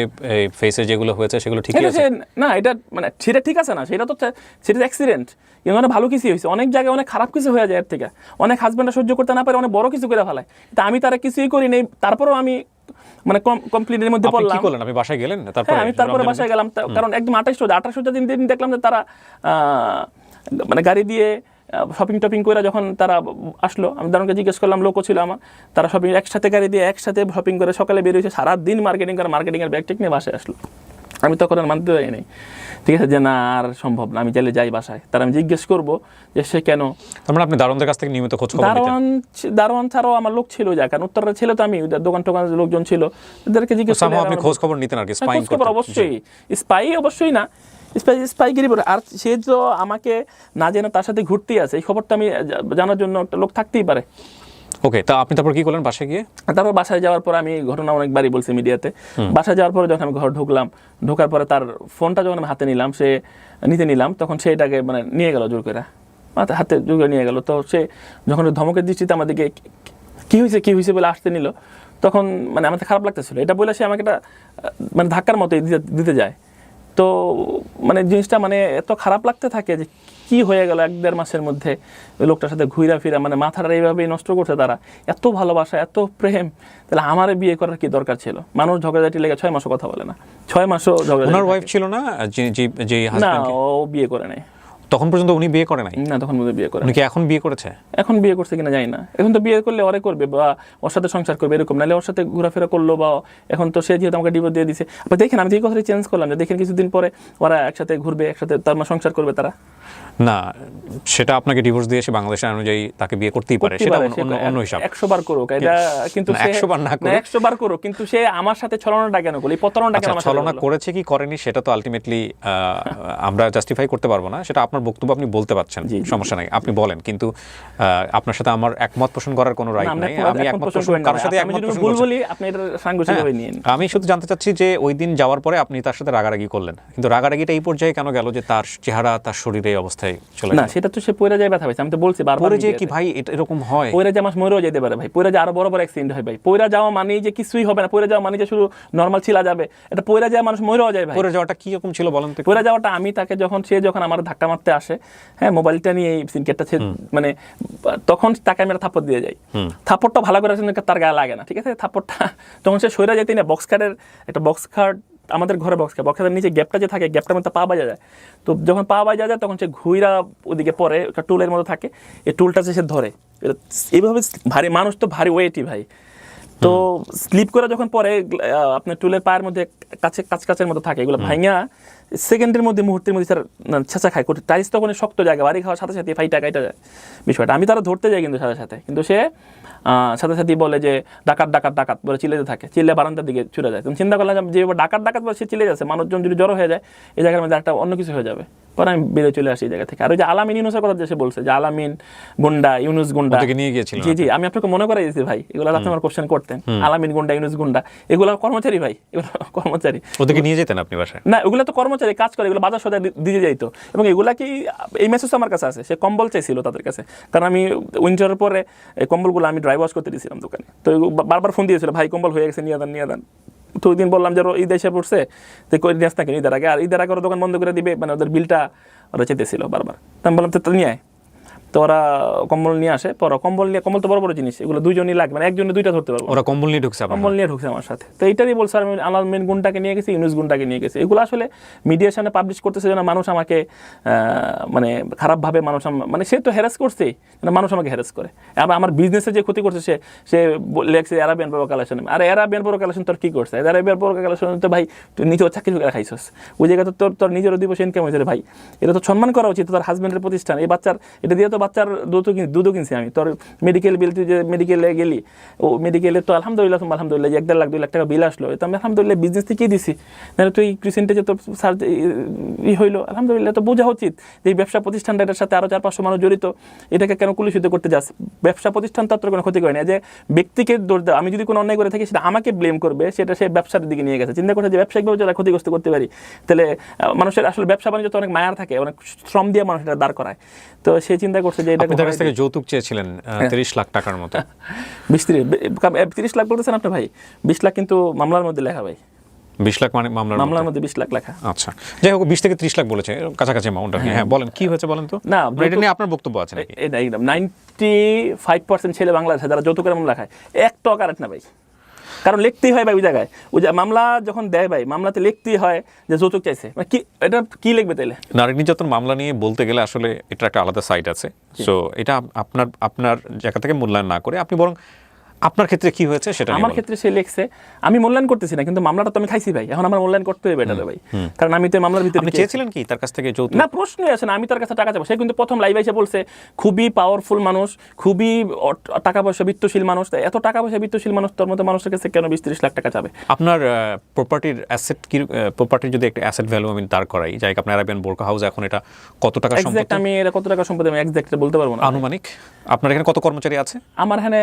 Speaker 2: ফেসে যেগুলো হয়েছে সেগুলো ঠিকই আছে
Speaker 1: না? এটা মানে সেটা ঠিক আছে না, সেটা অ্যাক্সিডেন্ট, কিন্তু অনেক ভালো কিছুই হয়েছে। অনেক জায়গায় অনেক খারাপ কিছু হয়ে যায় এর থেকে, অনেক হাজব্যান্ডরা সহ্য করতে না পারে, অনেক বড় কিছু করে ফেলায়। তা আমি তারা কিছুই করি নেই, তারপরেও আমি মানে কমপ্লেনের মধ্যে পড়লাম।
Speaker 2: কি করলেন? আপনি বাসায় গেলেন?
Speaker 1: তারপরে বাসায় গেলাম, কারণ একদম 28 দিন দেখলাম যে তারা মানে গাড়ি দিয়ে শপিং করে যখন তারা আসলো, আমি দারুণকে জিজ্ঞেস করলাম, লোকও ছিল আমার, তারা শপিং একসাথে গাড়ি দিয়ে একসাথে শপিং করে সকালে বেরিয়েছে, সারাদিন মার্কেটিংয়ের ব্যাগ টেক নিয়ে বাসায় আসলো। আমি তখন আর মানতে পারি নাই, ঠিক আছে, যে না আর সম্ভব না, আমি চাইলে যাই বাসায়। তার আমি জিজ্ঞেস করবো যে সে কেন।
Speaker 2: তার মানে আপনি দারোয়ানদের কাছ থেকে নিয়মিত খোঁজ খবর নিতেন?
Speaker 1: দারোয়ান ছাড়াও আমার লোক ছিল, যা কারণ উত্তরের ছিল তো, আমি দোকান টোকানের লোকজন ছিল, এদেরকে জিজ্ঞেস করে
Speaker 2: আপনি খোঁজ খবর নিতেন আর কি, স্পাইং
Speaker 1: খোঁজ খবর অবশ্যই, স্পাই অবশ্যই না, স্পাইগিরি বলে। আর সে তো আমাকে না জেনে তার সাথে ঘুরতেই আছে, এই খবরটা আমি জানার জন্য একটা লোক থাকতেই পারে।
Speaker 2: ওকে, তা আপনি তারপর কি করলেন বাসায় গিয়ে?
Speaker 1: তারপর বাসায় যাওয়ার পর আমি ঘটনা অনেকবারই বলছি মিডিয়াতে, বাসায় যাওয়ার পরে যখন আমি ঘর ঢোকার পরে তার ফোনটা যখন আমি হাতে নিলাম, নিতে নিলাম, তখন সেটাকে মানে নিয়ে গেল জোর করে, হাতে জোর করে নিয়ে গেল। তো সে যখন ধমকের দৃষ্টিতে আমাদেরকে কি হয়েছে বলে আসতে নিল, তখন মানে আমাদের খারাপ লাগতেছিল। এটা বলে সে আমাকে একটা মানে ধাক্কার মতো দিতে যায়। তো মানে জিনিসটা মানে এত খারাপ লাগতে থাকে যে কি হয়ে গেল 1-1.5 মাসের মধ্যে ওই লোকটার সাথে ঘুরা ফিরা, মানে মাথাটা এইভাবেই নষ্ট করছে তারা। এত ভালোবাসা, এত প্রেম, তাহলে আমার বিয়ে করার কি দরকার ছিল? মানুষ ঝগড়াঝাটি লেগে 6 মাসও কথা বলে না, 6 মাসও ঝগড়া।
Speaker 2: ওনার ওয়াইফ ছিল না যে
Speaker 1: না,
Speaker 2: হাজবেন্ড?
Speaker 1: ও বিয়ে করে নাই
Speaker 2: তখন পর্যন্ত। উনি বিয়ে করে নাই?
Speaker 1: না, তখন বিয়ে করে।
Speaker 2: উনি কি এখন বিয়ে করেছে?
Speaker 1: এখন বিয়ে করছে কিনা জানি না। এখন তো বিয়ে করলে ওরে করবে বা ওর সাথে সংসার করবে এরকম, নাহলে ওর সাথে ঘোরাফেরা করলো, বা এখন তো সে যেহেতু আমাকে ডিভোর্স দিয়ে দিছে। আবার দেখেন, আমি যে কথাটা চেঞ্জ করলাম, যে দেখেন কিছুদিন পরে ওরা একসাথে ঘুরবে, একসাথে তার সংসার করবে তারা।
Speaker 2: না, সেটা আপনাকে ডিভোর্স দিয়ে সে বাংলাদেশের অনুযায়ী তাকে বিয়ে করতেই পারে, সেটা অন্য হিসাব।
Speaker 1: 100 বার করুক এটা, কিন্তু
Speaker 2: 100 বার না করুক,
Speaker 1: 100 বার করুক, কিন্তু সে আমার সাথে ছলনাটা কেন করলো? এই প্রতারণাটা কেন আমার সাথে
Speaker 2: ছলনা
Speaker 1: করলো?
Speaker 2: করেছে কি করেনি সেটা তো আলটিমেটলি আমরা জাস্টিফাই করতে পারবো না, সেটা আপনার বক্তব্য, আপনি বলতে পারছেন, সমস্যা নাই, আপনি বলেন। কিন্তু আপনার সাথে আমার একমত পোষণ করার কোনো রাইট নাই। আমি একমত পোষণ কারোর সাথে একমত পোষণ
Speaker 1: ভুল বলি, আপনি এটা সাংঘর্ষিকভাবে নিয়ে নিন।
Speaker 2: আমি শুধু জানতে চাচ্ছি যে ওই দিন যাওয়ার পরে আপনি তার সাথে রাগারাগি করলেন, কিন্তু রাগারাগিটা এই পর্যায়ে কেন গেল যে তার চেহারা, তার শরীরে এই অবস্থায় চলে গেল?
Speaker 1: না, সেটা তো সে পয়রা যায় ব্যথা পাইছে, আমি তো বলছি বারবার।
Speaker 2: পরে যে কি ভাই এটা এরকম হয়?
Speaker 1: পয়রা যায় আমার মরেও যেতে পারে ভাই, পয়রা যায় আরো বড় বড় অ্যাক্সিডেন্ট হয় ভাই। পয়রা যাওয়া মানেই যে কিছুই হবে না, পয়রা যাওয়া মানে যে শুধু নরমাল ছিলা যাবে, এটা পয়রা যায় মানুষ মরেও যায় ভাই।
Speaker 2: পরে যাওয়াটা কি রকম ছিল বলেন তো?
Speaker 1: পয়রা যাওয়াটা, আমি তাকে যখন আমার ধাক্কা মারতে আসে, হ্যাঁ, মোবাইলটা নিয়ে এই সিনকেটটা মানে তখন তাকে আমি একটা থাপ্পড় দিয়ে যাই। থাপ্পড়টা ভালো করে তার গায়ে লাগে না, ঠিক আছে, থাপ্পড়টা তখন সে সইরা যেতেই না, একটা বক্স খাট আমাদের ঘরে বক্স খাটের নিচে গ্যাপটা যে থাকে, গ্যাপটার মধ্যে পা বাজা যায়। তো যখন পা বাজা যায় তখন সে ঘুইরা ওদিকে পরে, একটা টুলের মতো থাকে, এই টুলটা সে ধরে এইভাবে। ভারী মানুষ তো, ভারী ওয়েটই ভাই। তো স্লিপ করে যখন পরে আপনার টুলের পায়ের মধ্যে কাছের মতো থাকে, এগুলো ভাঙা সেকেন্ডের মধ্যে, মুহূর্তের মধ্যে তার ছেঁচা খায়। টাইলস তখন শক্ত জায়গা, বাড়ি খাওয়ার সাথে সাথে ফাইটা কাইটা যায় বিষয়টা। আমি তারা ধরতে যাই কিন্তু সাথে কিন্তু সে সাথে বলে যে ডাকাত বলে চিল্লাতে থাকে, চিল্লে বারান্দার দিকে ছুটে যায়। তুমি চিন্তা করলাম যে ডাকাত বলে সে চিল্লে যাচ্ছে, মানুষজন যদি জড়ো হয়ে যায় এই জায়গার মধ্যে একটা অন্য কিছু হয়ে যাবে। পরে আমি বেরিয়ে চলে আসি এই জায়গা থেকে। আর ওই যে আলামিন ইউনুসের কথা যে বলছে, যে আলামিন গুন্ডা, ইউনুস গুন্ডা
Speaker 2: নিয়ে গিয়েছিল।
Speaker 1: জি, আমি আপনাকে মনে করাই দিয়েছি ভাই, এগুলো আপনি আমার কোশ্চেন করতেন। আলামিন গুন্ডা, ইউনুস গুন্ডা, এগুলো কর্মচারী ভাই, এগুলো কর্মচারী।
Speaker 2: ওদেরকে নিয়ে যেতেন আপনি বাসায়?
Speaker 1: না, ওগুলো তো কর্মচারী, কাজ করে, এগুলো বাজার সদায় দিয়ে যাইতো। এবং এগুলা কি, এই মেসেজ আমার কাছে আছে, সে কম্বল চাইছিল তাদের কাছে, কারণ আমি উইন্টারের পরে এই কম্বলগুলো আমি ড্রাই ওয়াশ করতে দিয়েছিলাম দোকানে। তো বারবার ফোন দিয়েছিল, ভাই কম্বল হয়ে গেছে, নিয়ে দেন। তো ওই দিন বললাম যে ঈদ এসে পড়ছে, তো কই নিয়ে আসতে ঈদের আগে, আর ঈদের আগে ওরা দোকান বন্ধ করে দিবে, মানে ওদের বিলটা ওরা চেতেছিল বারবার। তো আমি বললাম তো নিয়ে আয়। তো ওরা কম্বল নিয়ে আসে, পরে কম্বল তো বড় বড় জিনিস, এগুলো দুইজনই লাগবে, মানে একজনে দুইটা ধরতে পারবো।
Speaker 2: ওরা কম্বল নিয়ে ঢুকছে
Speaker 1: আমার সাথে। তো এইটারই বলছে, আমি আলামিন গুন্ডাকে নিয়ে গেছি, ইউনুস গুন্ডাকে নিয়ে গেছি। এগুলো আসলে মিডিয়ার সামনে পাবলিশ করতেছে যেন মানুষ আমাকে মানে খারাপভাবে, মানে সে তো হ্যারাস করছে, মানুষ আমাকে হ্যারাস করে। আবার আমার বিজনেসে যে ক্ষতি করছে, সে লেখছে অ্যারাবিয়ান প্রো কালেকশন। আর অ্যারাবিয়ান প্রো কালেকশন তোর কি করছে? অ্যারাবিয়ান প্রো কালেকশন তো ভাই তুই নিজেও চাকরি করে খাইছস, ওই জায়গায় তো তোর নিজেরও দিবস ইনকাম হয়েছে ভাই। এটা তো সম্মান করা উচিত, তোর হাজব্যান্ডের প্রতিষ্ঠান, এই বাচ্চার, এটা দিয়ে তো বাচ্চার দুধও কিনছি আমি। তোর মেডিকেল বিল, তুই যে মেডিকেলে গেলি, ও মেডিকেলে তো আলহামদুলিল্লাহ যে 1.5 লাখ 2 লাখ টাকা বিল আসলো, তো আমি আলহামদুলিল্লাহ বিজনেস থেকেই দিছি। নাহলে তুই ক্রিসেন্টে তোর হইলো, আলহামদুলিল্লাহ। তো বোঝা উচিত যে এই ব্যবসা প্রতিষ্ঠানটার সাথে আরও 4-500 মানুষ জড়িত, এটাকে কেন কুলুষিত করতে যাস? ব্যবসা প্রতিষ্ঠান তো তোর কোনো ক্ষতি করে না, যে ব্যক্তিকে দোষ দেয়। আমি যদি কোনো অন্যায় করে থাকি সেটা আমাকে ব্লেম করবে, সেটা সে ব্যবসার দিকে নিয়ে গেছে। চিন্তা করছে যে ব্যবসায়িকভাবে যারা ক্ষতিগ্রস্ত করতে পারি, তাহলে মানুষের আসলে ব্যবসা বাণিজ্য তো অনেক মায়ার থাকে, অনেক শ্রম দিয়ে মানুষ এটা দাঁড় করায়। তো সে চিন্তা করছে যে এটা
Speaker 2: থেকে যৌতুক চেয়েছিলেন 30 লাখ টাকার মতো।
Speaker 1: 30 লাখ বলতেছেন আপনি ভাই, 20 লাখ কিন্তু মামলার মধ্যে লেখা ভাই।
Speaker 2: 20 লাখ মানে
Speaker 1: মামলার মধ্যে 20 লাখ লেখা।
Speaker 2: আচ্ছা, যাই হোক, 20 থেকে 30 লাখ বলেছে, কাছাকাছি অ্যামাউন্ট। হ্যাঁ, বলেন কি হয়েছে বলেন তো।
Speaker 1: না,
Speaker 2: এটা নিয়ে আপনার বক্তব্য আছে নাকি?
Speaker 1: এটা একদম 95% ছেলে বাংলাদেশে যারা যৌতুকের মামলা খায়, একটা কারেক্ট না ভাই। কারণ লিখতেই হয় ভাই ওই জায়গায়, ওই যে মামলা যখন দেয় ভাই, মামলাতে লিখতেই হয় যে যৌতুক চাইছে, মানে কি, এটা কি লিখবে তাইলে?
Speaker 2: নারী নির্যাতন মামলা নিয়ে বলতে গেলে আসলে এটা একটা আলাদা সাইড আছে। সো এটা আপনার জায়গা থেকে মূল্যায়ন না করে আপনি বরং আপনার ক্ষেত্রে কি হয়েছে সেটা নিয়ে
Speaker 1: আমার
Speaker 2: বলুন।
Speaker 1: ক্ষেত্রে সে লিখছে, আমি মূল্যায়ন করতেছি না, কিন্তু মামলাটা তো আমি খাইছি ভাই, এখন আমার মূল্যায়ন করতে হবে বেটারে ভাই, কারণ আমি তো এই মামলার ভিতরে
Speaker 2: আপনি
Speaker 1: কে-
Speaker 2: চেয়েছিলেন কি তার কাছ থেকে যৌতুক?
Speaker 1: না, প্রশ্নই আসে না, আমি তার কাছে টাকা চাবো। সে কিন্তু প্রথম লাইভে এসে বলছে খুবই পাওয়ারফুল মানুষ, খুবই টাকা পয়সা বিত্তশীল মানুষ, তাই এত টাকা পয়সা বিত্তশীল মানুষ তোর মতো মানুষের কাছে কেন 20-30 লাখ টাকা চাবে?
Speaker 2: আপনার প্রপার্টির অ্যাসেট কি, প্রপার্টির যদি একটা অ্যাসেট ভ্যালু আমি দাঁড় করাই, যাই হোক, আপনার অ্যারাবিয়ান বোরকা হাউস এখন এটা কত টাকা
Speaker 1: এক্সাক্ট
Speaker 2: সম্পত্তি
Speaker 1: আমি এটা কত টাকা সম্পত্তি আমি এক্সাক্ট বলতে পারবো না।
Speaker 2: আনুমানিক? আপনার এখানে কত কর্মচারী আছে?
Speaker 1: আমার এখানে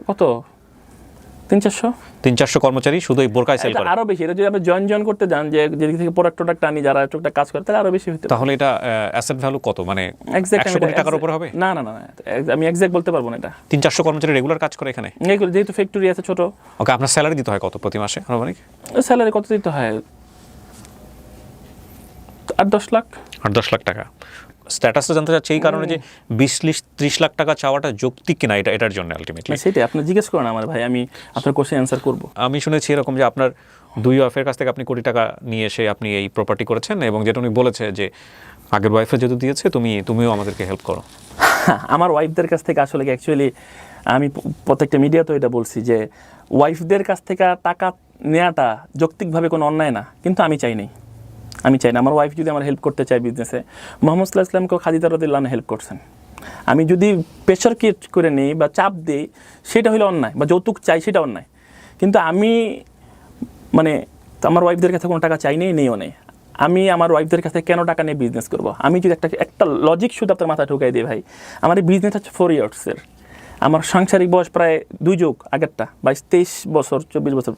Speaker 1: কত 300-400
Speaker 2: 300-400 কর্মচারী শুধু এই বোরকায় সেল করে?
Speaker 1: আরো বেশি। এটা যদি আপনি জয়েন করতে যান, যে যেদিক থেকে প্রোডাক্ট আনি, যারা টুকটাক কাজ করে, তাহলে আরো বেশি হতে পারে।
Speaker 2: তাহলে এটা অ্যাসেট ভ্যালু কত, মানে
Speaker 1: Exact
Speaker 2: 100 কোটি টাকার উপরে হবে?
Speaker 1: না না না, আমি এক্সাক্ট বলতে পারবো না এটা।
Speaker 2: 300-400 কর্মচারী রেগুলার কাজ করে এখানে?
Speaker 1: এইগুলো যেহেতু ফ্যাক্টরি আছে ছোট,
Speaker 2: ওকে, আপনার স্যালারি দিতে হয় কত প্রতি মাসে আনুমানিক?
Speaker 1: স্যালারি কত দিতে হয়? 8-10 লাখ।
Speaker 2: 8-10 লাখ টাকা। স্ট্যাটাসটা জানতে চাচ্ছি এই কারণে যে 20-30 লাখ টাকা চাওয়াটা যৌক্তিক কিনা এটার জন্য আলটিমেটলি।
Speaker 1: না, সেটাই আপনি জিজ্ঞেস করেন আমার ভাই, আমি আপনার কোশ্চেন অ্যান্সার করবো।
Speaker 2: আমি শুনেছি এরকম যে আপনার দুই ওয়াইফের কাছ থেকে আপনি কোটি টাকা নিয়ে এসে আপনি এই প্রপার্টি করেছেন, এবং যেটা উনি বলেছে যে আগের ওয়াইফে যেহেতু দিয়েছে তুমিও আমাদেরকে হেল্প করো।
Speaker 1: আমার ওয়াইফদের কাছ থেকে আসলে অ্যাকচুয়ালি আমি প্রত্যেকটা মিডিয়াতে এটা বলছি যে ওয়াইফদের কাছ থেকে টাকা নেওয়াটা যৌক্তিকভাবে কোনো অন্যায় না, কিন্তু আমি চাই না। আমার ওয়াইফ যদি আমার হেল্প করতে চায় বিজনেসে, মোহাম্মদ সাল্লাল্লাহু আলাইহি ওয়াসাল্লামকে খাদিজা রাদিয়াল্লাহু আনহা হেল্প করছেন। আমি যদি প্রেশার ক্রিয়েট করে নিই বা চাপ দিই, সেটা হলো অন্যায়, বা যৌতুক চাই সেটা অন্যায়। কিন্তু আমি মানে আমার ওয়াইফদের কাছে কোনো টাকা চাই নেইও নেই। আমি আমার ওয়াইফদের কাছে কেন টাকা নিয়ে বিজনেস করবো? আমি যদি একটা লজিক শুধু আপনার মাথায় ঢুকাই দিই ভাই, আমার এই বিজনেস হচ্ছে 4 ইয়ার্সের। আমার সাংসারিক বয়স প্রায় 2 যুগ আগেরটা 22-23 বছর 24 বছর।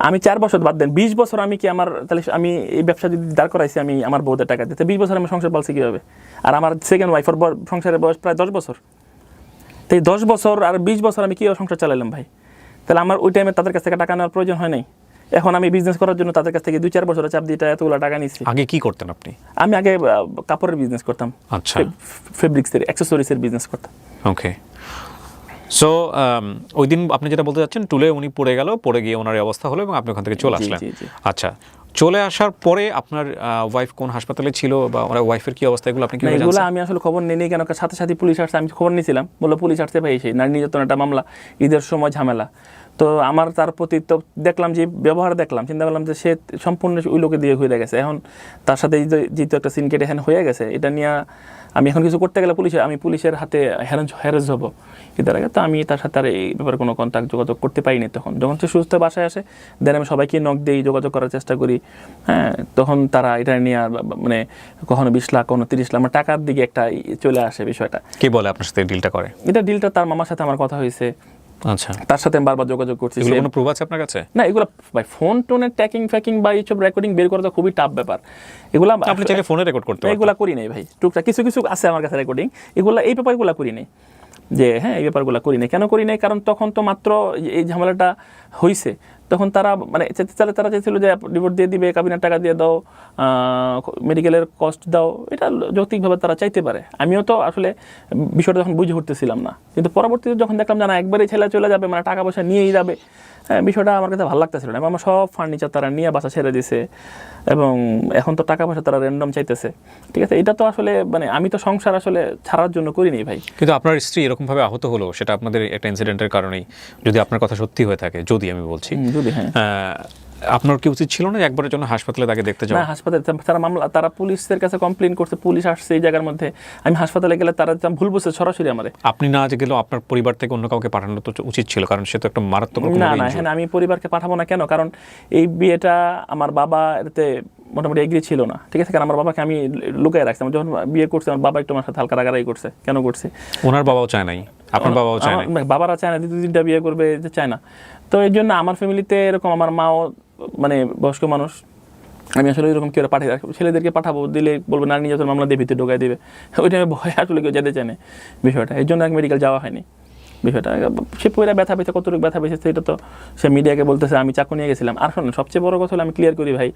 Speaker 1: আমি 4 বছর বাদ দেন, 20 বছর আমি কি আমার, তাহলে আমি এই ব্যবসা যদি দাঁড় করাইছি আমি আমার বউদের টাকা দিতে, 20 বছর আমি সংসার পালছি কীভাবে? আর আমার সেকেন্ড ওয়াইফের সংসারের বয়স প্রায় 10 বছর। তো এই 10 বছর আর 20 বছর আমি কীভাবে সংসার চালাইলাম ভাই? তাহলে আমার ওই টাইমে তাদের কাছ থেকে টাকা নেওয়ার প্রয়োজন হয় নাই। এখন আমি বিজনেস করার জন্য তাদের কাছ থেকে 2-4 বছরের চাপ দিয়ে এতগুলো টাকা নিচ্ছি।
Speaker 2: আগে কি করতেন আপনি?
Speaker 1: আমি আগে কাপড়ের বিজনেস করতাম,
Speaker 2: আচ্ছা,
Speaker 1: ফেব্রিক্সের অ্যাক্সেসরিজের বিজনেস করতাম।
Speaker 2: ওকে। সো ওই দিন আপনি যেটা বলতে চাচ্ছেন, টুলে উনি পড়ে গিয়ে ওনার এই অবস্থা হলো এবং আপনি ওখান থেকে চলে আসলেন।
Speaker 1: জি।
Speaker 2: আচ্ছা, চলে আসার পরে আপনার ওয়াইফ কোন হাসপাতালে ছিল বা ওনার ওয়াইফের কি অবস্থা, এগুলো আপনি কি
Speaker 1: এগুলো আমি আসলে খবর নিই কেন, সাথে সাথে পুলিশ আসছে, আমি খবর নিয়েছিলাম, বললো পুলিশ আসছে ভাই, সেই নারী নির্যাতন একটা মামলা, ঈদের সময় ঝামেলা। তো আমার তার প্রতি তো দেখলাম যে ব্যবহার দেখলাম, চিন্তা করলাম যে সে সম্পূর্ণ ওই লোকে দিয়ে হয়ে গেছে। এখন তার সাথে যেহেতু একটা সিনকেট এখানে হয়ে গেছে, এটা নিয়ে আমি এখন কিছু করতে গেলে আমি পুলিশের হাতে হ্যারেজ হবো ঈদের আগে। তো আমি তার সাথে আর এই ব্যাপারে কোনো কন্ট্যাক্ট যোগাযোগ করতে পারিনি। যখন সে সুস্থ বাসায় আসে, দেন আমি সবাইকে নক দিই, যোগাযোগ করার চেষ্টা করি। হ্যাঁ, তখন তারা এটা নিয়ে মানে কখনো 20 লাখ, কখনো 30 লাখ, আমার টাকার দিকে একটা চলে আসে বিষয়টা।
Speaker 2: কে বলে আপনার সাথে ডিলটা করে?
Speaker 1: ডিলটা তার মামার সাথে আমার কথা হয়েছে।
Speaker 2: আচ্ছা,
Speaker 1: তার সাথে আমি বারবার যোগাযোগ করছি।
Speaker 2: এগুলো কোনো প্রুফ আছে আপনার কাছে?
Speaker 1: না, এগুলো ভাই ফোন টোনের ফ্যাকিং বা এইসব রেকর্ডিং বের করা তো খুবই টাফ ব্যাপার। এগুলো
Speaker 2: আপনি চাইলে ফোনে রেকর্ড করতে পারেন।
Speaker 1: এগুলো করি নাই ভাই, টুকটাক কিছু আছে আমার কাছে রেকর্ডিং, এই ব্যাপারগুলো করি নাই। যে হ্যাঁ, এই ব্যাপারগুলো করি নাই। কেন করি নাই? কারণ তখন তো মাত্র এই ঝামেলাটা হয়েছে, তখন তারা মানে তারা চেয়েছিল যে রিপোর্ট দিয়ে দিবে, কাবিনের টাকা দিয়ে দাও, মেডিকেলের কস্ট দাও, এটা যৌক্তিকভাবে তারা চাইতে পারে। আমিও তো আসলে বিষয়টা যখন বুঝে উঠতেছিলাম না, কিন্তু পরবর্তীতে যখন দেখলাম যে না, একবারই ছেলে চলে যাবে, মানে টাকা পয়সা নিয়েই যাবে, হ্যাঁ, বিষয়টা আমার কাছে ভালো লাগতেছিল না। আমার সব ফার্নিচার তারা নিয়ে বাসা ছেড়ে দিছে, এবং এখন তো টাকা পয়সা তারা র্যান্ডম চাইতেছে। ঠিক আছে, এটা তো আসলে মানে আমি তো সংসার আসলে ছাড়ার জন্য করিনি ভাই।
Speaker 2: কিন্তু আপনার স্ত্রী এরকমভাবে আহত হলো, সেটা আপনাদের একটা ইনসিডেন্টের কারণেই, যদি আপনার কথা সত্যি হয়ে থাকে, যদি আমি বলছি, আপনার কি উচিত ছিল না একবারের জন্য হাসপাতালে তাকে দেখতে যাওয়া?
Speaker 1: না, হাসপাতালে তারা পুলিশের কাছে কমপ্লেন করছে, পুলিশ আসছে এই জায়গার মধ্যে, আমি হাসপাতালে গেলে তারা ভুল বুঝছে সরাসরি আমারে।
Speaker 2: আপনি না গেলেও আপনার পরিবার থেকে অন্য কাউকে পাঠানো তো উচিত ছিল, কারণ সে তো একটা মারাত্মক।
Speaker 1: না, হ্যাঁ, আমি পরিবারকে পাঠাবো না। কেন? কারণ এই বিয়েটা আমার বাবা এতে মোটামুটি এগ্রি ছিল না। ঠিক আছে, কারণ আমার বাবাকে আমি লুকিয়ে রাখছি। যখন বিয়ে করছে, আমার বাবা একটু আমার সাথে হালকা রাগারাগি করছে। কেন করছে?
Speaker 2: ওনার বাবাও চায় নাই, আপনার বাবাও চায় না?
Speaker 1: বাবারা চায় না, 2-3টা বিয়ে করবে, চায় না। তো এই জন্য আমার ফ্যামিলিতে এরকম, আমার মাও মানে বয়স্ক মানুষ, আমি আসলে এরকম কেউ পাঠিয়ে রাখবো, ছেলেদেরকে পাঠাবো, দিলে বলবো নারী নির্যাতন মামলা দিয়ে ভিতরে ঢোকাই দেবে, ওই টাইমে ভয় আসলে কেউ যেতে চায় না বিষয়টা। এই জন্য মেডিকেল যাওয়া হয়নি বিষয়টা। সে পয়লা ব্যথা পেয়েছে, কতটুকু ব্যথা পেয়েছে সেটা তো সে মিডিয়াকে বলতেছে আমি চাকু নিয়ে গেছিলাম। আর শোনেন, সবচেয়ে বড় কথা হলো, আমি ক্লিয়ার করি ভাই,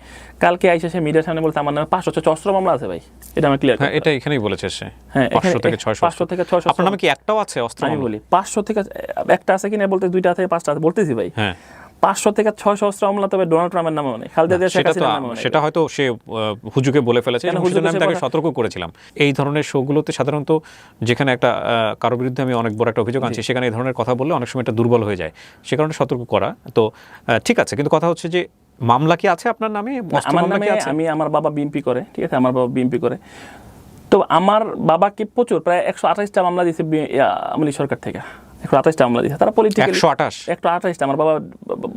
Speaker 1: কালকে আইসে সে মিডিয়ার সামনে বলতে আমার নামে 500 অস্ত্র মামলা আছে ভাই, এটা আমি ক্লিয়ার।
Speaker 2: হ্যাঁ, এটা এখানেই বলেছে সে।
Speaker 1: হ্যাঁ,
Speaker 2: 500 থেকে 600। আপনার নামে কি একটাও আছে অস্ত্র?
Speaker 1: আমি বলি 500 থেকে একটা আছে কিনা বলতে 2টা আছে, 5টা আছে বলতেছি ভাই।
Speaker 2: হ্যাঁ,
Speaker 1: 500 থেকে 600 সহস্র মামলা, তবে ডোনাল্ড ট্রাম্পের নামেও নেই, খালেদা জিয়া, শেখ হাসিনার নামেও নেই।
Speaker 2: সেটা হয়তো সে হুজুকে বলে ফেলেছে, এবং সেজন্য আমি তাকে সতর্ক করেছিলাম। এই ধরনের শোগুলোতে সাধারণত যেখানে একটা কারো বিরুদ্ধে আমি অনেক বড় একটা অভিযোগ আনছি, সেখানে এই ধরনের কথা বললে অনেক সময় এটা দুর্বল হয়ে যায়, সে কারণে সতর্ক করা। তো ঠিক আছে, কিন্তু কথা হচ্ছে যে মামলা কি আছে আপনার নামে?
Speaker 1: আমার নামে, আমার বাবা বিএমপি করে, ঠিক আছে, আমার বাবা বিএমপি করে। তো আমার বাবাকে প্রচুর, প্রায় 128টা মামলা দিয়েছে আমলি সরকার থেকে, 128টা মামলা দিয়েছে তারা পলিটিক্যালি। 128টা আমার বাবা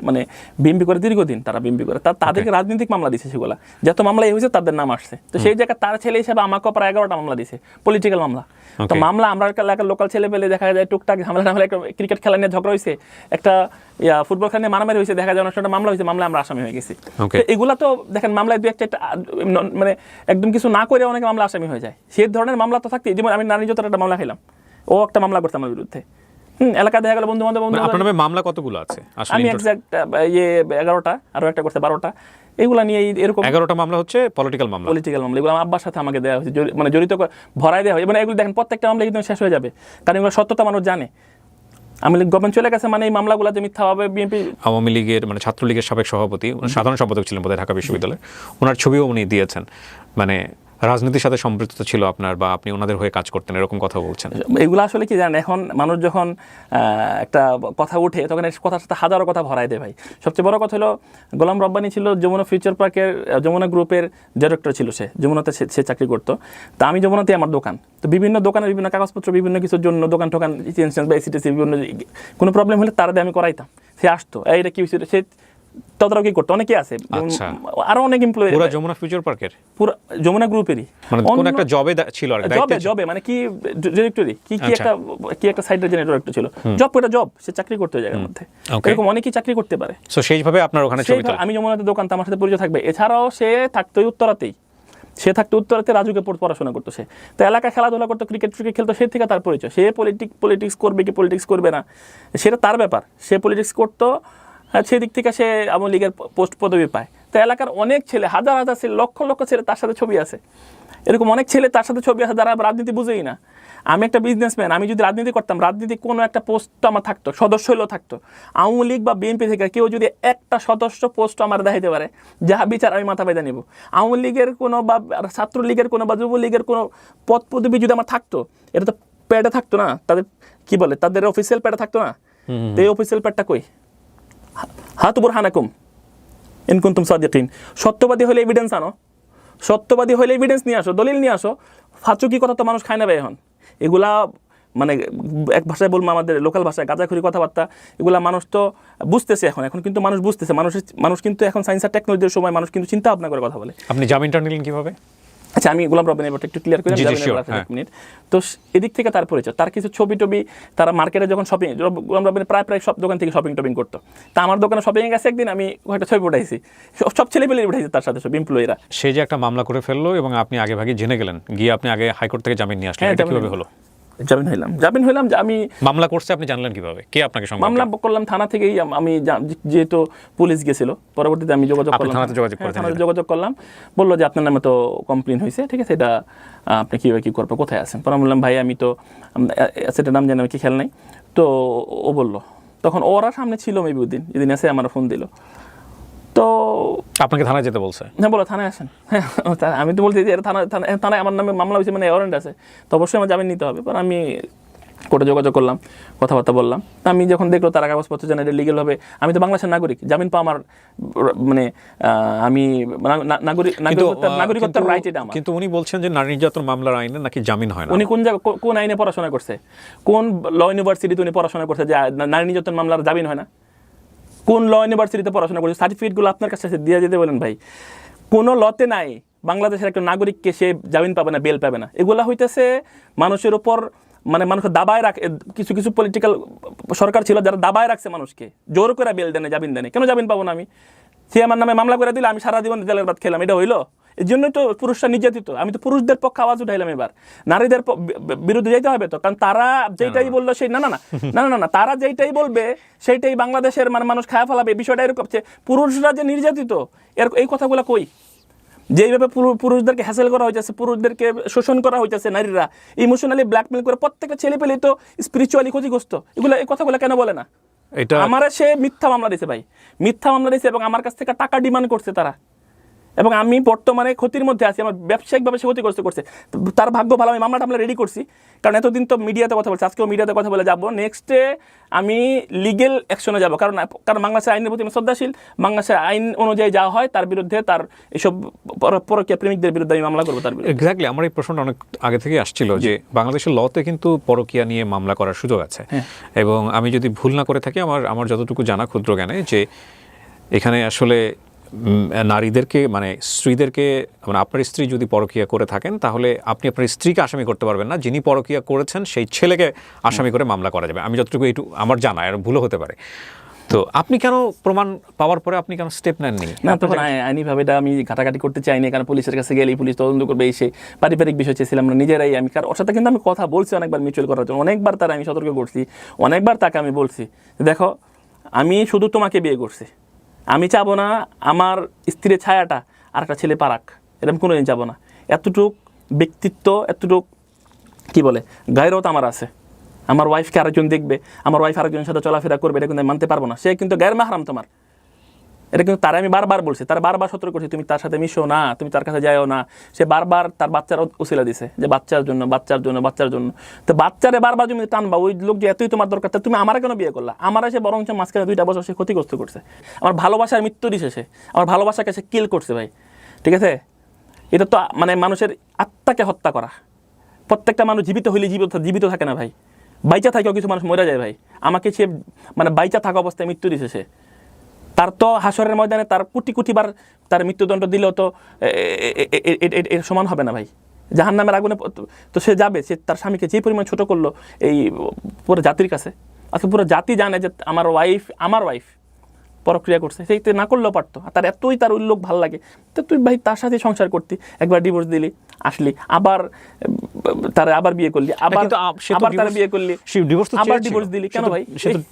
Speaker 1: মানে বিএমপি করে দীর্ঘদিন, তারা বিএমপি করে, তাদেরকে রাজনৈতিক মামলা দিয়েছে, সেগুলো যত মামলা হয়েছে তাদের নাম আসছে। তো সেই জায়গায় তার ছেলে হিসেবে আমাকে প্রায় 11টা মামলা দিয়েছে, পলিটিক্যাল মামলা। তো মামলা আমরা এলাকার লোকাল ছেলে পেলে দেখা যায় টুকটাক ঝামেলা, একটা ক্রিকেট খেলা নিয়ে ঝগড়া হয়েছে, একটা ফুটবল খেলা নিয়ে মারামারি হয়েছে, দেখা যায় অনুষ্ঠানটা মামলা হয়েছে, মামলা আমরা আসামি হয়ে গেছি। তো এগুলা তো দেখেন মামলায় দু একটা মানে একদম কিছু না করে অনেকে মামলা আসামি হয়ে যায়, সেই ধরনের মামলা তো থাকতেই। যেমন আমি নারী নির্যাতনের একটা মামলা খেলাম, ও একটা মামলা করছে আমার বিরুদ্ধে, এলাকা দেখা গেল বন্ধু বান্ধব।
Speaker 2: আপনার নামে মামলা কতগুলো আছে?
Speaker 1: আমি এক্সাক্ট 11টা, আরো একটা করছে 12টা, এগুলা নিয়ে এরকম
Speaker 2: 11টা মামলা হচ্ছে পলিটিক্যাল মামলা। এগুলো
Speaker 1: আমার আব্বার সাথে আমাকে দেওয়া হয়েছে, মানে জড়িত ভরাই দেওয়া হয়। মানে এগুলো দেখেন প্রত্যেকটা মামলা কিন্তু শেষ হয়ে যাবে, কারণ এগুলো সত্যতা মানুষ জানে। আওয়ামী লীগ গভর্নমেন্ট চলে গেছে মানে এই মামলাগুলো যে মিথ্যা হবে। বিএনপি,
Speaker 2: আওয়ামী লীগের মানে ছাত্রলীগের সাবেক সভাপতি, সাধারণ সম্পাদক ছিলেন বোধহয় ঢাকা বিশ্ববিদ্যালয়ের, ওনার ছবিও উনি দিয়েছেন। মানে রাজনীতির সাথে সম্পৃক্ততা ছিল আপনার, বা আপনি ওনাদের হয়ে কাজ করতেন, এরকম কথা বলছেন।
Speaker 1: এগুলো আসলে কি জানেন, এখন মানুষ যখন একটা কথা উঠে তখন এই কথার সাথে হাজারো কথা ভরাই দেয় ভাই। সবচেয়ে বড় কথা হলো গোলাম রব্বানী ছিল যমুনা ফিউচার পার্কের, যমুনা গ্রুপের ডিরেক্টর ছিল, সে যমুনাতে সে চাকরি করতো। তা আমি যমুনাতে আমার দোকান, তো বিভিন্ন দোকানের বিভিন্ন কাগজপত্র বিভিন্ন কিছুর জন্য দোকান টোকান ইনস্ট্যান্স বা এসিটিসি বিভিন্ন কোনো প্রবলেম হলে তারা দিয়ে আমি করাইতাম। সে আসতো, এইটা কি হয়েছিল, সে তদারকি করতো, অনেকে আছে, আরো অনেক এমপ্লয়ি।
Speaker 2: পুরো যমুনা ফিউচার পার্কের,
Speaker 1: পুরো যমুনা গ্রুপেরই,
Speaker 2: মানে কোন একটা জবে ছিল আর
Speaker 1: জবে মানে কি ডিরেক্টরি কি একটা সাইডের ডিরেক্টর ছিল, জব সে চাকরি করতে ওই জায়গার মধ্যে। এরকম অনেকেই চাকরি করতে পারে।
Speaker 2: সো সেইভাবে আপনার ওখানে ছবি তোলা।
Speaker 1: আমি যমুনাতে দোকান, আমার সাথে পরিচয় থাকবে। এছাড়াও সে থাকতো উত্তরাতেই, রাজুকে পড়াশোনা করতো সে, তো এলাকায় খেলাধুলা করতো, ক্রিকেট খেলতো, সে থেকে তার পরিচয়। সে পলিটিক্স করবে কি পলিটিক্স করবে না সেটা তার ব্যাপার, সে পলিটিক্স করতো, সেদিক থেকে সে আওয়ামী লীগের পোস্ট পদবি পায়। তো এলাকার অনেক ছেলে, হাজার হাজার ছেলে, লক্ষ লক্ষ ছেলে তার সাথে ছবি আছে, এরকম অনেক ছেলে তার সাথে ছবি আছে যারা রাজনীতি বুঝেই না। আমি একটা বিজনেসম্যান, আমি যদি রাজনীতি করতাম, রাজনীতি কোনো একটা পোস্ট আমার থাকতো, সদস্য হলেও থাকতো, আওয়ামী লীগ বা বিএনপি থেকে কেউ যদি একটা সদস্য পোস্ট আমার দেখাইতে পারে, যা বিচার আমি মাথা বেঁধে নেব। আওয়ামী লীগের কোনো বা ছাত্রলীগের কোনো বা যুবলীগের কোনো পদ পদবি যদি আমার থাকতো, এটা তো প্যাডে থাকতো না, তাদের কি বলে, তাদের অফিসিয়াল প্যাডে থাকতো না। তো এই অফিসিয়াল প্যাডটা কই? হাতু বুরহানাকুম ইন কুনতুম সাদিকিন। সত্যবাদী হলে এভিডেন্স আনো, সত্যবাদী হলে এভিডেন্স নিয়ে আসো, দলিল নিয়ে আসো। ফাঁচুকি কথা তো মানুষ খায় না ভাই এখন। এগুলা মানে এক ভাষায় বলবো, আমাদের লোকাল ভাষায় গাঁজাখুরি কথাবার্তা, এগুলা মানুষ তো বুঝতেছে এখন কিন্তু মানুষ বুঝতেছে, মানুষ কিন্তু এখন সায়েন্স আর টেকনোলজির সময় মানুষ কিন্তু চিন্তা ভাবনা করে কথা বলে।
Speaker 2: আপনি জামিনটা নিলেন কিভাবে?
Speaker 1: আচ্ছা, আমি গোলাম রব্বানীর ব্যাপারটা একটু ক্লিয়ার করে এক মিনিট। তো এদিক থেকে তার পরিচয়, তার কিছু ছবি টবি, তারা মার্কেটে যখন শপিং, গোলাম রব্বানী প্রায় সব দোকান থেকে শপিং টপিং করতো। তা আমার দোকানে শপিংয়ে গেছে একদিন, আমি একটা ছবি উঠাইছি, সব ছেলে পেলে উঠাইছি তার সাথে, সব এমপ্লয়িরা।
Speaker 2: সে যে একটা মামলা করে ফেললো এবং আপনি আগে ভাগে জেনে গেলেন, গিয়ে আপনি আগে হাইকোর্ট থেকে জামিন নিয়ে আসলেন, এটা কিভাবে হলো?
Speaker 1: জামিন হইলাম যে আমি
Speaker 2: মামলা করছে, আপনি জানলেন কিভাবে? কে আপনাকে
Speaker 1: মামলা করলাম? থানা থেকেই। আমি যেহেতু পুলিশ গেছিল, পরবর্তীতে আমি যোগাযোগ করলাম, বললো যে আপনার নামে তো কমপ্লেন হয়েছে, ঠিক আছে, এটা আপনি কীভাবে কী করবো, কোথায় আছেন? পরে বললাম ভাই আমি তো সেটার নাম জানি, আমি কি খেয়াল নাই। তো ও বললো, তখন ওরা সামনে ছিল মেবিউদ্দিন, যেদিন এসে আমার ফোন দিল, তো
Speaker 2: আপনাকে থানায় যেতে বলছে?
Speaker 1: হ্যাঁ, বলো থানায় আসেন। হ্যাঁ, আমি তো বলছি যে থানায় আমার নামে মামলা হয়েছে, মানে ওয়ারেন্ট আছে, তো অবশ্যই আমার জামিন নিতে হবে। পর আমি কোর্টে যোগাযোগ করলাম, কথাবার্তা বললাম। আমি যখন দেখলো তারা কাগজপত্র জানে এটা লিগেল হবে, আমি তো বাংলাদেশের নাগরিক, জামিন পাওয়া আমার মানে আমি নাগরিকত্বের রাইট এটা আমার।
Speaker 2: কিন্তু উনি বলছেন যে নারী নির্যাতন মামলার আইনে নাকি জামিন হয় না।
Speaker 1: উনি কোন আইনে পড়াশোনা করছে, কোন ল ইউনিভার্সিটিতে উনি পড়াশোনা করছে যে নারী নির্যাতন মামলার জামিন হয় না? কোন ল ইউনিভার্সিটিতে পড়াশোনা করছে? সার্টিফিকেটগুলো আপনার কাছে দিয়ে যেতে বলেন ভাই। কোনো লতে নাই বাংলাদেশের একটা নাগরিককে সে জামিন পাবে না, বেল পাবে না। এগুলা হইতেছে মানুষের উপর, মানে মানুষকে দাবায় রাখে। কিছু কিছু পলিটিক্যাল সরকার ছিল যারা দাবায় রাখছে মানুষকে, জোর করে বেল দেনে, জামিন দেনে। কেন জামিন পাবো না আমি? সে আমার নামে মামলা করে দিলে আমি সারা জীবন জেলের ভাত খেলাম, এটা হইলো? এর জন্যই তো পুরুষরা নির্যাতিত। আমি তো পুরুষদের পক্ষে আওয়াজ উঠাইলাম, এবার নারীদের বিরুদ্ধে যেতে হবে তো, কারণ তারা যেটাই বললো সেই না, তারা যেটাই বলবে সেইটাই বাংলাদেশের মানে মানুষ খায়া ফেলাবে। বিষয়টা এরকম, পুরুষরা যে নির্যাতিত এই কথাগুলো কই? যেইভাবে পুরুষদেরকে হ্যাসেল করা হইতেছে, পুরুষদেরকে শোষণ করা হইতেছে, নারীরা ইমোশনালি ব্ল্যাকমেল করে প্রত্যেকটা ছেলে পেলে তো স্পিরিচুয়ালি ক্ষতিগ্রস্ত। এই কথাগুলো কেন বলে না?
Speaker 2: এটা
Speaker 1: আমার সে মিথ্যা মামলা দিয়েছে ভাই, মিথ্যা মামলা দিয়েছে এবং আমার কাছ থেকে টাকা ডিমান্ড করছে তারা, এবং আমি বর্তমানে ক্ষতির মধ্যে আছি, আমার ব্যবসায়িকভাবে সে ক্ষতিগ্রস্ত করছে। তার ভাগ্য ভালো আমি মামলাটা রেডি করছি, কারণ এতদিন তো মিডিয়াতে কথা বলছি, আজকেও মিডিয়াতে কথা বলে যাবো, নেক্সটে আমি লিগেল অ্যাকশনে যাবো, কারণ বাংলাদেশের আইনের প্রতি আমি শ্রদ্ধাশীল, বাংলাদেশের আইন অনুযায়ী যা হয় তার বিরুদ্ধে, তার এইসব পরকীয়া প্রেমিকদের বিরুদ্ধে আমি মামলা করবো তার বিরুদ্ধে।
Speaker 2: এক্স্যাক্টলি, আমার এই প্রশ্নটা অনেক আগে থেকে আসছিল যে বাংলাদেশের লতে কিন্তু পরকীয়া নিয়ে মামলা করার সুযোগ আছে, এবং আমি যদি ভুল না করে থাকি, আমার যতটুকু জানা ক্ষুদ্র জ্ঞানে, যে এখানে আসলে নারীদেরকে মানে স্ত্রীদেরকে, মানে আপনার স্ত্রী যদি পরকীয়া করে থাকেন তাহলে আপনি আপনার স্ত্রীকে আসামি করতে পারবেন না, যিনি পরকীয়া করেছেন সেই ছেলেকে আসামি করে মামলা করা যাবে। আমি যতটুকু এইটু আমার জানা, আর ভুলও হতে পারে। তো আপনি কেন প্রমাণ পাওয়ার পরে আপনি কেন স্টেপ নেননি?
Speaker 1: না, তখন আইনিভাবে এটা আমি ঘাটাঘাটি করতে চাইনি, কারণ পুলিশের কাছে গেলেই পুলিশ তদন্ত করবে, এই সেই পারিবারিক বিষয় চেয়েছিলাম না নিজেরাই। আমি কারণ ওর সাথে কিন্তু আমি কথা বলছি অনেকবার মিউচুয়াল করার জন্য, অনেকবার তারা আমি সতর্ক করছি, অনেকবার তাকে আমি বলছি দেখো আমি শুধু তোমাকে বিয়ে করছি, আমি চাবো না আমার স্ত্রীর ছায়াটা আর একটা ছেলে পারাক, এটা আমি কোনোদিন চাবো না। এতটুক ব্যক্তিত্ব, এতটুক কি বলে গায়রত আমার আছে। আমার ওয়াইফকে আরেকজন দেখবে, আমার ওয়াইফ আরেকজনের সাথে চলাফেরা করবে, এটা কিন্তু আমি মানতে পারবো না। সে কিন্তু গায়ের মাহরাম তোমার, এটা কিন্তু তারা আমি বারবার বলছি, তারা বারবার সতর্ক করছি তুমি তার সাথে মিশো না, তুমি তার কাছে যাও না। সে বারবার তার বাচ্চার উসিলা দিছে যে বাচ্চার জন্য, বাচ্চার জন্য, বাচ্চার জন্য। তো বাচ্চারে বারবার তুমি টানবা, ওই লোক যে এতই তোমার দরকার, তুমি আমার কেন বিয়ে করলা? আমার সে বরং মাঝখানে 2টা বছর সে ক্ষতিগ্রস্ত করছে, আমার ভালোবাসার মৃত্যু দিছে, সে আমার ভালোবাসাকে সে কিল করছে ভাই। ঠিক আছে, এটা তো মানে মানুষের আত্মাকে হত্যা করা। প্রত্যেকটা মানুষ জীবিত হইলে জীবিত থাকে না ভাই, বাইচা থাকেও কিছু মানুষ মরে যায় ভাই। আমাকে সে মানে বাইচা থাকা অবস্থায় মৃত্যু দিছে সে। তার তো হাসরের ময়দানে তার কোটি কোটি বার তার মৃত্যুদণ্ড দিলেও তো এর সমান হবে না ভাই। জাহান্নামের আগুনে তো সে যাবে, সে তার স্বামীকে যে পরিমাণ ছোট করলো এই পুরো জাতির কাছে। আজকে পুরো জাতি জানে যে আমার ওয়াইফ পরক্রিয়া করছে, সেইটা না করলেও পারতো। তার এতই তার উল্লেখ ভালো লাগে, তো তুই ভাই তার সাথে সংসার করতি, একবার ডিভোর্স দিলি, আসলি আবার তারা আবার বিয়ে করলি, আবার তারা বিয়ে করলি, আবার ডিভোর্স দিলি কেন ভাই?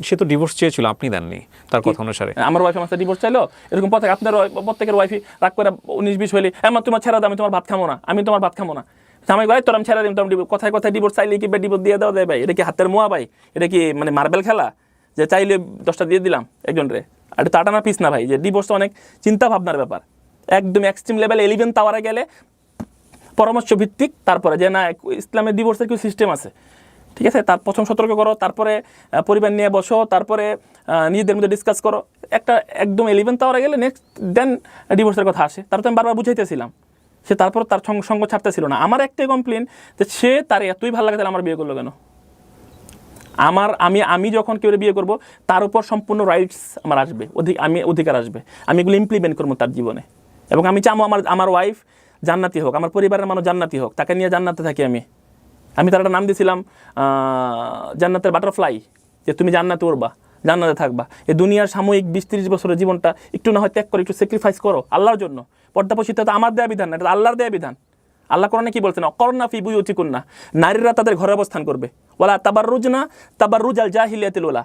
Speaker 2: সে তো ডিভোর্স চেয়েছিল, আপনি দেননি তার কথা অনুসারে।
Speaker 1: আমার ওয়াইফ আমার সাথে ডিভোর্স চাইলো, এরকম পথে আপনার প্রত্যেকের ওয়াইফই রাগ করে 19-20 হইলে আমার তোমার ছেড়া দাও, আমি তোমার ভাত খাবো না, আমি তোমার ভাত খাবো না। আমি ভাই তোর আমি ছেড়া দিম, তোমার কথায় কথায় ডিভোর্স চাইলে কি ডিভোর্স দিয়ে দেওয়া যায় ভাই? এটা কি হাতের মোয়া ভাই? এটা কি মানে মার্বেল খেলা যে চাইলে 10টা দিয়ে দিলাম একজন রে? আর এটা টাটানা পিস না ভাই, যে ডিভোর্স অনেক চিন্তা ভাবনার ব্যাপার, একদম এক্সট্রিম লেভেল 11 টাওয়ারে গেলে পরামর্শ ভিত্তিক, তারপরে যে না ইসলামের ডিভোর্সের কিছু সিস্টেম আছে, ঠিক আছে, তার প্রথম সতর্ক করো, তারপরে পরিবার নিয়ে বসো, তারপরে নিজেদের মধ্যে ডিসকাস করো। একটা একদম 11 টাওয়ারে গেলে নেক্সট দেন ডিভোর্সের কথা আসে। তারপর তো আমি বারবার বুঝাইতেছিলাম, সে তারপর তার সঙ্গ ছাড়তেছিল না। আমার একটাই কমপ্লেন যে সে তার এতই ভালো লাগে তাহলে আমার বিয়ে করলো কেন? আমি যখন কেউ বিয়ে করব তার উপর সম্পূর্ণ রাইটস আমার আসবে, অধিকার আসবে, আমি এগুলো ইমপ্লিমেন্ট করবো তার জীবনে। এবং আমি চাবো আমার ওয়াইফ জান্নাতি হোক, আমার পরিবারের মানুষ জান্নাতি হোক, তাকে নিয়ে জান্নাতে থাকি। আমি তার একটা নাম দিয়েছিলাম জান্নাতের বাটারফ্লাই, যে তুমি জান্নাতে উড়বা, জান্নাতে থাকবা। এই দুনিয়ার সাময়িক 20-30 বছরের জীবনটা একটু না হয় ত্যাগ করো, একটু স্যাক্রিফাইস করো আল্লাহর জন্য। পর্দাপশিতা তো আমার দেয়া বিধান না, এটা আল্লাহর দেয়া বিধান। আল্লাহ কোরআনে কি বলছেন? অকরনা ফি বুয়ুতিকুন্না, নারীরা তাদের ঘরে অবস্থান করবে, ওয়ালা তাবাররুজনা তাবাররুজাল জাহিলিয়াতিল উলা,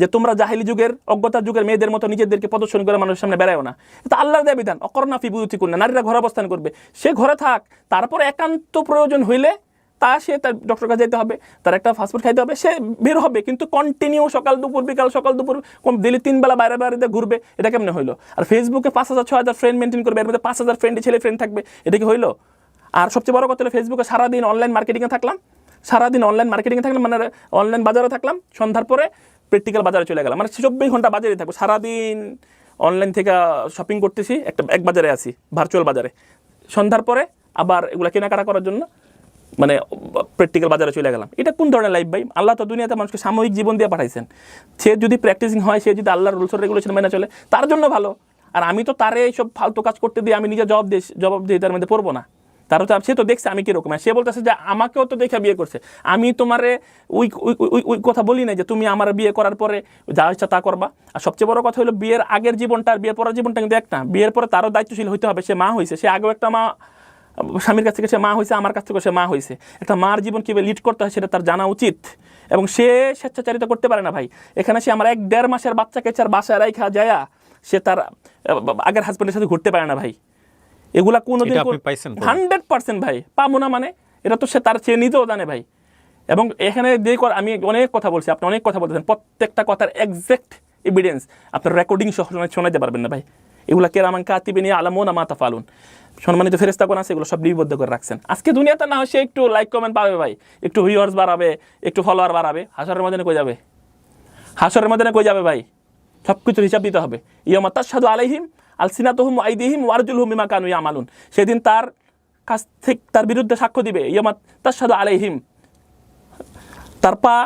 Speaker 1: যে তোমরা জাহিলি যুগের অজ্ঞতার যুগের মেয়েদের মতো নিজেদেরকে প্রদর্শন করে মানুষের সামনে বেড়ায়ও না। এটা আল্লাহর দেয়া বিধান। অকরনা ফি বুয়ুতিকুন্না, নারীরা ঘরে অবস্থান করবে, সে ঘরে থাক, তারপর একান্ত প্রয়োজন হইলে সে তার ডক্টর কাছে যেতে হবে, তার একটা ফাস্টফুড খাইতে হবে, সে বের হবে, কিন্তু কন্টিনিউ সকাল দুপুর বিকাল সকাল দুপুর দিল্লি 3 বেলা বাইরে বাইরে ঘুরবে, এটা কেমনে হইলো? আর ফেসবুকে 5000-6000 ফ্রেন্ড মেনটেন করবে, এর মধ্যে 5000 ফ্রেন্ড ছেলে ফ্রেন্ড থাকবে, এটা কি হইলো? আর সবচেয়ে বড় কথা হলো ফেসবুকে সারাদিন অনলাইন মার্কেটিংয়ে থাকলাম, মানে অনলাইন বাজারে থাকলাম, সন্ধ্যার পরে প্র্যাকটিক্যাল বাজারে চলে গেলাম, মানে 24 ঘন্টা বাজারে থাকবো, সারাদিন অনলাইন থেকে শপিং করতেছি, এক বাজারে আছি, ভার্চুয়াল বাজারে, সন্ধ্যার পরে আবার এগুলো কেনাকাটা করার জন্য মানে প্র্যাকটিক্যাল বাজারে চলে গেলাম। এটা কোন ধরনের লাইফ ভাই? আল্লাহ তো দুনিয়াতে মানুষকে সাময়িক জীবন দিয়ে পাঠাইছেন, সে যদি প্র্যাকটিসিং হয়, সে যদি আল্লাহর রুলস রেগুলেশন মেনে চলে, তার জন্য ভালো। আর আমি তো তারে এইসব ফালতু কাজ করতে দিয়ে আমি নিজে জবাব দিয়ে তার মধ্যে পড়বো না। তারও তো সে তো দেখছে আমি কীরকম, সে বলতেছে যে আমাকেও তো দেখে বিয়ে করছে, আমি তোমারে ওই কথা বলি না যে তুমি আমার বিয়ে করার পরে যা ইচ্ছা তা করবা। আর সবচেয়ে বড় কথা হলো বিয়ের আগের জীবনটা আর বিয়ের পরের জীবনটা কিন্তু একটা। বিয়ের পরে তারও দায়িত্বশীল হইতে হবে, সে মা হয়েছে, সে আগেও একটা মা, স্বামীর কাছ থেকে সে মা হয়েছে, আমার কাছ থেকে সে মা হয়েছে। একটা মার জীবন কীভাবে লিড করতে হয় সেটা তার জানা উচিত, এবং সে স্বেচ্ছাচারিতা করতে পারে না ভাই। এখানে সে আমার 1-1.5 মাসের বাচ্চাকে চার বাসায় রাইখা যায়, সে তার আগের হাজব্যান্ডের সাথে ঘুরতে পারে না ভাই। এগুলা কোনোদিন 100% ভাই পাবো না, মানে এটা তো সে তার চেয়ে নিতেও জানে ভাই। এবং এখানে আমি অনেক কথা বলছি, আপনি অনেক কথা বলতেছেন, প্রত্যেকটা কথার এক্সাক্ট এভিডেন্স আপনার রেকর্ডিং সহ শোনাতে পারবেন না ভাই। এগুলো কেরামান কাতিবিন ইয়ালামুনা মা তাফআলুন, সম্মানিত ফেরেশতাগণ আছে, এগুলো সব লিপিবদ্ধ করে রাখছেন। আজকে দুনিয়াতে না হয় সে একটু লাইক কমেন্ট পাবে ভাই, একটু ভিউয়ার্স বাড়াবে, একটু ফলোয়ার বাড়াবে, হাসরের ময়দানে কই যাবে? হাসরের ময়দানে কই যাবে ভাই? সব কিছুর হিসাব দিতে হবে। ইয়াউমা তাশহাদু আলাইহিম আলসিনাতুহুম ওয়া আইদিহিম ওয়া আরজুলুহুম বিমা কানু ইয়ামালুন, সেদিন তার কাছ থেকে তার বিরুদ্ধে সাক্ষ্য দিবে। ইয়াউমা তাশহাদু আলাইহিম, তার পা,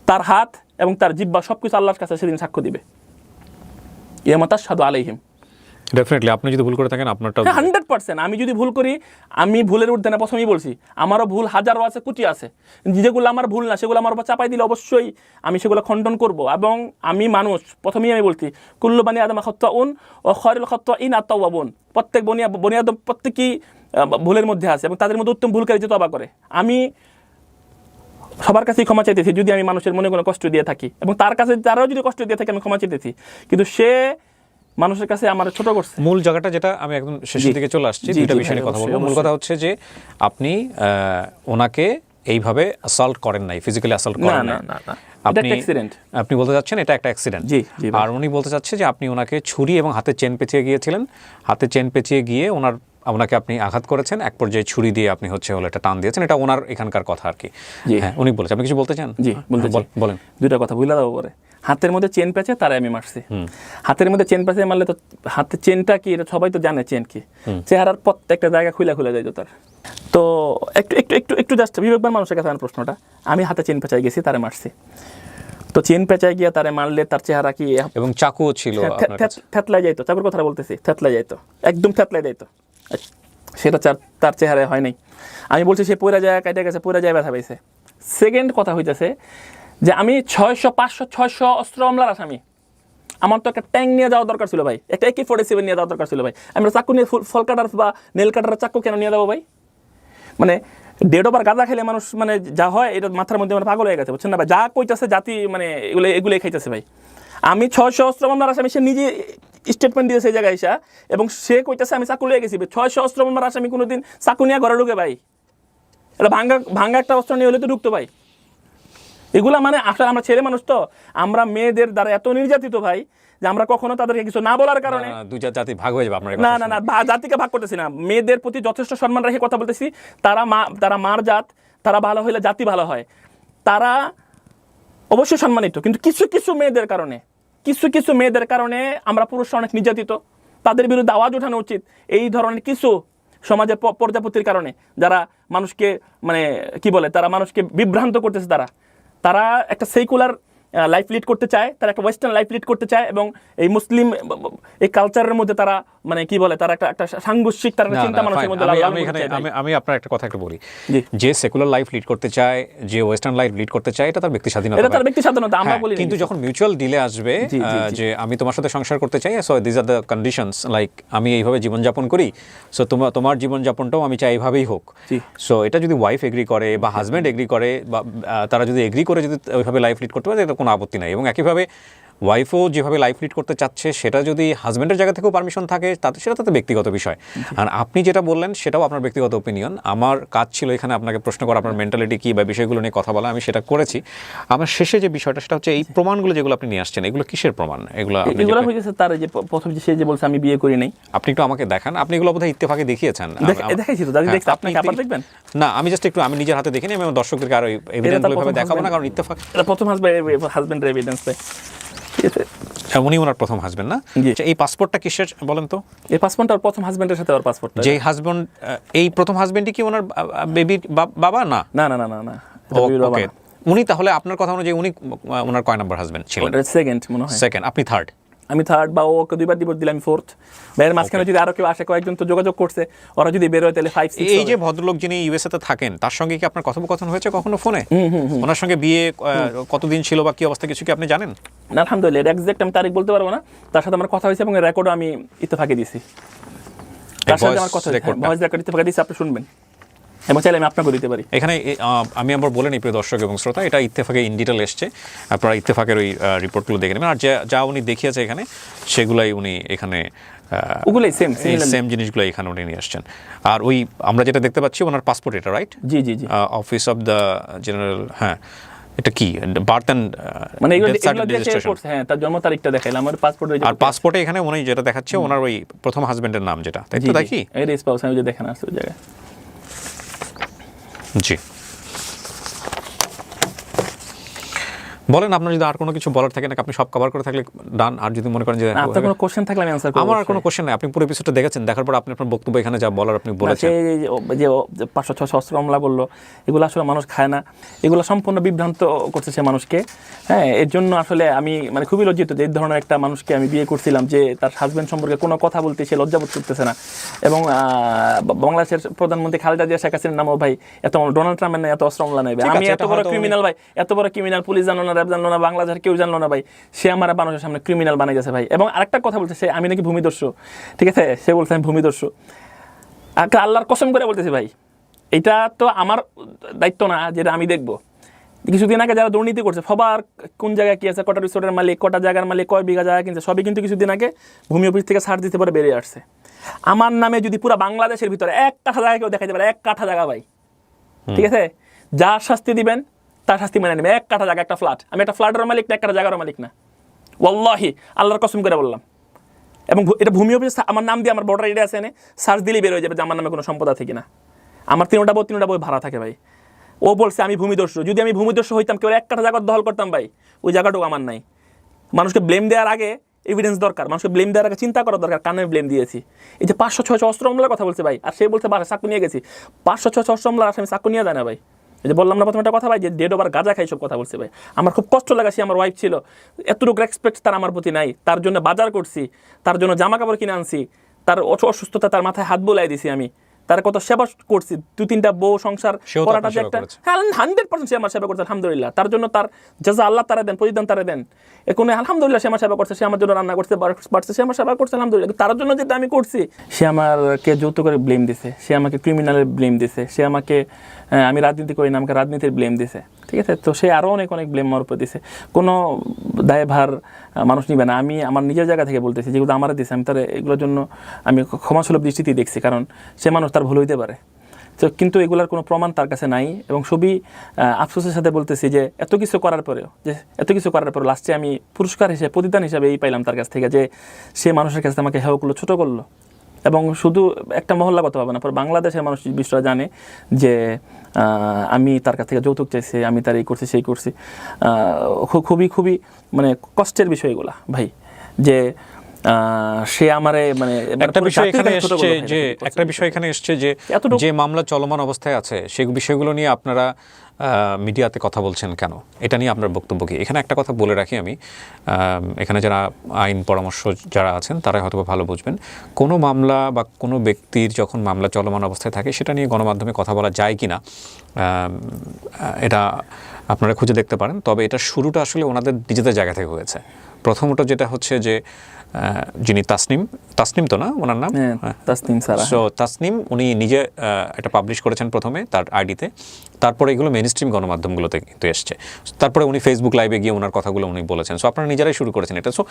Speaker 1: তার হাত এবং তার জিহ্বা সবকিছু আল্লাহর কাছে সেদিন সাক্ষ্য দিবে। ইয়াউমা তাশহাদু আলাইহিম।
Speaker 2: ডেফিনেটলি আপনি যদি ভুল করে থাকেন আপনারটা
Speaker 1: 100%। আমি যদি ভুল করি, আমি ভুলের ঊর্ধ্বে না, প্রথমেই বলছি আমারও ভুল হাজারো আছে, কোটি আছে, যেগুলো আমার ভুল না সেগুলো আমার উপর চাপাই দিলে অবশ্যই আমি সেগুলো খণ্ডন করব। এবং আমি মানুষ, প্রথমেই আমি বলছি কুল্লু বানি আদম খাত্তাউন ও খায়রুল খাত্তাইন আত-তাওয়াবুন, প্রত্যেক বনি আদম প্রত্যেকই ভুলের মধ্যে আছে এবং তাদের মধ্যে উত্তম ভুলকারী যে তওবা করে। আমি সবার কাছেই ক্ষমা চাইতেছি যদি আমি মানুষের মনে কোনো কষ্ট দিয়ে থাকি, এবং তার কাছে তারাও যদি কষ্ট দিয়ে থাকে আমি ক্ষমা চাইতেছি, কিন্তু সে মানুষের কাছে আমার ছোট করছে।
Speaker 2: মূল জায়গাটা যেটা আমি একদম শেষের দিকে চলে আসছি, দুইটা বিষয় নিয়ে কথা বলবো। মূল কথা হচ্ছে যে আপনি ওনাকে এইভাবে অ্যাসল্ট করেন নাই, ফিজিক্যালি অ্যাসল্ট করেন নাই, আপনি বলতে চাচ্ছেন এটা একটা অ্যাক্সিডেন্ট। আর উনি বলতে চাচ্ছে যে আপনি ওনাকে ছুরি এবং হাতে চেন পেঁচিয়ে গিয়েছিলেন, হাতে চেন পেঁচিয়ে গিয়ে ওনাকে আপনি আঘাত করেছেন, এক পর্যায়ে ছুরি দিয়ে আপনি এটা টান দিয়েছেন। এটা ওনার এখানকার কথা আর কি। হ্যাঁ, উনি বলেছেন। আপনি কিছু বলতে চান?
Speaker 1: জি বলেন। দুইটা কথা ভুলে দাও পরে। হাতের মধ্যে চেন পেঁচে তারা আমি মারছি। হাতের মধ্যে চেন পেঁচে মারলে তো হাতের চেনটা কি এটা সবাই তো জানে, চেন কি, চেহারার প্রত্যেকটা জায়গা খুলে যায় তো তার। তো একটু একটু একটু একটু জাস্ট বিবেকবান মানুষের কাছে আমার প্রশ্নটা, আমি হাতে চেন পেঁচাই গেছি, তারে মারছি, তো চেন পেঁচাই গিয়ে তারে মারলে তার চেহারা কি,
Speaker 2: এবং চাকুও ছিল,
Speaker 1: থেতলাই যাইতো, চাকুর কথা বলতেছি, থেতলাই যাইতো, একদম থেতলাই যাইতো, সেটা তার চেহারায় হয় নাই। আমি বলছি সে পড়ে যায়, কাটে গেছে, পড়ে যায়, ব্যথা পাইছে। সেকেন্ড কথা হইতেছে যে আমি 600, 500, 600 অস্ত্র মামলার আসামি, আমার তো একটা ট্যাঙ্ক নিয়ে যাওয়া দরকার ছিল ভাই, একটা AK-47 নিয়ে যাওয়া দরকার ছিল ভাই। আমি চাকু নিয়ে ফল কাটার বা নেল কাটার চাকু কেন নিয়ে যাবো ভাই? মানে 1.5 বার গাঁজা খেলে মানুষ মানে যা হয়, এটা মাথার মধ্যে মানে পাগল হয়ে গেছে, বুঝছেন না ভাই? যা কইতাছে জাতি মানে এগুলোই খাইতেছে ভাই। আমি 600 অস্ত্র মামলার আসামি, সে নিজে স্টেটমেন্ট দিয়েছে সেই জায়গায় এসে, এবং সে কইতাছে আমি চাকু লিয়ে গেছি। 600 অস্ত্র মামলার আসামি কোনোদিন চাকু নিয়ে ঘরে ঢুকে ভাই? এটা ভাঙ্গা একটা অস্ত্র নিয়ে হলে তো ঢুকতো ভাই। এগুলা মানে আসলে আমরা ছেলে মানুষ তো, আমরা মেয়েদের দ্বারা এত নির্যাতিত ভাই যে আমরা কখনো তাদেরকে কিছু না বলার কারণে
Speaker 2: দুই জাতি ভাগ হয়ে যাবে। আপনার
Speaker 1: না জাতিকে ভাগ করতেছি না, মেয়েদের প্রতি যথেষ্ট সম্মান রেখে কথা বলতেছি। তারা মার জাত, তারা ভালো হইলে জাতি ভালো হয়, তারা অবশ্যই সম্মানিত। কিন্তু কিছু মেয়েদের কারণে আমরা পুরুষরা অনেক নির্যাতিত, তাদের বিরুদ্ধে আওয়াজ ওঠানো উচিত। এই ধরনের কিছু সমাজের প্রজাপতির কারণে যারা মানুষকে মানে কি বলে, তারা মানুষকে বিভ্রান্ত করতেছে, তারা একটা সেকুলার লাইফ লিড করতে চায়, তারা একটা ওয়েস্টার্ন লাইফ লিড করতে চায়, এবং এই মুসলিম এই কালচারের মধ্যে তারা মানে কি বলে, তারা একটা সাংঘর্ষিক তার চিন্তা মানুষের মধ্যে।
Speaker 2: আমি আপনার একটা কথা একটু বলি, যে সেকুলার লাইফ লিড করতে চায়, যে ওয়েস্টার্ন লাইফ লিড করতে চায়, এটা তার ব্যক্তি স্বাধীনতা,
Speaker 1: এটা তার ব্যক্তি স্বাধীনতা, আমরা বলি।
Speaker 2: কিন্তু যখন মিউচুয়াল ডিলে আসবে যে আমি তোমার সাথে সংসার করতে চাই, so this are the conditions, like আমি এইভাবে জীবনযাপন করি, সো তোমার জীবনযাপনটাও আমি চাই এইভাবেই হোক। সো এটা যদি ওয়াইফ এগ্রি করে বা হাজব্যান্ড এগ্রি করে, বা তারা যদি এগ্রি করে যদি ওইভাবে লাইফ লিড করতে পারে, এটা কোনো আপত্তি নাই। এবং একইভাবে ওয়াইফও যেভাবে লাইফ লিড করতে চাচ্ছে, সেটা যদি হাজব্যান্ডের জায়গা থেকেও পারমিশন থাকে, সেটা তাতে ব্যক্তিগত বিষয়। আর আপনি যেটা বললেন সেটাও আপনার ব্যক্তিগত ওপিনিয়ন। আমার কাজ ছিল এখানে আপনাকে প্রশ্ন করা, আপনার মেন্টালিটি কী বা বিষয়গুলো নিয়ে কথা বলা, আমি সেটা করেছি। আমার শেষে যে বিষয়টা সেটা হচ্ছে এই প্রমাণগুলো যেগুলো আপনি নিয়ে আসছেন, এগুলো কিসের প্রমাণ? এগুলো
Speaker 1: হয়েছে তার যে প্রথম সে যে বলছে আমি বিয়ে করি নাই,
Speaker 2: আপনি একটু আমাকে দেখান। আপনি এগুলো বোধহয় ইত্তেফাকে দেখিয়েছেন।
Speaker 1: দেখাইছি তো, আপনি আবার দেখবেন
Speaker 2: না, আমি জাস্ট একটু আমি নিজের হাতে দেখিনি, আমি আমার দর্শকদেরকে আর এভিডেন্সগুলো দেখাবো না, কারণ ইত্তেফাক
Speaker 1: এটা প্রথম হাজবেন্ডের এভিডেন্স পাই।
Speaker 2: উনি ওনার প্রথম হাজবেন্ড না? এই পাসপোর্টটা কিসের বলেন তো?
Speaker 1: এই পাসপোর্টটা ওর প্রথম হাজবেন্ডের সাথে ওর পাসপোর্ট।
Speaker 2: যে হাজবেন্ড, এই প্রথম হাজবেন্ডই কি ওনার বেবির বাবা? না
Speaker 1: না না না না,
Speaker 2: ওকে। উনি তাহলে আপনার কথা অনুযায়ী উনি ওনার কয় নাম্বার হাজবেন্ড ছিলেন?
Speaker 1: সেকেন্ড মনে হয়।
Speaker 2: সেকেন্ড, আপনি থার্ড।
Speaker 1: আমি থার্ড, বা ওকে 2বার ডিভোর্স দিলাম, আমি ফোর্থ। ভাইয়ের মাঝখানে যদি আরো কেউ আসে, কয়েকজন তো যোগাযোগ করছে, ওরা যদি বের হয় তাহলে 5, 6।
Speaker 2: এই যে ভদ্রলোক যিনি ইউএসএ তে থাকেন, তার সঙ্গে কি আপনার কথোপকথন হয়েছে কখনো ফোনে? ওনার সঙ্গে বিয়ে কতদিন ছিল বা কি অবস্থা, কিছু কি আপনি জানেন?
Speaker 1: না, আলহামদুলিল্লাহ, এর এক্সাক্ট আমি তারিখ বলতে পারবো না। তার সাথে আমার কথা হয়েছে এবং রেকর্ডও আমি ইত্তেফাকে দিয়েছি। তার সাথে আমার কথা হয়েছে, ভয়েস রেকর্ড ইত্তেফাকে দিয়েছি, আপনি শুনবেন। এবং চাইলে আমি আপনাকে দিতে পারি।
Speaker 2: এখানে আমি আবার বলে নিই প্রিয় দর্শক এবং শ্রোতা, এটা ইত্তেফাকে ইন ডিটেল এসছে, আপনারা ইত্তেফাকের ওই রিপোর্টগুলো দেখে নেবেন। আর যা উনি দেখিয়েছে এখানে সেগুলাই উনি এখানে
Speaker 1: ওগুলোই
Speaker 2: সেম জিনিসগুলো এখানে উনি নিয়ে আসছেন। আর ওই আমরা যেটা দেখতে পাচ্ছি ওনার পাসপোর্ট, এটা right?
Speaker 1: G G G,
Speaker 2: office of the general, হ্যাঁ এটা কি বার্থ অ্যান্ড
Speaker 1: মানে এগুলো দেখে করছে, হ্যাঁ তার জন্ম তারিখটা দেখাইলাম আমার পাসপোর্টে।
Speaker 2: আর পাসপোর্টে এখানে উনি যেটা দেখাচ্ছে ওনার ওই প্রথম হাজবেন্ডের নাম যেটা, তাই তো? দেখি
Speaker 1: এই স্পাউস আমি যে দেখেন আসছে ওই জায়গায়।
Speaker 2: জি বলেন, আপনার যদি আর কোনো কিছু বলার থাকে না, আপনি সব কভার করে থাকলে ডান। আর যদি মনে করেন যে
Speaker 1: আপনার কোনো কোশ্চেন থাকলে আমি অ্যানসার করব।
Speaker 2: আমার আর কোনো কোশ্চেন নাই, আপনি পুরো এপিসোডটা দেখেছেন, দেখার পর আপনি আপনার বক্তব্য এখানে যা বলার আপনি বলেছেন।
Speaker 1: যে 500-600 অস্ত্র মামলা বললো, এগুলো আসলে মানুষ খায় না, এগুলো সম্পূর্ণ বিভ্রান্ত করছে সে মানুষকে। হ্যাঁ, এর জন্য আসলে আমি মানে খুবই লজ্জিত যে এই ধরনের একটা মানুষকে আমি বিয়ে করছিলাম, যে তার হাজব্যান্ড সম্পর্কে কোনো কথা বলতে সে লজ্জাবোধ করতেছে না। এবং বাংলাদেশের প্রধানমন্ত্রী খালেদা জিয়া, শেখ হাসিনার নামও ভাই এত, ডোনাল্ড ট্রাম্পের না এত অস্ত্র মামলা নেবে। আমি এত বড় ক্রিমিনাল ভাই, এত বড় ক্রিমিনাল, পুলিশ জানলো না, র্যাব জানলো না, বাংলাদেশের কেউ জানলো না ভাই, সে আমার মানুষের সামনে ক্রিমিনাল বানাই গেছে ভাই। এবং আরেকটা কথা বলছে সে, আমি নাকি ভূমিদস্যু, ঠিক আছে? সে বলছে আমি ভূমিদস্যু। আল্লাহর কসম করে বলতেছি ভাই, এটা তো আমার দায়িত্ব না যেটা আমি দেখবো। কিছুদিন আগে যারা দুর্নীতি করছে সবার কোন জায়গায় কি আছে, কটা রিসোর্টের মালিক, কটা জায়গার মালিক, কয় বিঘা জায়গা কিনছে, সবই কিন্তু কিছুদিন আগে ভূমি অফিস থেকে ছাড় দিতে পারে বেরিয়ে আসছে। আমার নামে যদি পুরো বাংলাদেশের ভিতরে 1 কাঠা জায়গা কেউ দেখাইতে পারে, 1 কাঠা জায়গা ভাই, ঠিক আছে, যা শাস্তি দিবেন তার শাস্তি মেনে নেবে। 1 কাঠা জায়গা, একটা ফ্ল্যাট, আমি একটা ফ্ল্যাটের মালিক না, 1 কাঠা জায়গার মালিক না, ওয়াল্লাহি আল্লাহর কসম করে বললাম। এবং এটা ভূমি অফিস আমার নাম দিয়ে, আমার বর্ডার এরিয়া আছে, এনে সার্চ দিলেই বের হয়ে যাবে যে আমার নামে কোনো সম্পদ আছে কিনা। আমার 3টা বই ভাড়া থাকে ভাই। ও বলছে আমি ভূমিদস্যু। যদি আমি ভূমিদস্যু হইতাম, কেউ 1 কাঠা জায়গা দখল করতাম ভাই, ওই জায়গাটুকু আমার নাই। মানুষকে ব্লেম দেওয়ার আগে এভিডেন্স দরকার, মানুষকে ব্লেম দেওয়ার আগে চিন্তা করা দরকার, কানে ব্লেম দিয়েছি। এই যে 500-600 অস্ত্র মামলার কথা বলছে ভাই, আর সে বলছে বাসা চাকু নিয়ে গেছি। 500-600 অস্ত্র মামলার আসামি চাকু নিয়ে যায় না ভাই। এই যে বললাম না প্রথমে একটা কথা ভাই, যে ডেড ওভার গাঁজা খাই সব কথা বলছে ভাই। আমার খুব কষ্ট লাগাছে, আমার ওয়াইফ ছিল, এতটুকু রেসপেক্ট তার আমার প্রতি নাই। তার জন্য বাজার করছি, তার জন্য জামা কাপড় কিনে আনছি, তার অসুস্থতা তার মাথায় হাত বোলাই দিছি আমি, তার কত সেবা করছি, 2-3টা বউ সংসার করাটা যে একটা 100% সে আমার সেবা করছে আলহামদুলিল্লাহ। তার জন্য তার জাযা আল্লাহ তারা দেন, প্রতিদান তারা দেন। এখন আলহামদুলিল্লাহ সে আমার সেবা করছে, সে আমার জন্য রান্না করতে পারছে, সে আমার সেবা করছে আলহামদুলিল্লাহ। তার জন্য যেটা আমি করছি, সে আমাকে যৌতুক করে ব্লেম দিছে, সে আমাকে ক্রিমিনালের ব্লেম দিছে, সে আমাকে, আমি রাজনীতি করি না, আমাকে রাজনীতির ব্লেম দিছে, ঠিক আছে? তো সে আরও অনেক ব্লেম আমার উপর দিছে। কোনো দায়ভার মানুষ নিবে না। আমি আমার নিজের জায়গা থেকে বলতেছি, যেগুলো আমার দিছে আমি তার এগুলোর জন্য আমি ক্ষমাসুলভ দৃষ্টিতেই দেখছি, কারণ সে মানুষ, তার ভুল হইতে পারে। তো কিন্তু এগুলার কোনো প্রমাণ তার কাছে নাই। এবং সবই আফসোসের সাথে বলতেছি যে এত কিছু করার পরেও লাস্টে আমি পুরস্কার হিসেবে, প্রতিদান হিসেবে এই পাইলাম তার কাছ থেকে, যে সে মানুষের কাছে আমাকে হেয় করলো, ছোটো করলো। এবং শুধু একটা মহল্লাগত হবে না, পরে বাংলাদেশের মানুষ বিষয়টা জানে যে আমি তার কাছ থেকে যৌতুক চাইছি, আমি তার এই করছি সেই করছি। খুবই মানে কষ্টের বিষয় এগুলা ভাই, যে সে আমারে মানে
Speaker 2: একটা বিষয় এখানে এসছে যে মামলা চলমান অবস্থায় আছে, সেই বিষয়গুলো নিয়ে আপনারা মিডিয়াতে কথা বলছেন কেন? এটা নিয়ে আপনার বক্তব্য কি? এখানে একটা কথা বলে রাখি আমি, এখানে যারা আইন পরামর্শ যারা আছেন তারাই হয়তো ভালো বুঝবেন। কোনো মামলা বা কোনো ব্যক্তির যখন মামলা চলমান অবস্থায় থাকে, সেটা নিয়ে গণমাধ্যমে কথা বলা যায় কি না এটা আপনারা খুঁজে দেখতে পারেন। তবে এটা শুরুটা আসলে ওনাদের নিজেদের জায়গা থেকে হয়েছে। প্রথমত যেটা হচ্ছে যে যিনি তাসনিম তো না ওনার নাম, তাসনিম উনি নিজে এটা পাবলিশ করেছেন প্রথমে তার আইডিতে, তারপরে এগুলো মেইনস্ট্রিম গণমাধ্যমগুলোতে কিন্তু এসছে, তারপরে উনি ফেসবুক লাইভে গিয়ে ওনার কথাগুলো উনি বলেছেন। সো আপনারা নিজেরাই শুরু করেছেন এটা। সো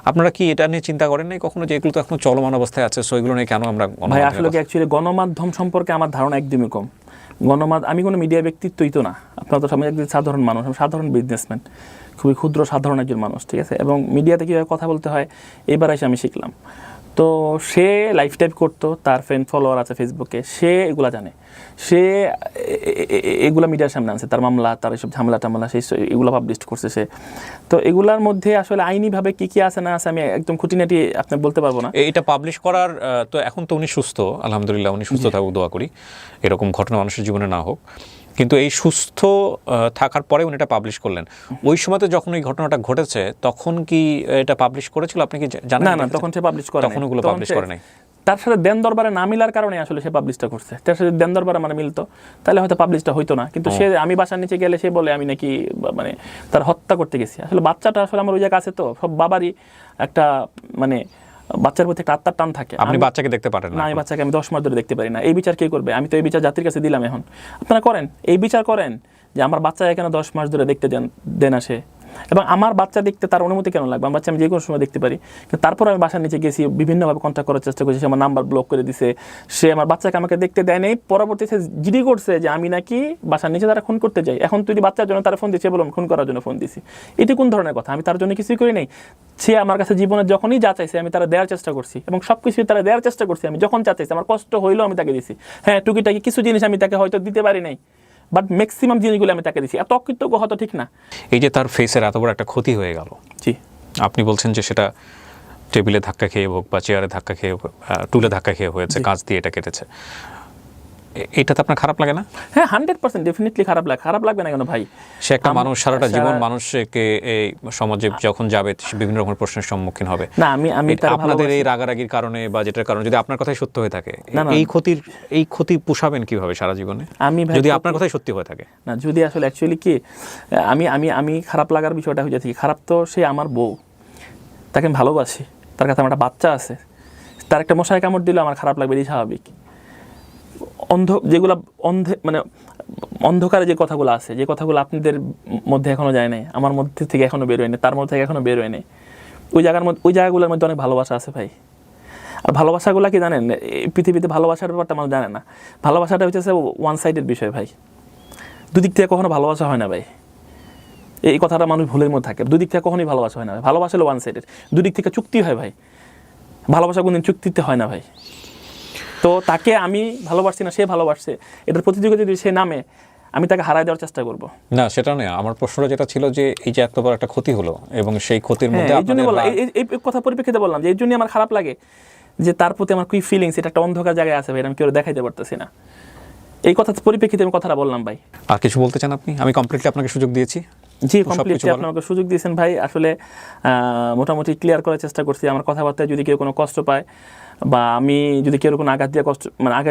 Speaker 2: আপনারা কি এটা নিয়ে চিন্তা করেন নাই কখনো যে এগুলো তো এখন চলমান অবস্থায় আছে, সো এগুলো নিয়ে কেন আমরা?
Speaker 1: ভাই আসলে কি অ্যাকচুয়ালি গণমাধ্যম সম্পর্কে আমার ধারণা একদমই কম। আমি কোনো মিডিয়া ব্যক্তিত্বই তো না, আপনারা তো সবাই একজন সাধারণ মানুষ, আমি সাধারণ বিজনেসম্যান, খুবই ক্ষুদ্র সাধারণ একজন মানুষ, ঠিক আছে? এবং মিডিয়াতে কীভাবে কথা বলতে হয় এবার এসে আমি শিখলাম। তো সে লাইভ টাইপ করতো, তার ফ্রেন্ড ফলোয়ার আছে ফেসবুকে, সে এগুলা জানে, সে এগুলা মিডিয়ার সামনে আনছে, তার মামলা, তার এইসব ঝামেলা টামলা, সেই এগুলো পাবলিশ করছে সে। তো এগুলার মধ্যে আসলে আইনিভাবে কী আছে না আছে আমি একদম খুঁটিনাটি আপনি বলতে পারবো না।
Speaker 2: এটা পাবলিশ করার তো এখন তো উনি সুস্থ, আলহামদুলিল্লাহ, উনি সুস্থ থাকুক, দোয়া করি এরকম ঘটনা মানুষের জীবনে না হোক। কিন্তু এই সুস্থ থাকার পরে উনি এটা পাবলিশ করলেন। ওই সময়তে যখন এই ঘটনাটা ঘটেছে তখন কি এটা পাবলিশ করেছিল? আপনি কি জানেন?
Speaker 1: না, তখন সে পাবলিশ করে,
Speaker 2: তখন ওগুলো পাবলিশ করে নাই।
Speaker 1: তার সাথে দেন দরবারে না মিলার কারণে আসলে সে পাবলিশটা করছে। তার সাথে দেন দরবারে মানে মিলতো, তাহলে হয়তো পাবলিশটা হইতো না। কিন্তু সে, আমি বাসার নিচে গেলে সে বলে আমি নাকি মানে তার হত্যা করতে গেছি। আসলে বাচ্চাটা আসলে আমার ওই জায়গা আছে, তো সব বাবারই একটা মানে বাচ্চার প্রতি একটা আত্মার টান থাকে।
Speaker 2: আপনি বাচ্চাকে দেখতে পারেন
Speaker 1: না, আমি বাচ্চাকে আমি 10 মাস ধরে দেখতে পারি না। এই বিচার কে করবে? আমি তো এই বিচার জাতির কাছে দিলাম। এখন আপনারা করেন, এই বিচার করেন যে আমার বাচ্চা কেন 10 মাস ধরে দেখতে দেন আসে, এবং আমার বাচ্চা দেখতে তার অনুমতি কেন লাগবে? আমার বাচ্চা আমি যে কোনো সময় দেখতে পারি, কিন্তু তারপর আমি বাসার নিচে গেছি, বিভিন্নভাবে কন্ট্যাক্ট করার চেষ্টা করছি, সে আমার নাম্বার ব্লক করে দিছে, সে আমার বাচ্চাকে আমাকে দেখতে দেয় নাই। পরবর্তীতে জিডি করছে যে আমি নাকি বাসার নিচে তারা খুন করতে যাই। এখন তুই বাচ্চার জন্য তারা ফোন দিচ্ছে, বললাম খুন করার জন্য ফোন দিছি। এটি কোন ধরনের কথা? আমি তার জন্য কিছুই করি নাই। সে আমার কাছে জীবনে যখনই যা চাইছে আমি তারা দেওয়ার চেষ্টা করছি, এবং সব কিছুই তারা দেওয়ার চেষ্টা করছি। আমি যখন যা চাইছি, আমার কষ্ট হইলেও আমি তাকে দিছি। হ্যাঁ, টুকিটাকি কিছু জিনিস আমি তাকে হয়তো দিতে পারি নাই, বাট ম্যাক্সিমাম জিনিসগুলো আমি তাকে দিছি। এত অকৃতজ্ঞ হয়তো ঠিক না।
Speaker 2: এই যে তার ফেসের এত বড় একটা ক্ষতি হয়ে গেল,
Speaker 1: জি,
Speaker 2: আপনি বলছেন যে সেটা টেবিলে ধাক্কা খেয়ে হোক বা চেয়ারে ধাক্কা খেয়ে টুলে ধাক্কা খেয়ে হয়েছে, কাজ দিয়ে এটা কেটেছে, এটাতে আপনার খারাপ লাগে না?
Speaker 1: হ্যাঁ, 100% ডেফিনেটলি খারাপ লাগে। খারাপ লাগবে না কেন ভাই?
Speaker 2: সে একটা মানুষ, সারাটা জীবন মানুষকে এই সমাজে যখন যাবে সে বিভিন্ন রকমের প্রশ্নের সম্মুখীন হবে।
Speaker 1: না, আমি তার
Speaker 2: আপনাদের এই রাগারাগির কারণে বা যেটার কারণে যদি আপনার কথাই সত্য হয়ে থাকে,
Speaker 1: না।
Speaker 2: এই ক্ষতি পুষাবেন কিভাবে সারা জীবনে যদি আপনার কথাই সত্যি হয়ে থাকে?
Speaker 1: না, যদি আসলে অ্যাকচুয়ালি কি আমি খারাপ লাগার বিষয়টা হয়ে যাচ্ছে, খারাপ তো সে আমার বউ, তাকে আমি ভালোবাসি, তার কাছে আমার একটা বাচ্চা আছে, তার একটা মশায় কামড় দিলে আমার খারাপ লাগবে, এই স্বাভাবিক। যেগুলো মানে অন্ধকারে যে কথাগুলো আছে, যে কথাগুলো আপনাদের মধ্যে এখনো যায় নাই, আমার মধ্যে থেকে এখনো বেরোয় নেই, তার মধ্যে থেকে এখনো বেরোয় নেই, ওই জায়গাগুলোর মধ্যে অনেক ভালোবাসা আছে ভাই। আর ভালোবাসাগুলো কি জানেন, এই পৃথিবীতে ভালোবাসার ব্যাপারটা মানুষ জানে না। ভালোবাসাটা হচ্ছে ওয়ান সাইডেড বিষয় ভাই, দুদিক থেকে কখনো ভালোবাসা হয় না ভাই। এই কথাটা মানুষ ভুলের মধ্যে থাকে, দুদিক থেকে কখনোই ভালোবাসা হয় না ভাই। ভালোবাসা হলো ওয়ান সাইডেড, দুদিক থেকে চুক্তি হয় ভাই। ভালোবাসা কোনদিন চুক্তিতে হয় না ভাই। তো তাকে আমি ভালোবাসছি না, সে ভালোবাসছে, এটার প্রতিযোগিতা যদি সে নামে, আমি তাকে হারাই দেওয়ার চেষ্টা করবো।
Speaker 2: না, সেটা নয়। আমার প্রশ্নটা যেটা ছিল যে এই যে এত বড় একটা ক্ষতি হলো এবং সেই ক্ষতির মধ্যে
Speaker 1: এই জন্যই বললাম, এই কথা পরিপ্রেক্ষিতে বললাম যে এই জন্যই আমার খারাপ লাগে যে তার প্রতি আমার কি ফিলিংস, এটা একটা অন্ধকার জায়গায় আছে ভাই, আমি কেউ দেখাইতে পারতেছি না। এই কথা পরিপ্রেক্ষিতে আমি কথাটা বললাম ভাই।
Speaker 2: আর কিছু বলতে চান আপনি? আমি কমপ্লিটলি আপনাকে সুযোগ দিয়েছি।
Speaker 1: জি, কমপ্লিটলি আপনি আমাকে সুযোগ দিয়েছেন ভাই। আসলে মোটামুটি ক্লিয়ার করার চেষ্টা করছি। আমার কথাবার্তায় যদি কেউ কোনো কষ্ট পায় বা আমি যদি কেউ কোনো আঘাত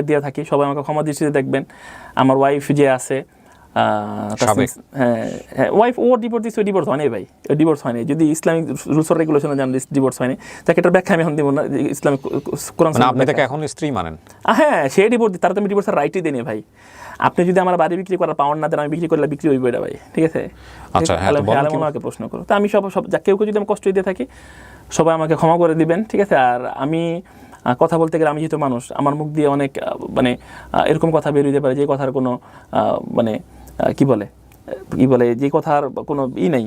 Speaker 1: দিয়ে থাকি, সবাই আমাকে ক্ষমা দৃষ্টিতে দেখবেন। আমার ওয়াইফ যে আছে, ওয়াইফ ও ডিভোর্স হয়নি ভাই, ডিভোর্স হয়নি। যদি ইসলামিক রুলস অর রেগুলেশনে জান ডিভোর্স হয়নি, তাকে এটার ব্যাখ্যা আমি এখন দিব না। ইসলামিক কোরআন
Speaker 2: আপনি তাকে এখন স্ত্রী মানেন?
Speaker 1: হ্যাঁ, সে ডিভোর্স, তারা তো আমি ডিভোর্সের রাইটই দেনি ভাই। আপনি যদি আমার বাড়ি বিক্রি করার পাওয়ার না দেন, আমি বিক্রি করলে বিক্রি হইব এটা ভাই, ঠিক আছে?
Speaker 2: আচ্ছা,
Speaker 1: আমাকে প্রশ্ন করো তো, আমি সব কেউ যদি আমি কষ্ট দিয়ে থাকি, সবাই আমাকে ক্ষমা করে দিবেন, ঠিক আছে? আর আমি কথা বলতে গেলে, আমি যেহেতু মানুষ, আমার মুখ দিয়ে অনেক মানে এরকম কথা বের হইতে পারে যে কথার কোনো মানে কি বলে যে কথার কোনো নেই,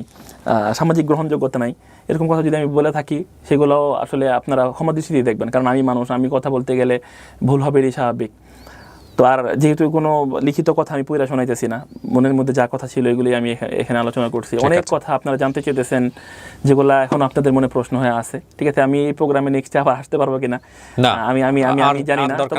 Speaker 1: সামাজিক গ্রহণযোগ্যতা নাই। এরকম কথা যদি আমি বলে থাকি, সেগুলো আসলে আপনারা ক্ষমা দৃষ্টিতে দেখবেন, কারণ আমি মানুষ, আমি কথা বলতে গেলে ভুল হবে, এটাই স্বাভাবিক। তো আর যেহেতু কোনো লিখিত কথা আমি পুরা শোনাইতেছি না, মনের মধ্যে যা কথা ছিল এগুলি আমি এখানে আলোচনা করছি। অনেক কথা আপনারা জানতে চেয়েছেন, যেগুলো এখন আপনাদের মনে প্রশ্ন হয়ে আছে, ঠিক আছে? আমি এই প্রোগ্রামে নেক্সটে আবার আসতে পারবো কিনা আমি জানি না, তবে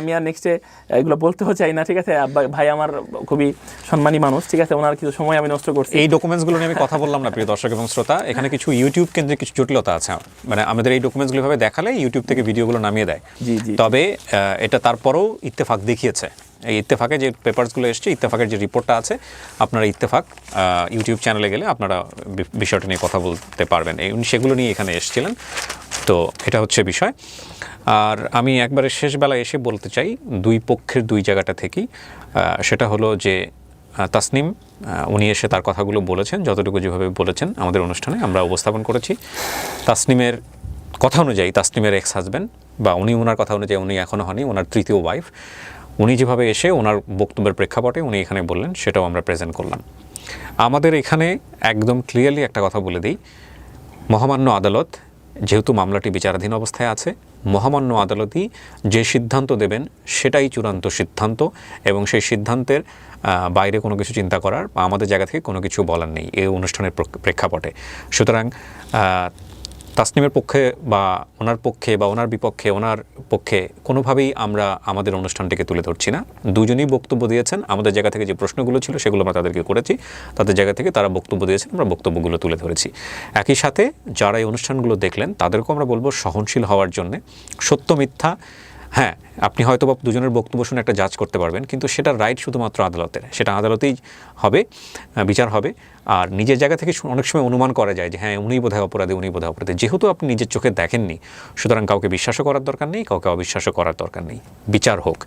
Speaker 1: আমি আর নেক্সটে এগুলো বলতেও চাই না, ঠিক আছে? ভাই আমার খুবই সম্মানী মানুষ, ঠিক আছে? ওনার কিছু সময় আমি নষ্ট করছি।
Speaker 2: এই ডকুমেন্টসগুলো নিয়ে আমি কথা বললাম না, প্রিয় দর্শক এবং শ্রোতা। এখানে কিছু ইউটিউব কেন্দ্রিক কিছু জটিলতা আছে, মানে আমাদের এই ডকুমেন্টসগুলো ভাবে দেখালে ইউটিউব থেকে ভিডিওগুলো নামিয়ে দেয়। তবে এটা তারপরেও ইত্তেফাক দেখিয়েছে। এই ইত্তেফাকে যে পেপারসগুলো এসছে, ইত্তেফাকের যে রিপোর্টটা আছে, আপনারা ইত্তেফাক ইউটিউব চ্যানেলে গেলে আপনারা বিষয়টা নিয়ে কথা বলতে পারবেন। সেগুলো নিয়ে এখানে এসেছিলেন, তো এটা হচ্ছে বিষয়। আর আমি একবারে শেষ বেলায় এসে বলতে চাই দুই পক্ষের দুই জায়গাটা থেকেই, সেটা হলো যে তাসনিম উনি এসে তার কথাগুলো বলেছেন, যতটুকু যেভাবে বলেছেন আমাদের অনুষ্ঠানে আমরা উপস্থাপন করেছি। তাসনিমের কথা অনুযায়ী, তাসনিমের এক্স হাজব্যান্ড বা ওনার কথা অনুযায়ী, উনি এখনও হয়নি, ওনার তৃতীয় ওয়াইফ, উনি যেভাবে এসে ওনার বক্তব্যের প্রেক্ষাপটে উনি এখানে বললেন, সেটাও আমরা প্রেজেন্ট করলাম। আমাদের এখানে একদম ক্লিয়ারলি একটা কথা বলে দিই, মহামান্য আদালত, যেহেতু মামলাটি বিচারাধীন অবস্থায় আছে, মহামান্য আদালতই যে সিদ্ধান্ত দেবেন সেটাই চূড়ান্ত সিদ্ধান্ত, এবং সেই সিদ্ধান্তের বাইরে কোনো কিছু চিন্তা করার বা আমাদের জায়গা থেকে কোনো কিছু বলার নেই এই অনুষ্ঠানের প্রেক্ষাপটে। সুতরাং তাসনিমের পক্ষে বা ওনার পক্ষে বা ওনার বিপক্ষে, ওনার পক্ষে কোনোভাবেই আমরা আমাদের অনুষ্ঠানটিকে তুলে ধরছি না। দুজনেই বক্তব্য দিয়েছেন, আমাদের জায়গা থেকে যে প্রশ্নগুলো ছিল সেগুলো আমরা তাদেরকে করেছি, তাদের জায়গা থেকে তারা বক্তব্য দিয়েছেন, আমরা বক্তব্যগুলো তুলে ধরেছি। একই সাথে যারা এই অনুষ্ঠানগুলো দেখলেন তাদেরকেও আমরা বলবো সহনশীল হওয়ার জন্যে। সত্য মিথ্যা, হ্যাঁ, আপনি হয়তো বা দুজনের বক্তব্য শুনে একটা জাজ করতে পারবেন, কিন্তু সেটার রাইট শুধুমাত্র আদালতের, সেটা আদালতেই হবে, বিচার হবে। আর নিজের জায়গা থেকে অনেক সময় অনুমান করা যায় যে হ্যাঁ উনি বোধহয় অপরাধী, উনি বোধহয় অপরাধী। যেহেতু আপনি নিজের চোখে দেখেননি, সুতরাং কাউকে বিশ্বাসও করার দরকার নেই, কাউকে অবিশ্বাসও করার দরকার নেই, বিচার হোক।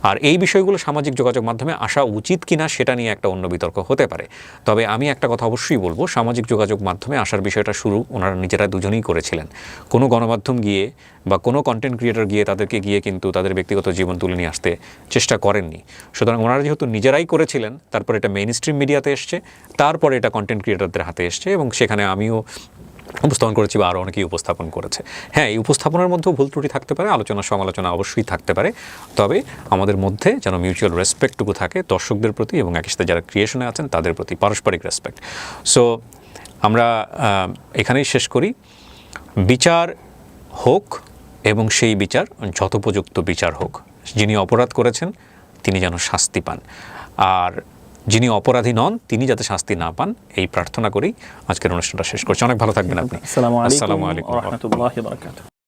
Speaker 2: আর এই বিষয়গুলো সামাজিক যোগাযোগ মাধ্যমে আসা উচিত কিনা সেটা নিয়ে একটা অন্য বিতর্ক হতে পারে। তবে আমি একটা কথা অবশ্যই বলবো, সামাজিক যোগাযোগ মাধ্যমে আসার বিষয়টা শুরু ওনারা নিজেরা দুজনেই করেছিলেন। কোনো গণমাধ্যম গিয়ে বা কোনো কন্টেন্ট ক্রিয়েটর গিয়ে তাদেরকে গিয়ে কিন্তু তাদের ব্যক্তিগত জীবন তুলে নিয়ে আসতে চেষ্টা করেননি। সুতরাং ওনারা যেহেতু নিজেরাই করেছিলেন, তারপর এটা মেইন স্ট্রিম মিডিয়াতে এসছে, তারপরে এটা কন্টেন্ট ক্রিয়েটরদের হাতে এসছে, এবং সেখানে আমিও উপস্থাপন করেছি বা আরও অনেকেই উপস্থাপন করেছে। হ্যাঁ, এই উপস্থাপনার মধ্যেও ভুল ত্রুটি থাকতে পারে, আলোচনা সমালোচনা অবশ্যই থাকতে পারে, তবে আমাদের মধ্যে যেন মিউচুয়াল রেসপেক্টটুকু থাকে দর্শকদের প্রতি এবং একই সাথে যারা ক্রিয়েশনে আছেন তাদের প্রতি, পারস্পরিক রেসপেক্ট। সো আমরা এখানেই শেষ করি। বিচার হোক এবং সেই বিচার যথোপযুক্ত বিচার হোক। যিনি অপরাধ করেছেন তিনি যেন শাস্তি পান, আর যিনি অপরাধী নন তিনি যাতে শাস্তি না পান, এই প্রার্থনা করেই আজকের অনুষ্ঠানটা শেষ করছি। অনেক ভালো থাকবেন আপনি।
Speaker 1: আসসালামু
Speaker 2: আসসালামু
Speaker 1: আলাইকুম
Speaker 2: আলাইকুম।
Speaker 1: ওয়া রাহমাতুল্লাহি ওয়া বারাকাতুহু।